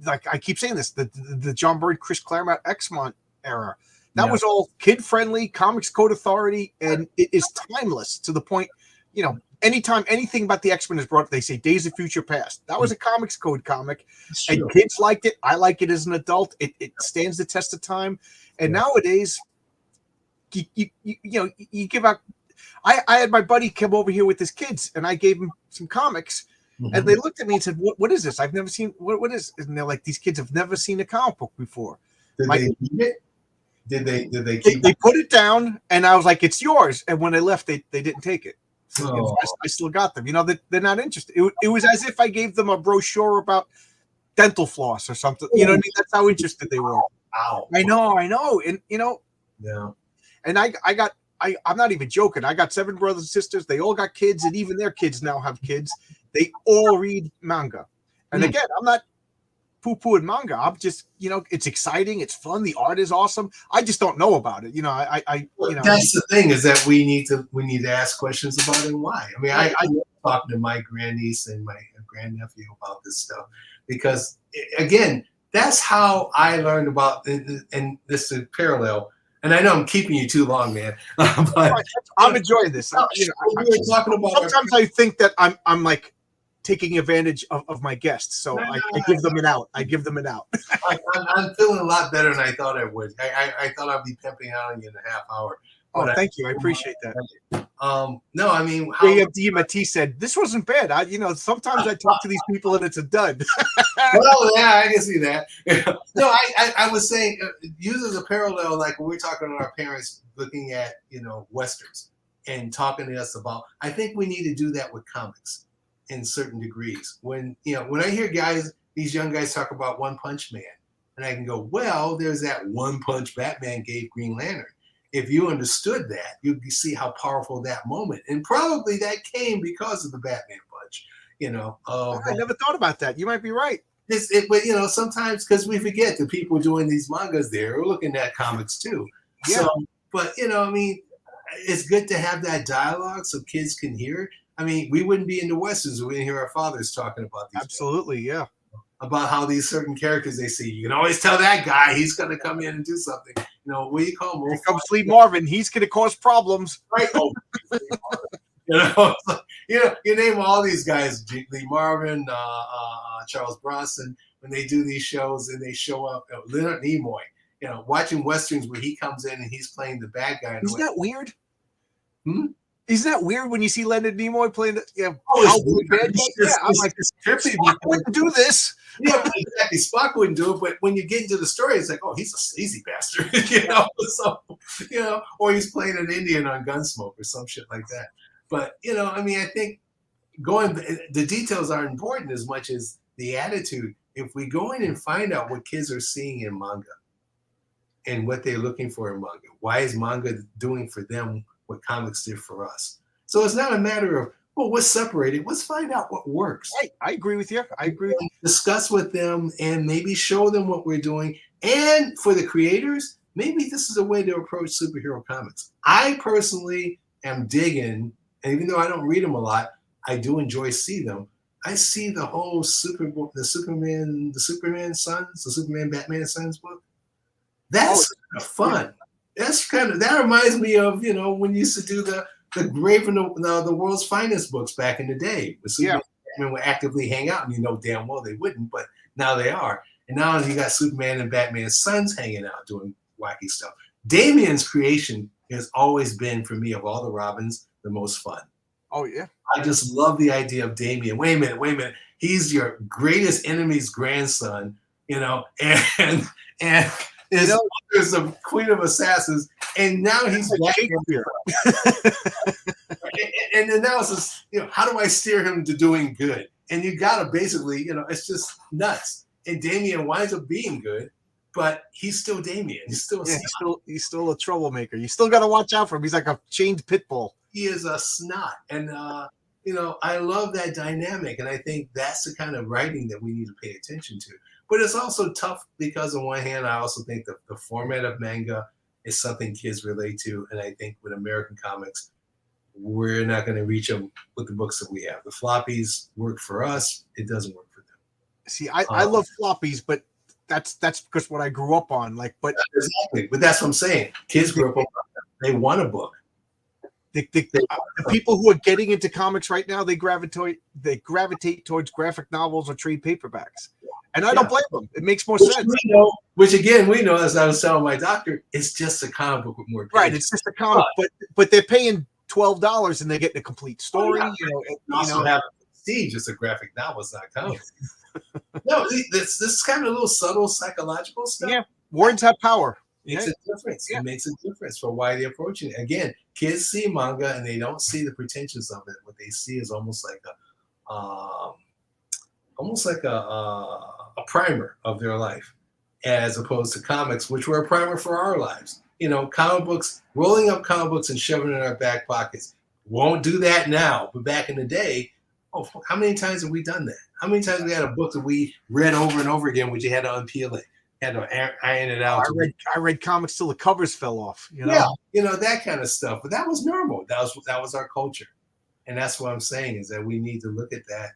like I keep saying this, the John Byrne, Chris Claremont, X-Men era. That was all kid friendly, Comics Code Authority, and it is timeless to the point. Anytime anything about the X-Men is brought up, they say Days of Future Past. That was a Comics Code comic, and kids liked it. I like it as an adult. It stands the test of time. And nowadays, you give out. I had my buddy come over here with his kids, and I gave him some comics, and they looked at me and said, "What is this? I've never seen. What is?" And they're like, "These kids have never seen a comic book before." Did they keep it? Did they keep They put it down, and I was like, "It's yours." And when they left, they didn't take it. So I still got them. They're not interested. It was as if I gave them a brochure about dental floss or something. You know what I mean? That's how interested they were. Wow. I know. And Yeah. And I'm not even joking. I got 7 brothers and sisters. They all got kids, and even their kids now have kids. They all read manga. And again, I'm not poo-pooing manga. I'm just, it's exciting. It's fun. The art is awesome. I just don't know about it. That's the thing, is that we need to ask questions about it and why. I mean, I love talking to my grandniece and my grandnephew about this stuff, because again, that's how I learned about, and this is parallel. And I know I'm keeping you too long, man. But I'm enjoying this. Talking about sometimes I think that I'm like taking advantage of my guests, so I give them an out. I'm feeling a lot better than I thought I would. I thought I'd be pimping out on you in a half hour. Thank you. I appreciate that. No, I mean, DMT said this wasn't bad. Sometimes I talk to these people and it's a dud. Well, yeah, I can see that. No, I was saying, use as a parallel, like when we're talking to our parents, looking at westerns and talking to us about. I think we need to do that with comics in certain degrees. When I hear these young guys talk about One Punch Man, and I can go, well, there's that One Punch Batman gave Green Lantern. If you understood that, you'd see how powerful that moment, and probably that came because of the Batman punch. I never thought about that. You might be right. But sometimes, because we forget, the people doing these mangas, they're looking at comics too. Yeah. So, but I mean, it's good to have that dialogue so kids can hear it. I mean, we wouldn't be in the westerns if we didn't hear our fathers talking about these. Absolutely, yeah. About how these certain characters they see. You can always tell that guy he's going to come in and do something. What do you call him? Here comes Lee Marvin. He's going to cause problems. Right. You name all these guys: Lee Marvin, Charles Bronson. When they do these shows and they show up, Leonard Nimoy. Watching westerns where he comes in and he's playing the bad guy. Isn't that weird? Isn't that weird when you see Leonard Nimoy playing the it's bad guy? Yeah, I'm like, it's trippy Spock wouldn't do this. Yeah, exactly. Spock wouldn't do it, but when you get into the story, it's like, oh, he's a sleazy bastard, So, or he's playing an Indian on Gunsmoke or some shit like that. But I mean, I think the details aren't important as much as the attitude. If we go in and find out what kids are seeing in manga and what they're looking for in manga, why is manga doing for them what comics did for us? So it's not a matter of, well, what's separated. Let's find out what works. I agree with you. I agree. Discuss with them and maybe show them what we're doing. And for the creators, maybe this is a way to approach superhero comics. I personally am digging, and even though I don't read them a lot, I do enjoy see them. I see the whole Superman Sons, the Superman Batman Sons book. That's kind of fun. That reminds me of when you used to do the Raven, the World's Finest books back in the day. Superman and Batman would actively hang out, and damn well they wouldn't, but now they are. And now you got Superman and Batman's sons hanging out doing wacky stuff. Damian's creation has always been, for me, of all the Robins, the most fun. Oh yeah. I just love the idea of Damian. Wait a minute. He's your greatest enemy's grandson, and his mother's the Queen of Assassins, and now he's back here. And then now it's just, how do I steer him to doing good? And you gotta basically, it's just nuts. And Damian winds up being good, but he's still Damian. He's still a troublemaker. You still gotta watch out for him. He's like a chained pit bull. He is a snot, and I love that dynamic, and I think that's the kind of writing that we need to pay attention to. But it's also tough because on one hand, I also think that the format of manga is something kids relate to, and I think with American comics, we're not going to reach them with the books that we have. The floppies work for us; it doesn't work for them. See, I love floppies, but that's because what I grew up on. But that's what I'm saying. Kids grew up on them. They want a book. The people who are getting into comics right now, they gravitate towards graphic novels or trade paperbacks, and I don't blame them. It makes more sense. Which again, we know, as I was telling my doctor, it's just a comic book with more pages. Right, it's just a comic, but they're paying $12 and they get the complete story. Also have prestige. It's a graphic novel. It's not comic. No, this is kind of a little subtle psychological stuff. Yeah, words have power. Makes a difference. Yeah. It makes a difference for why they're approaching it. Again, kids see manga and they don't see the pretensions of it. What they see is almost like a primer of their life, as opposed to comics, which were a primer for our lives. Comic books, rolling up comic books and shoving it in our back pockets. Won't do that now, but back in the day, how many times have we done that? How many times we had a book that we read over and over again, which you had to unpeel it? Had to iron it out. I read comics till the covers fell off. Yeah, that kind of stuff. But that was normal. That was our culture, and that's what I'm saying is that we need to look at that.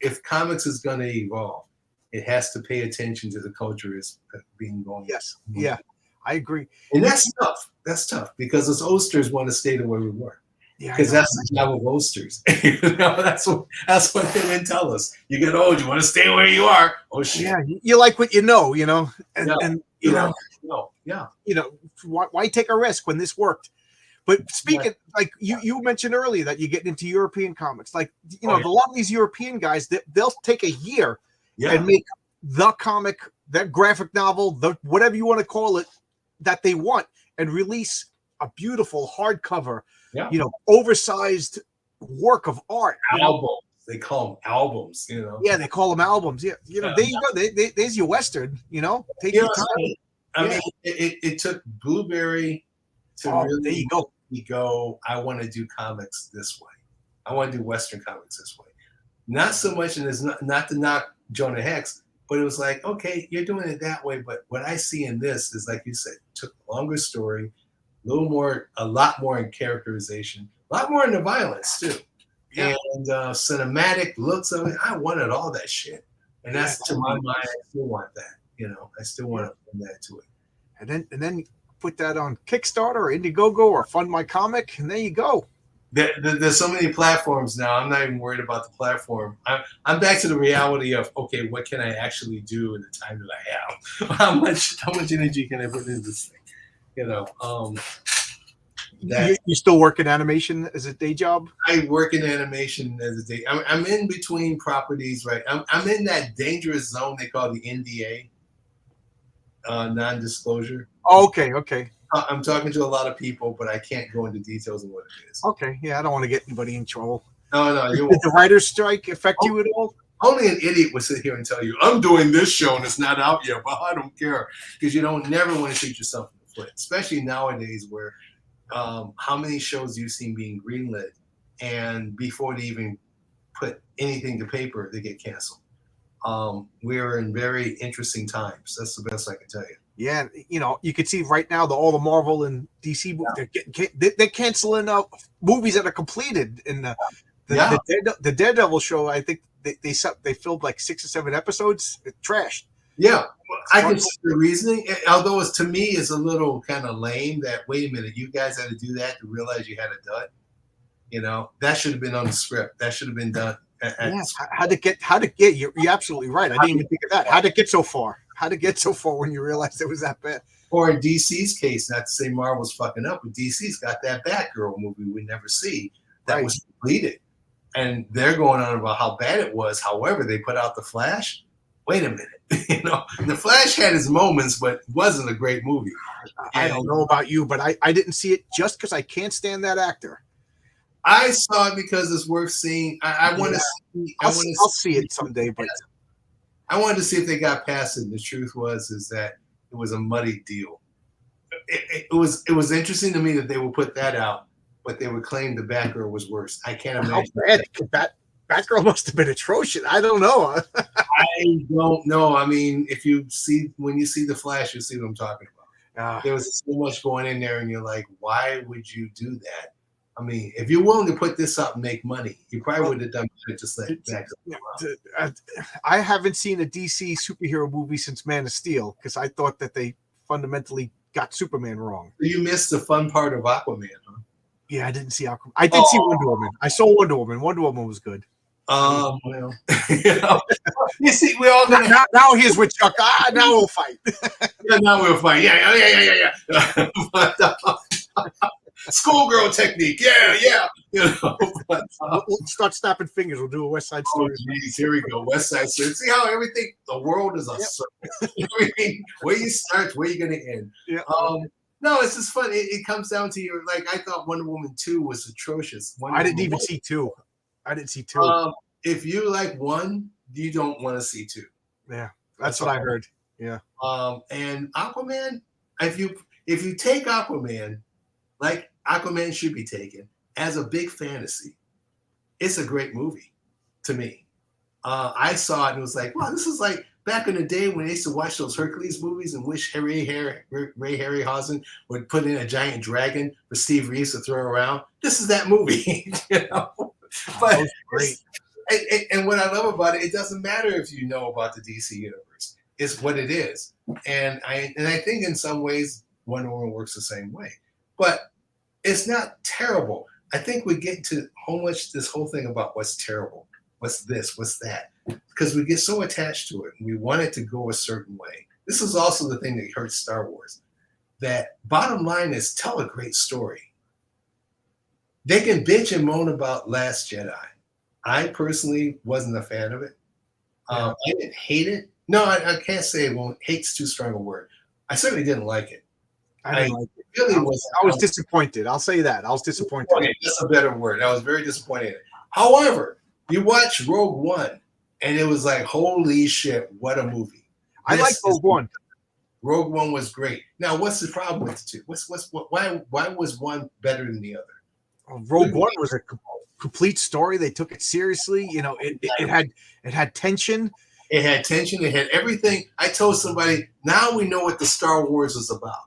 If comics is going to evolve, it has to pay attention to the culture is being going. Yes, yeah, I agree. And that's tough. That's tough because us oasters want to stay the way we were. Yeah, because that's the job of oasters. That's what they didn't tell us. You get old, you want to stay where you are. Oh shit. Yeah, you like what you know, and why take a risk when this worked? But speaking, like you mentioned earlier that you're getting into European comics. Like, a lot of these European guys, they'll take a year and make the comic, that graphic novel, the whatever you want to call it, that they want, and release a beautiful hardcover, oversized work of art. Albums. They call them albums, Yeah, they call them albums. Yeah, there you go. There's your Western, Take your time. I mean, it took Blueberry to really go, I want to do comics this way. I want to do Western comics this way. Not so much, and it's not to knock Jonah Hex, but it was like, okay, you're doing it that way, but what I see in this is, like you said, took a longer story, a lot more in characterization, a lot more in the violence too, and cinematic looks of it. I wanted all that shit, and that's to my mind. I still want that. I still want to bring that to it. And then put that on Kickstarter or Indiegogo or Fund My Comic, and there you go. There's so many platforms now. I'm not even worried about the platform. I'm back to the reality of, okay, what can I actually do in the time that I have? How much energy can I put into this thing? You still work in animation as a day job? I work in animation as a day. I'm in between properties, right? I'm in that dangerous zone they call the NDA, non-disclosure. Oh, okay. I'm talking to a lot of people, but I can't go into details of what it is. Okay, yeah, I don't want to get anybody in trouble. No, you Did won't. the writer's strike affect you at all? Only an idiot would sit here and tell you, I'm doing this show and it's not out yet, but I don't care. Because you don't never want to shoot yourself in the foot, especially nowadays where how many shows you've seen being greenlit and before they even put anything to paper, they get canceled. We're in very interesting times. That's the best I can tell you. Yeah, you can see right now all the Marvel and DC movies, they're canceling movies that are completed. In the Daredevil show, I think they filmed like 6 or 7 episodes. It trashed. Yeah, I can see the reasoning. Although to me is a little kind of lame. That wait a minute, you guys had to do that to realize you had a dud. That should have been on the script. That should have been done. How to get? You're absolutely right. I didn't even think of that. How to get so far? How to get so far when you realized it was that bad? Or in DC's case, not to say Marvel's fucking up, but DC's got that Batgirl movie we never see that was completed. And they're going on about how bad it was. However, they put out The Flash. Wait a minute. The Flash had his moments, but it wasn't a great movie. I don't know about you, but I didn't see it just because I can't stand that actor. I saw it because it's worth seeing. I want to see. I'll see it someday, but I wanted to see if they got past it. And the truth is that it was a muddy deal. It was interesting to me that they would put that out, but they would claim the Batgirl was worse. I can't imagine. Batgirl must have been atrocious. I don't know. I don't know. I mean, when you see The Flash, you'll see what I'm talking about. There was so much going in there, and you're like, why would you do that? I mean, if you're willing to put this up and make money, you probably would have done it just like that. I haven't seen a DC superhero movie since Man of Steel because I thought that they fundamentally got Superman wrong. You missed the fun part of Aquaman, huh? Yeah, I didn't see Aquaman. I did see Wonder Woman. I saw Wonder Woman. Wonder Woman was good. Well, you see, we all now here's with Chuck. Now we'll fight. Now we'll fight. Yeah. Schoolgirl technique. Yeah. We'll start snapping fingers. We'll do a West Side Story. Geez, here we go. West Side Story. See how the world is a circle. Where you start, where you're going to end. Yeah. No, it's just fun. It comes down to your, I thought Wonder Woman 2 was atrocious. I didn't even see 2. I didn't see 2. If you like 1, you don't want to see 2. Yeah, that's what I heard. Yeah. And Aquaman, if you take Aquaman, like Aquaman should be taken, as a big fantasy, it's a great movie to me. I saw it and was like, wow, this is like back in the day when they used to watch those Hercules movies and wish Ray Harryhausen would put in a giant dragon for Steve Reeves to throw around. This is that movie, But great. And what I love about it, it doesn't matter if you know about the DC universe. It's what it is. And I think in some ways Wonder Woman works the same way. But it's not terrible. I think we get to this whole thing about what's terrible. What's this? What's that? Because we get so attached to it and we want it to go a certain way. This is also the thing that hurts Star Wars. That bottom line is tell a great story. They can bitch and moan about Last Jedi. I personally wasn't a fan of it. I didn't hate it. No, I can't say it. Well, hate's too strong a word. I certainly didn't like it. I was disappointed. I'll say that. I was disappointed. That's a better word. I was very disappointed. However, you watch Rogue One, and it was like, holy shit, what a movie! I like Rogue One. Rogue One was great. Now, what's the problem with the two? Why was one better than the other? Rogue One was a complete story. They took it seriously. It had tension. It had tension. It had everything. I told somebody, now we know what the Star Wars is about.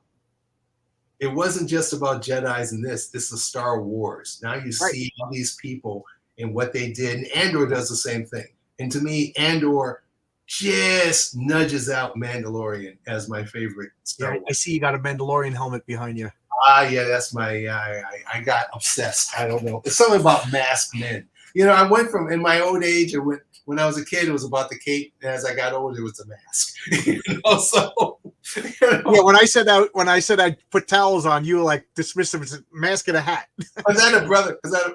It wasn't just about Jedis and this. This is Star Wars. Now you see all these people and what they did. And Andor does the same thing. And to me, Andor just nudges out Mandalorian as my favorite Star Wars. I see you got a Mandalorian helmet behind you. Yeah, that's my. I got obsessed. I don't know. It's something about masked men. I went from in my old age. When I was a kid, it was about the cape. And as I got older, it was the mask. So Yeah, when I said I'd put towels on, you were like dismissive. It's a mask and a hat. Was that a brother? Because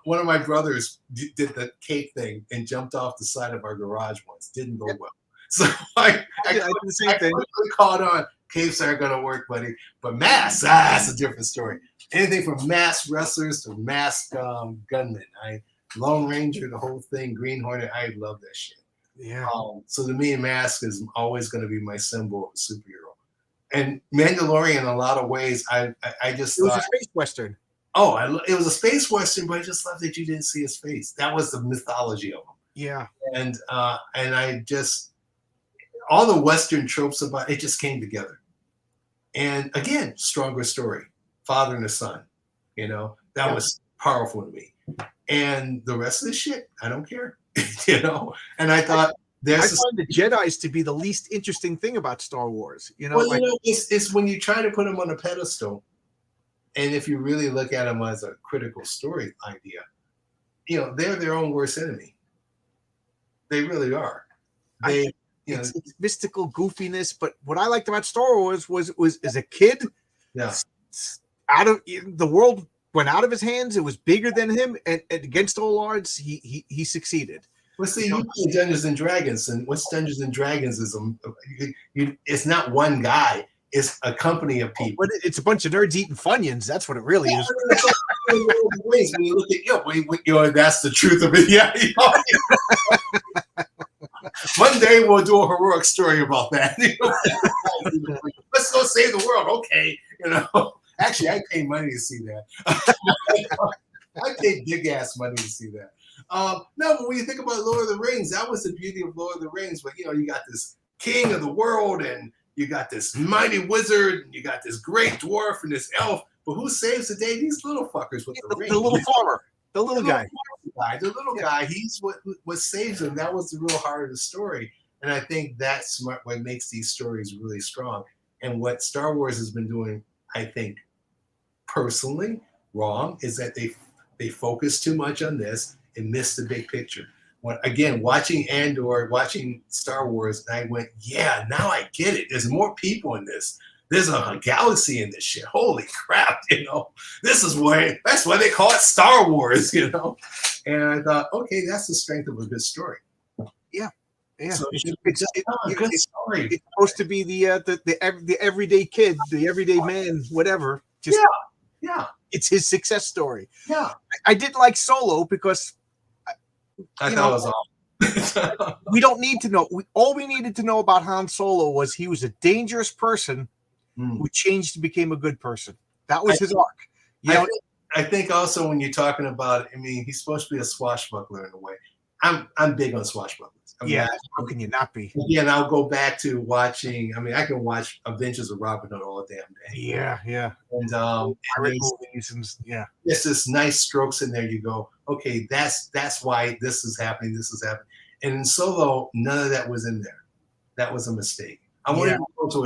one of my brothers did the cake thing and jumped off the side of our garage once. Didn't go well. So I did the same thing. quickly caught on. Capes aren't going to work, buddy. But masks, that's a different story. Anything from masked wrestlers to masked gunmen. Lone Ranger, the whole thing, Green Hornet, I love that shit. Yeah. So to me, mask is always going to be my symbol of a superhero. And Mandalorian, in a lot of ways, I just It was thought, a space western. oh, it was a space western, but I just love that you didn't see his face. That was the mythology of him. Yeah. And I just, all the Western tropes about it just came together. And again, stronger story, father and a son. That was powerful to me. And the rest of the shit, I don't care. And I thought I find the Jedis to be the least interesting thing about Star Wars. It's when you try to put them on a pedestal, and if you really look at them as a critical story idea, they're their own worst enemy. They really are. It's mystical goofiness, but what I liked about Star Wars was as a kid, out of the world went out of his hands. It was bigger than him, and against all odds, he succeeded. Well, see, you play Dungeons and Dragons, and what's Dungeons and Dragons is it's not one guy; it's a company of people. But it's a bunch of nerds eating Funyuns. That's what it really is. When you look at that's the truth of it. Yeah. One day we'll do a heroic story about that. Let's go save the world. Okay, Actually, I pay money to see that. I paid big ass money to see that. No, but when you think about Lord of the Rings, that was the beauty of Lord of the Rings. But you got this king of the world, and you got this mighty wizard, and you got this great dwarf and this elf. But who saves the day? These little fuckers with the rings. The little farmer, the little guy. The little guy. He's what saves him. That was the real heart of the story. And I think that's what makes these stories really strong. And what Star Wars has been doing, I think, personally wrong, is that they focus too much on this and miss the big picture. Again, watching Andor, watching Star Wars, I went, yeah, now I get it. There's more people in this. There's a galaxy in this shit. Holy crap, that's why they call it Star Wars, And I thought, okay, that's the strength of a good story. Yeah. Yeah, so it's story. It's supposed to be the everyday kid, the everyday man, whatever. Just yeah. It's his success story. Yeah. I didn't like Solo because I thought it was awful. We don't need to know. All we needed to know about Han Solo was he was a dangerous person who changed and became a good person. That was his arc. I think also when you're talking about, he's supposed to be a swashbuckler in a way. I'm big on swashbucklers. How can you not be? Again, I'll go back to watching. I can watch Adventures of Robin Hood all damn day. Yeah. And there's this nice strokes in there. You go, okay, that's why this is happening. This is happening. And in Solo, none of that was in there. That was a mistake. I want to go to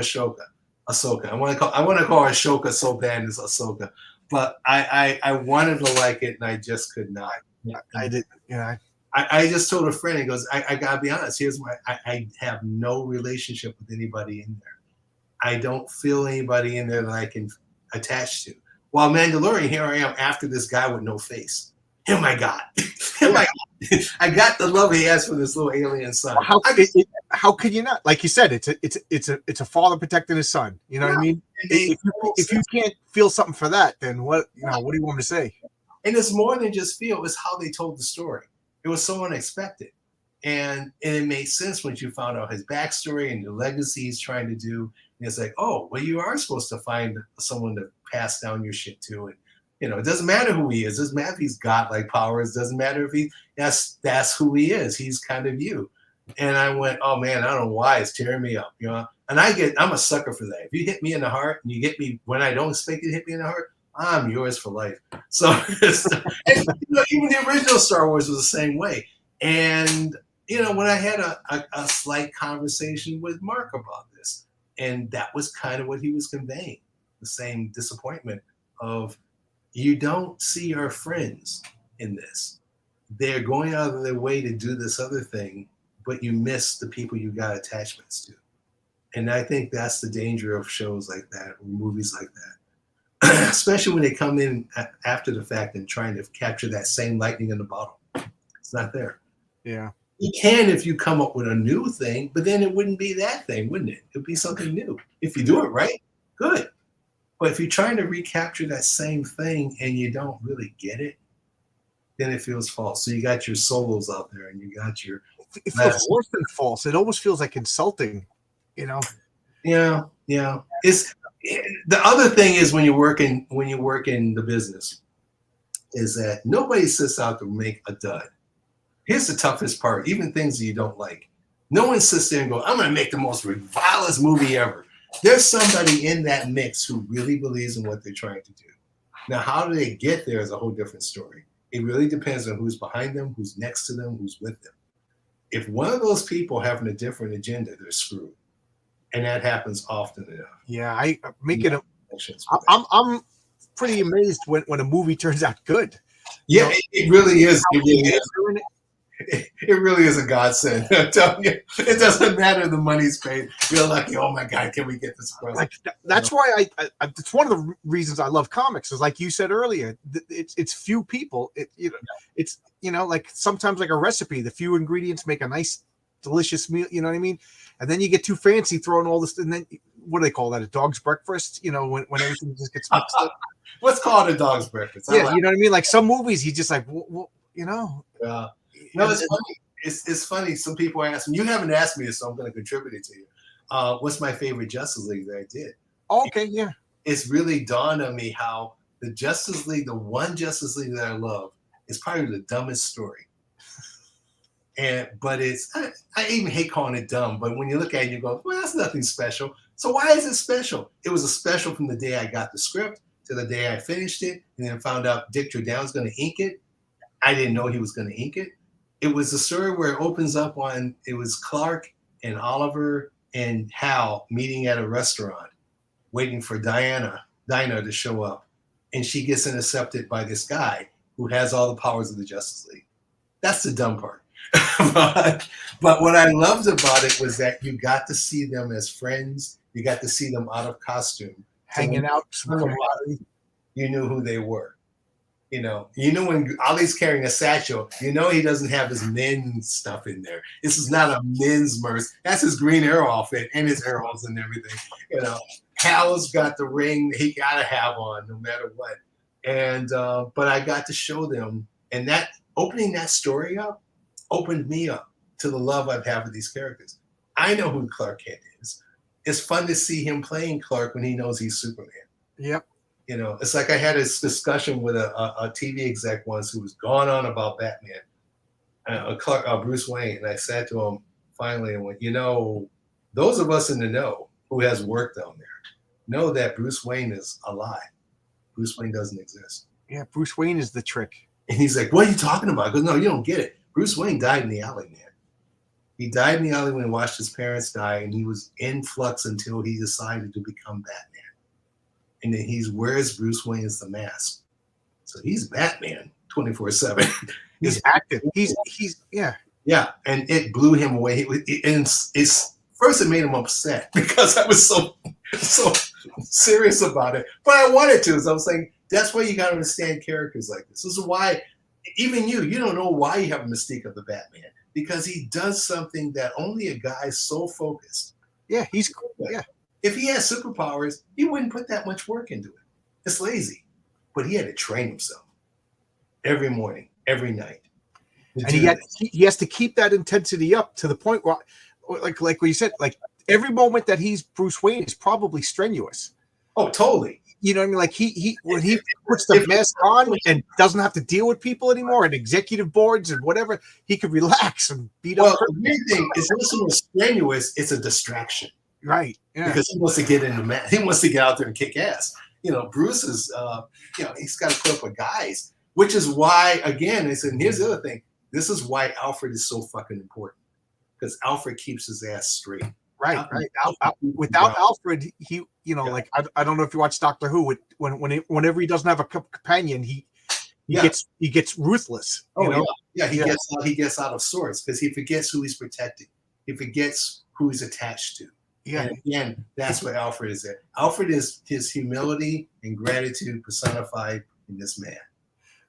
Ahsoka. I want to call her Ashoka so bad as Ahsoka, but I wanted to like it and I just could not. I did. I just told a friend, he goes, I gotta be honest, I have no relationship with anybody in there. I don't feel anybody in there that I can attach to. While Mandalorian, here I am after this guy with no face. Oh my God. I got the love he has for this little alien son. How could you not? Like you said, it's a father protecting his son. You know what I mean? If you can't feel something for that, then what do you want me to say? And it's more than just feel, it's how they told the story. It was so unexpected. And it made sense when you found out his backstory and the legacy he's trying to do. And it's like, oh, well, you are supposed to find someone to pass down your shit to. And, it doesn't matter who he is. It doesn't matter if he's godlike powers. It doesn't matter if that's who he is. He's kind of you. And I went, oh man, I don't know why it's tearing me up, And I'm a sucker for that. If you hit me in the heart and you get me when I don't expect you to hit me in the heart, I'm yours for life. So even the original Star Wars was the same way. And when I had a slight conversation with Mark about this, and that was kind of what he was conveying, the same disappointment of, you don't see your friends in this. They're going out of their way to do this other thing, but you miss the people you got attachments to. And I think that's the danger of shows like that or movies like that, especially when they come in after the fact and trying to capture that same lightning in the bottle. It's not there. Yeah. You can if you come up with a new thing, but then it wouldn't be that thing, wouldn't it? It'd be something new. If you do it right, good. But if you're trying to recapture that same thing and you don't really get it, then it feels false. So you got your solos out there and you got your It feels worse than false. It almost feels like insulting, you know. Yeah. It's the other thing is when you work in the business, is that nobody sits out to make a dud. Here's the toughest part, even things that you don't like. No one sits there and goes, I'm going to make the most vilest movie ever. There's somebody in that mix who really believes in what they're trying to do. Now, how do they get there is a whole different story. It really depends on who's behind them, who's next to them, who's with them. If one of those people having a different agenda, they're screwed. And that happens often enough. Yeah, I'm pretty amazed when a movie turns out good. Yeah, it really is. It really is. It really is a godsend. I'm telling you, it doesn't matter the money's paid. You're lucky. Oh my God, can we get this across? Like that's why I it's one of the reasons I love comics. Is like you said earlier, it's few people. It's like sometimes like a recipe. The few ingredients make a nice, delicious meal. You know what I mean? And then you get too fancy throwing all this, and then what do they call that? A dog's breakfast? When everything just gets mixed up. What's called a dog's breakfast? Yeah, you know what I mean. Like some movies, you just like, Yeah. No, it's funny. It's funny. Some people ask me. You haven't asked me this, so I'm going to contribute it to you. What's my favorite Justice League that I did? Okay, yeah. It's really dawned on me how the Justice League, the one Justice League that I love, is probably the dumbest story. But I even hate calling it dumb. But when you look at it, you go, well, that's nothing special. So why is it special? It was a special from the day I got the script to the day I finished it, and then found out Dick Jordan was going to ink it. I didn't know he was going to ink it. It was a story where it opens up on, it was Clark and Oliver and Hal meeting at a restaurant, waiting for Dinah to show up. And she gets intercepted by this guy who has all the powers of the Justice League. That's the dumb part. but what I loved about it was that you got to see them as friends. You got to see them out of costume. Hanging out. You knew who they were. You know when Ollie's carrying a satchel, he doesn't have his men's stuff in there. This is not a men's merch. That's his Green Arrow outfit and his arrows and everything. Hal's got the ring he gotta have on no matter what. And but I got to show them, and that opening that story up opened me up to the love I've had for these characters. I know who Clark Kent is. It's fun to see him playing Clark when he knows he's Superman. Yep. It's like I had this discussion with a TV exec once who was going on about Batman, Bruce Wayne, and I said to him finally and went, those of us in the know who has worked down there know that Bruce Wayne is a lie. Bruce Wayne doesn't exist. Yeah, Bruce Wayne is the trick. And he's like, what are you talking about? I go, no, you don't get it. Bruce Wayne died in the alley, man. He died in the alley when he watched his parents die, and he was in flux until he decided to become Batman. And then where's Bruce Wayne as the mask? So he's Batman 24/7. He's active. He's yeah. Yeah, and it blew him away. First it made him upset because I was so serious about it. But I wanted to. So I was saying, that's why you got to understand characters like this. This is why even you don't know why you have a mystique of the Batman. Because he does something that only a guy so focused. Yeah, he's cool. Yeah. If he had superpowers, he wouldn't put that much work into it. It's lazy. But he had to train himself every morning, every night. And he has to keep that intensity up to the point where, like what you said, like every moment that he's Bruce Wayne is probably strenuous. Oh, totally. You know what I mean? Like when he puts the mask on and doesn't have to deal with people anymore and executive boards and whatever, he could relax and beat up. Well, the weird thing is not so much strenuous, it's a distraction. Right. Yeah. Because he wants to get into he wants to get out there and kick ass. Bruce is he's got to put up with guys, which is why, again, I said, and here's the other thing. This is why Alfred is so fucking important. Because Alfred keeps his ass straight. Right. Without Alfred, he, like I don't know if you watch Doctor Who. Whenever he doesn't have a companion, he gets ruthless. He gets out of sorts because he forgets who he's protecting. He forgets who he's attached to. Yeah. And again, that's what Alfred is at. Alfred is his humility and gratitude personified in this man,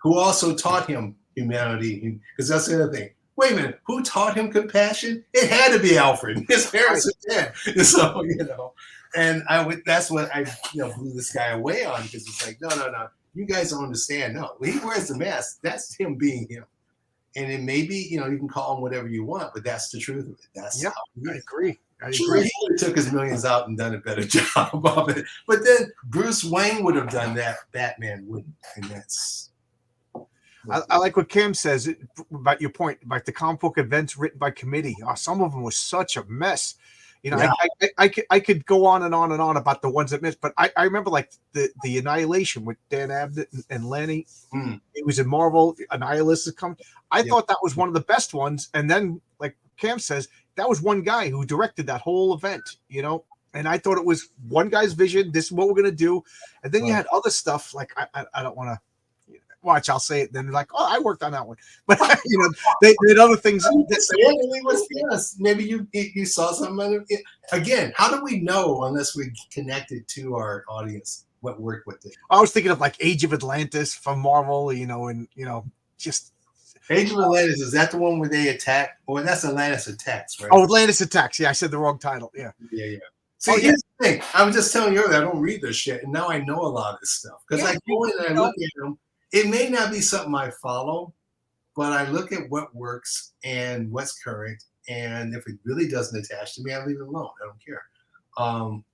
who also taught him humanity. Because that's the other thing. Wait a minute, who taught him compassion? It had to be Alfred. His parents are dead. So, and that's what I blew this guy away on, because it's like, no. You guys don't understand. No, when he wears the mask, that's him being him. And it may be, you can call him whatever you want, but that's the truth of it. That's how I agree. Sure, he would have took his millions out and done a better job of it. But then Bruce Wayne would have done that. Batman wouldn't. And that's... I like what Cam says about your point about the comic book events written by committee. Some of them was such a mess. I could go on and on and on about the ones that missed, but I remember like the Annihilation with Dan Abnett and Lanny. It was in Marvel. Annihilus is coming. I thought that was one of the best ones. And then, like Cam says, that was one guy who directed that whole event, and I thought it was one guy's vision. This is what we're going to do. And then you had other stuff like, I don't want to watch. I'll say it. Then they're like, oh, I worked on that one. But, they had other things. Maybe you saw something. Again, how do we know unless we connect it to our audience what worked with it? I was thinking of like Age of Atlantis from Marvel, just... Age of Atlantis, is that the one where they attack? Or that's Atlantis Attacks, right? Oh, Atlantis Attacks. Yeah, I said the wrong title. Yeah. See, here's the thing. I was just telling you earlier, I don't read this shit, and now I know a lot of this stuff. Because I go in and I look at them. It may not be something I follow, but I look at what works and what's current. And if it really doesn't attach to me, I leave it alone. I don't care.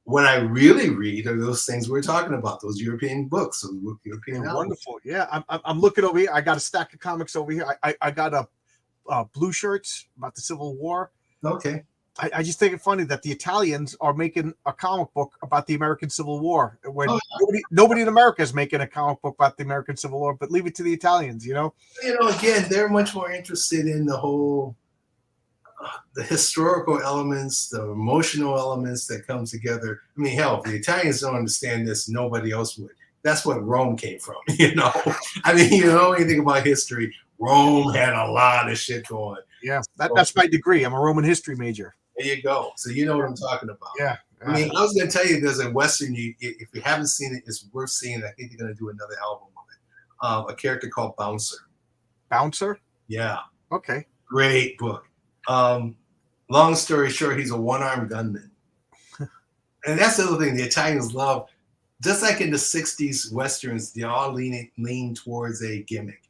What I really read are those things we're talking about, those European books, those European albums. Wonderful. Yeah, I'm looking over here. I got a stack of comics over here. I got a blue shirts about the Civil War. Okay. I just think it funny that the Italians are making a comic book about the American Civil War, when nobody in America is making a comic book about the American Civil War, but leave it to the Italians, Again, they're much more interested in the whole, the historical elements, the emotional elements that come together. I mean, hell, if the Italians don't understand this, nobody else would. That's what Rome came from, I mean, anything about history, Rome had a lot of shit going. Yeah, that's my degree. I'm a Roman history major. There you go. So you know what I'm talking about. Yeah. I mean, I was going to tell you, there's a Western, if you haven't seen it, it's worth seeing. I think they're going to do another album of it. A character called Bouncer. Bouncer? Yeah. Okay. Great book. Long story short, he's a one-armed gunman. And that's the other thing the Italians love. Just like in the 60s Westerns, they all lean towards a gimmick.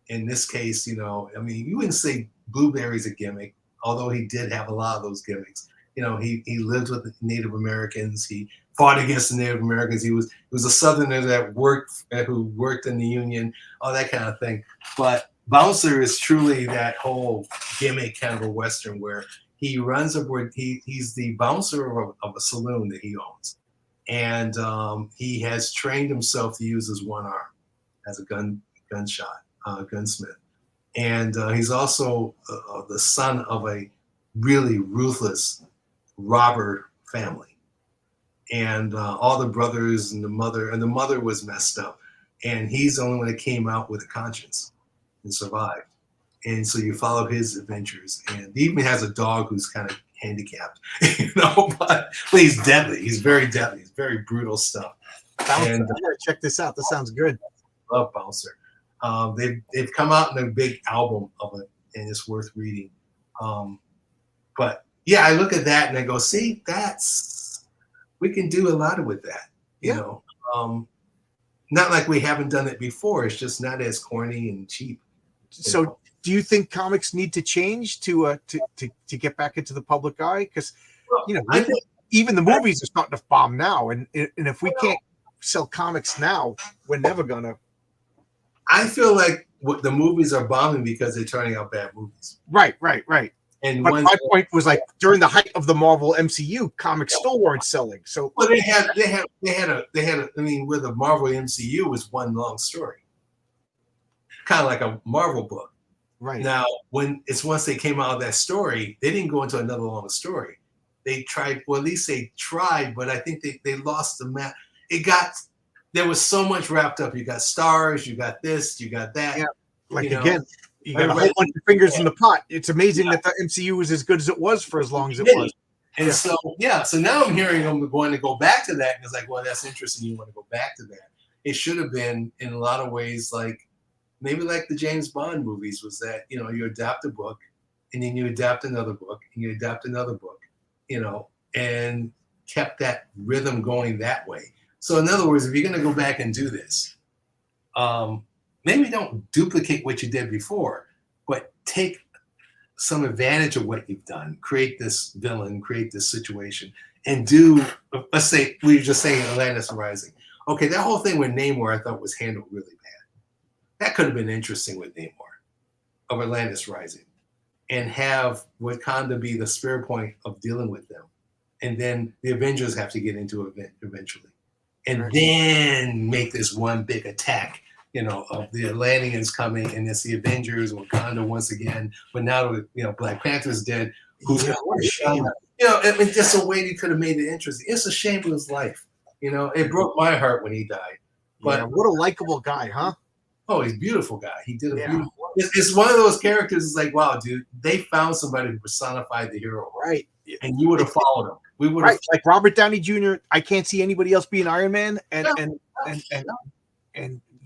In this case, I mean, you wouldn't say Blueberry's a gimmick, although he did have a lot of those gimmicks. He lived with the Native Americans. He fought against the Native Americans. He was a Southerner who worked in the Union, all that kind of thing. But Bouncer is truly that whole gimmick kind of a Western where he runs aboard. He's the bouncer of a saloon that he owns. And he has trained himself to use his one arm as a gunsmith. And he's also the son of a really ruthless robber family. And all the brothers and the mother was messed up. And he's the only one that came out with a conscience and survived. And so you follow his adventures. And he even has a dog who's kind of handicapped, but he's deadly. He's very deadly. He's very brutal stuff. And check this out. This sounds good. Love Bouncer. They've come out in a big album of it, and it's worth reading. But yeah, I look at that and I go, see, we can do a lot with that. Not like we haven't done it before. It's just not as corny and cheap. So, do you think comics need to change to get back into the public eye? Because even the movies are starting to bomb now, and if we can't sell comics now, we're never gonna. I feel like the movies are bombing because they're turning out bad movies. Right. And but my point was like during the height of the Marvel MCU, comics still weren't selling. So, well, they had a. I mean, where the Marvel MCU was one long story, kind of like a Marvel book. Right. Now, once they came out of that story, they didn't go into another long story. They tried, well, at least they tried, but I think they lost the map. There was so much wrapped up. You got stars, you got this, you got that. Yeah. Again, you got a whole bunch of fingers in the pot. It's amazing that the MCU was as good as it was for as long as it was. And so now I'm hearing them going to go back to that, and it's like, well, that's interesting. You want to go back to that? It should have been in a lot of ways like maybe like the James Bond movies was that you adapt a book, and then you adapt another book, and you adapt another book, and kept that rhythm going that way. So in other words, if you're going to go back and do this, maybe don't duplicate what you did before, but take some advantage of what you've done. Create this villain, create this situation, and do, let's say, we were just saying Atlantis Rising. Okay, that whole thing with Namor I thought was handled really bad. That could have been interesting with Namor of Atlantis Rising, and have Wakanda be the spear point of dealing with them. And then the Avengers have to get into it eventually. And then make this one big attack, of the Atlanteans coming, and it's the Avengers, Wakanda once again. But now, Black Panther's dead. What a shame. Just a way he could have made it interesting. It's a shame of his life. It broke my heart when he died. But what a likable guy, huh? Oh, he's a beautiful guy. He did a beautiful. It's one of those characters. It's like, wow, dude, they found somebody who personified the hero, right? And you would have followed him. We would have, like Robert Downey Jr. I can't see anybody else being Iron Man, and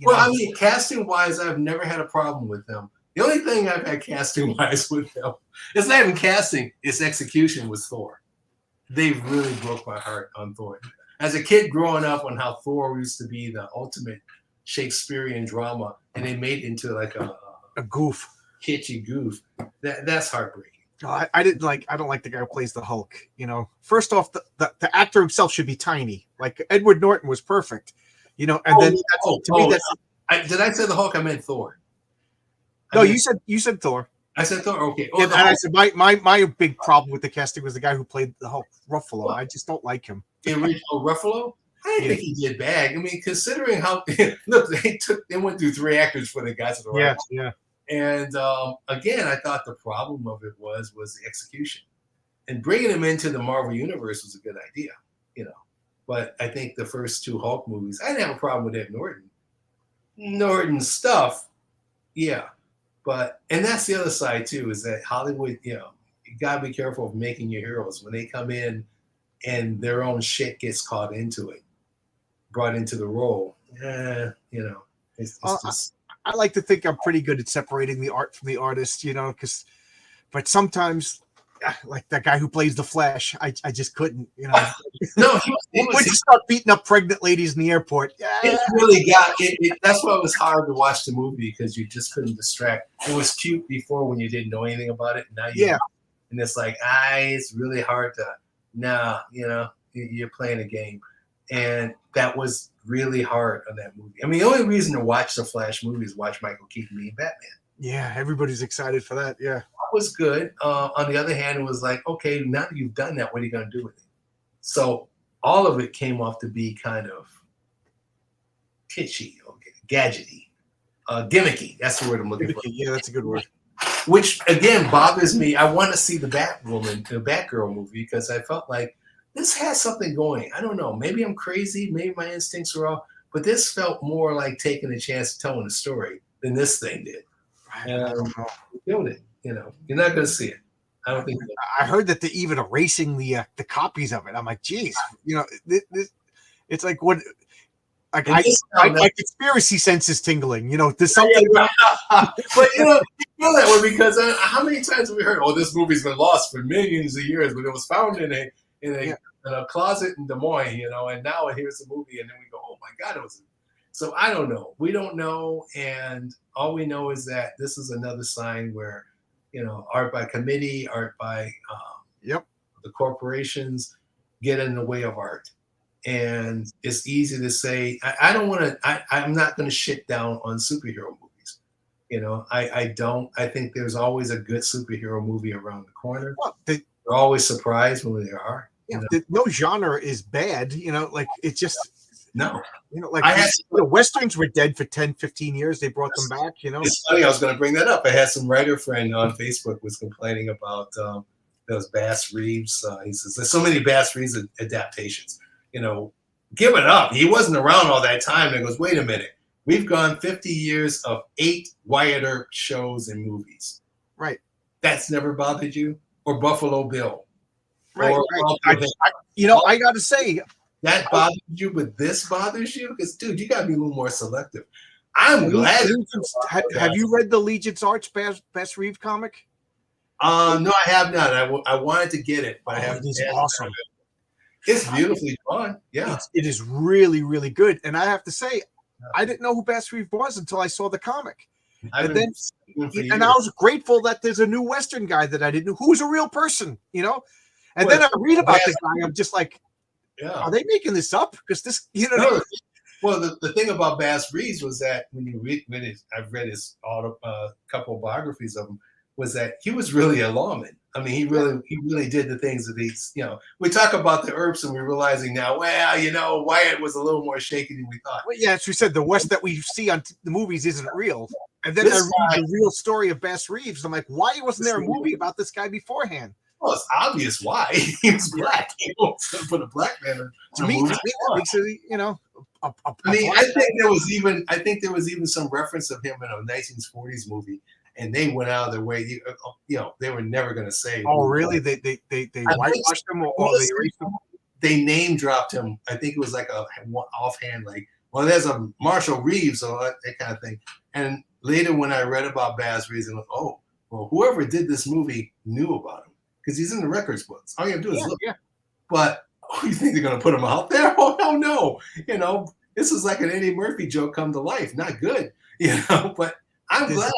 well, I mean, casting wise, I've never had a problem with them. The only thing I've had casting wise with them, it's not even casting, it's execution with Thor. They really broke my heart on Thor. As a kid growing up on how Thor used to be the ultimate Shakespearean drama, and they made it into like a goof, kitschy goof. That's heartbreaking. I don't like the guy who plays the Hulk. First off, the actor himself should be tiny. Like Edward Norton was perfect. Did I say the Hulk? I meant Thor. You said Thor. I said Thor. Okay. And I said my big problem with the casting was the guy who played the Hulk, Ruffalo. I just don't like him. The original Ruffalo? I didn't think he did bad. I mean, considering how look, they went through 3 actors for the guys at the right. Yeah. And again, I thought the problem of it was the execution, and bringing him into the Marvel universe was a good idea, But I think the first 2 Hulk movies, I didn't have a problem with Ed Norton's stuff, yeah. And that's the other side too, is that Hollywood, you gotta be careful of making your heroes when they come in and their own shit gets caught into it, brought into the role. It's just. I like to think I'm pretty good at separating the art from the artist, but sometimes, like that guy who plays the Flash, I just couldn't, No, when you start beating up pregnant ladies in the airport, it really got it. That's why it was hard to watch the movie, because you just couldn't distract. It was cute before when you didn't know anything about it. Now and it's like, it's really hard to. You're playing a game, and that was really hard on that movie. I mean, the only reason to watch the Flash movie is watch Michael Keaton being Batman. Yeah, everybody's excited for that. Yeah, that was good. On the other hand, it was like, okay, now that you've done that, what are you going to do with it? So all of it came off to be kind of kitschy, gadgety, gimmicky. That's the word I'm looking for. Yeah, that's a good word. Which again bothers me. I want to see the Batgirl movie, because I felt like this has something going. I don't know. Maybe I'm crazy. Maybe my instincts were off. But this felt more like taking a chance of telling a story than this thing did. Doing it. You're not going to see it. I don't think. I heard that they're even erasing the copies of it. I'm like, geez, it's like what. Like my conspiracy sense is tingling. There's something. But you feel that way because how many times have we heard, this movie's been lost for millions of years, but it was found in a closet in Des Moines, and now here's the movie, and then we go, oh my God, it was. So I don't know. We don't know, and all we know is that this is another sign where, art by committee, art by the corporations get in the way of art. And it's easy to say, I don't want to, I'm not going to shit down on superhero movies. I don't. I think there's always a good superhero movie around the corner. Well, they're always surprised when they are. No genre is bad. Like it's just. No. Like the Westerns were dead for 10, 15 years. They brought them back, It's funny. I was going to bring that up. I had some writer friend on Facebook was complaining about those Bass Reeves. He says, there's so many Bass Reeves adaptations. Give it up. He wasn't around all that time. And goes, wait a minute. We've gone 50 years of 8 Wyatt Earp shows and movies. Right. That's never bothered you? Or Buffalo Bill? Right. Or I got to say, that bothers you, but this bothers you? Because, dude, you got to be a little more selective. I'm glad. Have you read the Legion's Arch Bass Reeves comic? No, I have not. I wanted to get it, but I haven't. It is awesome. It's beautifully drawn. Yeah, it is really, really good. And I have to say, I didn't know who Bass Reeves was until I saw the comic. And I was grateful that there's a new Western guy that I didn't know who's a real person, And then I read about this guy. I'm just like, are they making this up? Because this, Well, the thing about Bass Reeves was that when you read I've read his couple of biographies of him, was that he was really a lawman. I mean, he really did the things that he's, we talk about the Earps and we're realizing now, well, Wyatt was a little more shaky than we thought. Well, yeah, as we said, the West that we see on the movies isn't real. And then I read the real story of Bass Reeves. I'm like, why wasn't there a movie about this guy beforehand? Well, it's obvious why. He was black. He won't put a black man to me, that makes it, I think there was even some reference of him in a 1940s movie. And they went out of their way. They were never going to say. Oh, really? They whitewashed him or they erased him? They name dropped him. I think it was like a offhand, like, well, there's a Marshall Reeves or that kind of thing. And later, when I read about Bass Reeves, I'm like, oh, well, whoever did this movie knew about him because he's in the records books. All you have to do is look. Yeah. But you think they're going to put him out there? Oh, hell no! This is like an Eddie Murphy joke come to life. Not good. But I'm glad.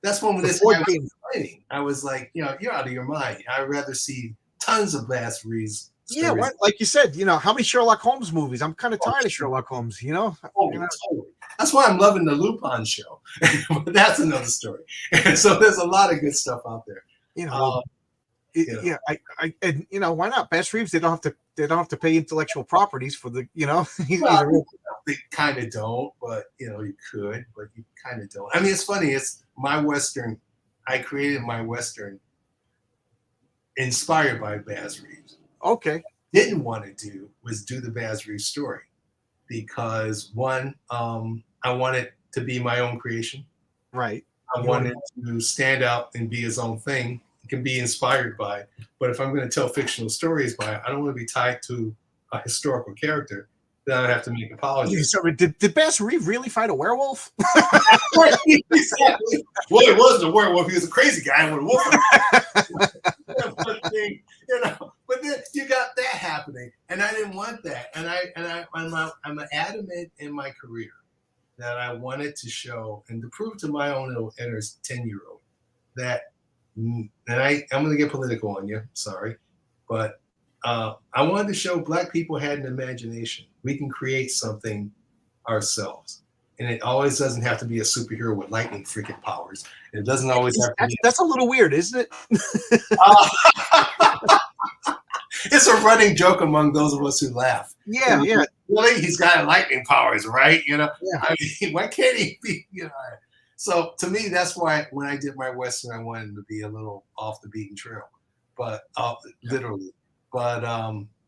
That's when this guy was complaining. I was like, you're out of your mind. I'd rather see tons of Bass Reeves. Yeah, like you said, how many Sherlock Holmes movies? I'm kind of tired of Sherlock Holmes, Totally. That's why I'm loving the Lupin show. But that's another story. So there's a lot of good stuff out there. Why not? Bass Reeves, they don't have to pay intellectual properties for the, they kind of don't, but you could, but you kind of don't. I mean, it's funny. It's my Western. I created my Western inspired by Bass Reeves. Okay. Didn't want to do was do the Bass Reeves story because one, I wanted to be my own creation. Right. I wanted to stand out and be his own thing. It can be inspired by, but if I'm going to tell fictional stories by, I don't want to be tied to a historical character. Then I have to make apologies. So did Bass Reeves really fight a werewolf? Exactly. Well, it wasn't a werewolf. He was a crazy guy with a wolf. But then you got that happening, and I didn't want that. And I'm adamant in my career that I wanted to show and to prove to my own little inner 10-year-old that, and I'm going to get political on you. Sorry, but I wanted to show Black people had an imagination. We can create something ourselves. And it always doesn't have to be a superhero with lightning freaking powers. It doesn't always have to be. That's a little weird, isn't it? It's a running joke among those of us who laugh. Yeah, yeah. Really? He's got lightning powers, right? Yeah. I mean, why can't he be, So to me, that's why when I did my Western, I wanted to be a little off the beaten trail. But literally. But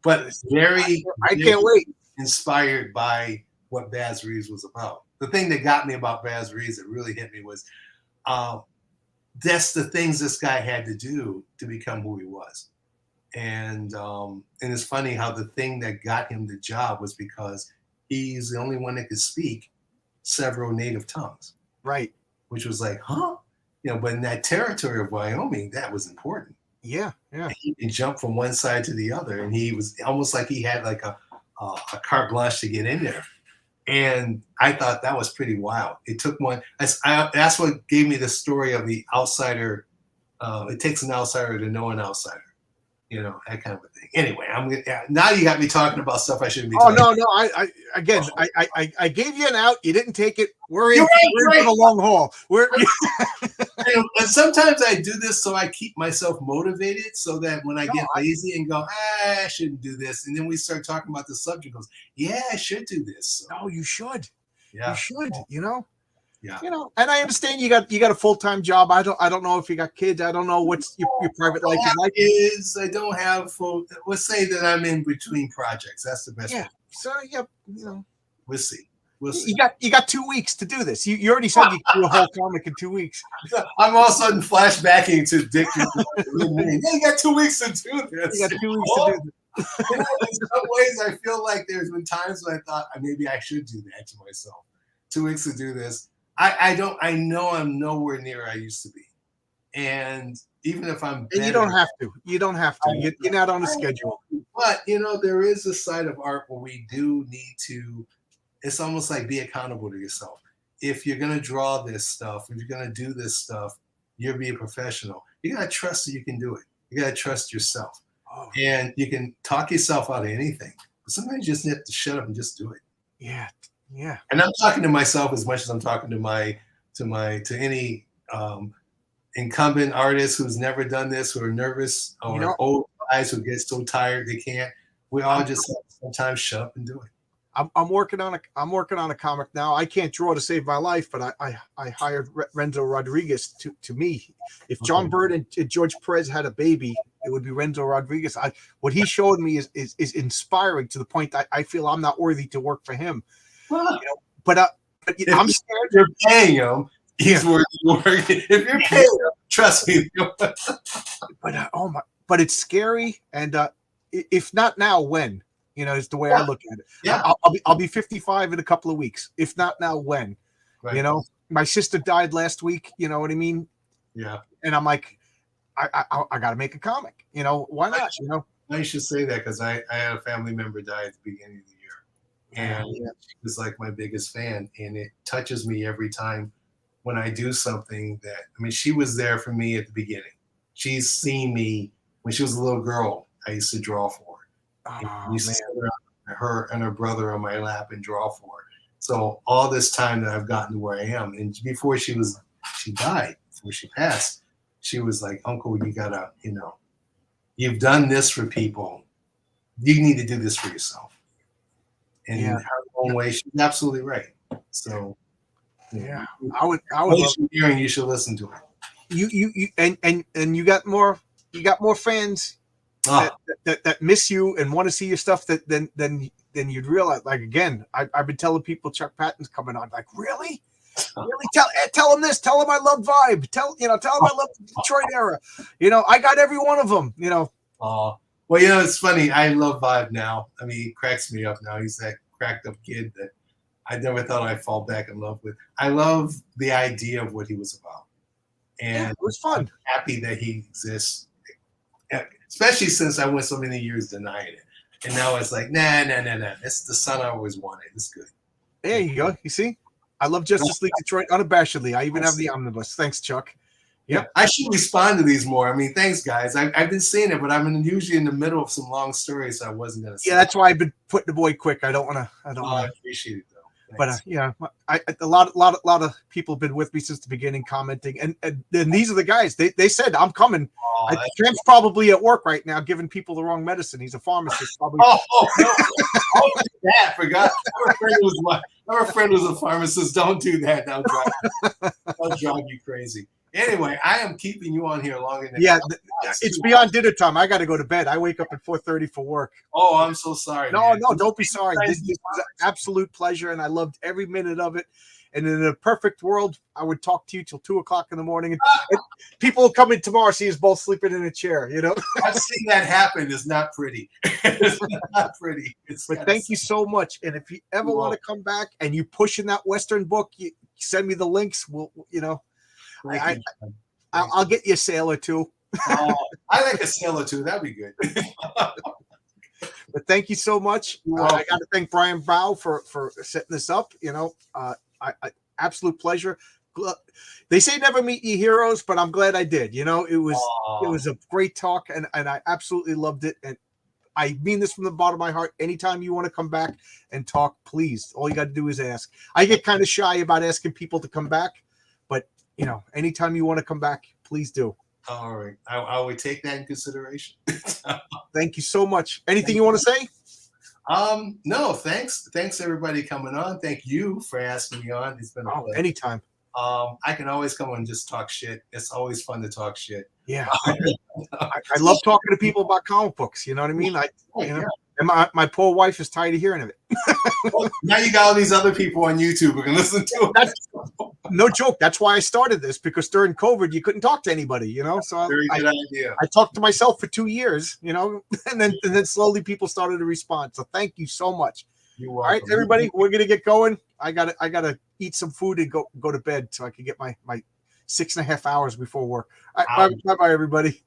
it's very I can't wait. Inspired by what Bass Reeves was about. The thing that got me about Bass Reeves that really hit me was that's the things this guy had to do to become who he was. And it's funny how the thing that got him the job was because he's the only one that could speak several native tongues. Right. Which was like, huh? But in that territory of Wyoming, that was important. Yeah, yeah. And he can jump from one side to the other, and he was almost like he had like a carte blanche to get in there. And I thought that was pretty wild. It took one. That's what gave me the story of the outsider. It takes an outsider to know an outsider. That kind of a thing. Anyway, now you got me talking about stuff I shouldn't be talking about. No. I gave you an out. You didn't take it. We're in for the long haul. And sometimes I do this so I keep myself motivated so that when I get lazy and go, I shouldn't do this. And then we start talking about the subject, goes, yeah, I should do this. So, no, you should. Yeah. You should, Yeah. And I understand you got a full-time job. I don't know if you got kids. I don't know what's your private life is like. I don't have full. Let's say that I'm in between projects. That's the best. Yeah. Way. So we'll see. We'll see. You got 2 weeks to do this. You already said you could do a whole comic in 2 weeks. I'm all of a sudden flashbacking to Dick. You got 2 weeks to do this. You got 2 weeks to do this. You know, in some ways, I feel like there's been times when I thought maybe I should do that to myself. 2 weeks to do this. I know I'm nowhere near I used to be, and even if I'm better, and you don't have to. You don't have to. You're not on a schedule. But there is a side of art where we do need to. It's almost like be accountable to yourself. If you're gonna draw this stuff, if you're gonna do this stuff, you're being a professional. You gotta trust that you can do it. You gotta trust yourself, and you can talk yourself out of anything. But sometimes you just have to shut up and just do it. Yeah. And I'm talking to myself as much as I'm talking to any incumbent artist who's never done this, who are nervous, or old guys who get so tired they can't. We all just have to sometimes shut up and do it. I'm working on a comic now. I can't draw to save my life, but I hired Renzo Rodriguez to me. If John Bird and George Perez had a baby, it would be Renzo Rodriguez. What he showed me is inspiring to the point that I feel I'm not worthy to work for him. But I'm scared. You're paying him. He's worth working. If you're paying him, trust me. But it's scary, and if not now, when? Is the way I look at it. Yeah, I'll be 55 in a couple of weeks. If not now, when? Right. My sister died last week. You know what I mean? Yeah. And I'm like, I got to make a comic. Why not? I should say that because I had a family member die at the beginning of the year, and she was like my biggest fan, and it touches me every time when I do something that. She was there for me at the beginning. She's seen me when she was a little girl. I used to draw for her. We used to sit around her and her brother on my lap and draw for her. So all this time that I've gotten to where I am, and before she died, before she passed, she was like, "Uncle, you gotta, you've done this for people. You need to do this for yourself." And in her own way, she's absolutely right. So I would love hearing you should listen to it. And you got more fans that miss you and want to see your stuff than you'd realize. Like, again, I've been telling people Chuck Patton's coming on. Like, really tell him this, tell him I love Vibe, tell him I love the Detroit era. I got every one of them. Well, it's funny. I love Vibe now. He cracks me up now. He's that cracked up kid that I never thought I'd fall back in love with. I love the idea of what he was about, and it was fun. I'm happy that he exists. Especially since I went so many years denying it. And now it's like, nah. It's the son I always wanted. It's good. There you go. You see? I love Justice League Detroit unabashedly. I even have the omnibus. Thanks, Chuck. Yep. I should respond to these more. thanks, guys. I've been seeing it, but I'm usually in the middle of some long stories, so I wasn't going to say. Yeah, that's why I've been putting the boy quick. I don't want to. I appreciate it, though. But a lot of people have been with me since the beginning, commenting, and these are the guys. They said I'm coming. Tramp's probably at work right now, giving people the wrong medicine. He's a pharmacist, probably. I forgot. Our friend was a pharmacist. Don't do that. That'll drive you crazy. Anyway, I am keeping you on here longer than it's beyond dinner time. I got to go to bed. I wake up at 4:30 for work. Oh, I'm so sorry. No, don't be sorry. This was an absolute pleasure, and I loved every minute of it. And in a perfect world, I would talk to you till 2:00 in the morning, and people will come in tomorrow, see us both sleeping in a chair. I've seen that happen. It's not pretty. It's not pretty. But thank you so much. And if you ever want to come back and you push in that Western book, you send me the links. I'll get you a sale or two. I like a sale or two. That'd be good. But thank you so much. I got to thank Brian Bow for setting this up. Absolute pleasure. They say never meet your heroes, but I'm glad I did. It was a great talk, and I absolutely loved it. And I mean this from the bottom of my heart. Anytime you want to come back and talk, please. All you got to do is ask. I get kind of shy about asking people to come back, but anytime you want to come back, please do. All right. I would take that in consideration. Thank you so much. Anything you want to say? No, thanks. Thanks everybody coming on. Thank you for asking me on. It's been a pleasure. Anytime. I can always come on and just talk shit. It's always fun to talk shit. Yeah. I love talking to people about comic books. You know what I mean? And my poor wife is tired of hearing of it. Well, now you got all these other people on YouTube who can listen to it. That's no joke. That's why I started this, because during COVID you couldn't talk to anybody, So Very good idea. I talked to myself for 2 years, and then slowly people started to respond. So thank you so much. You're All welcome. right, everybody, we're gonna get going. I gotta eat some food and go to bed so I can get my 6.5 hours before work. All right, bye, everybody.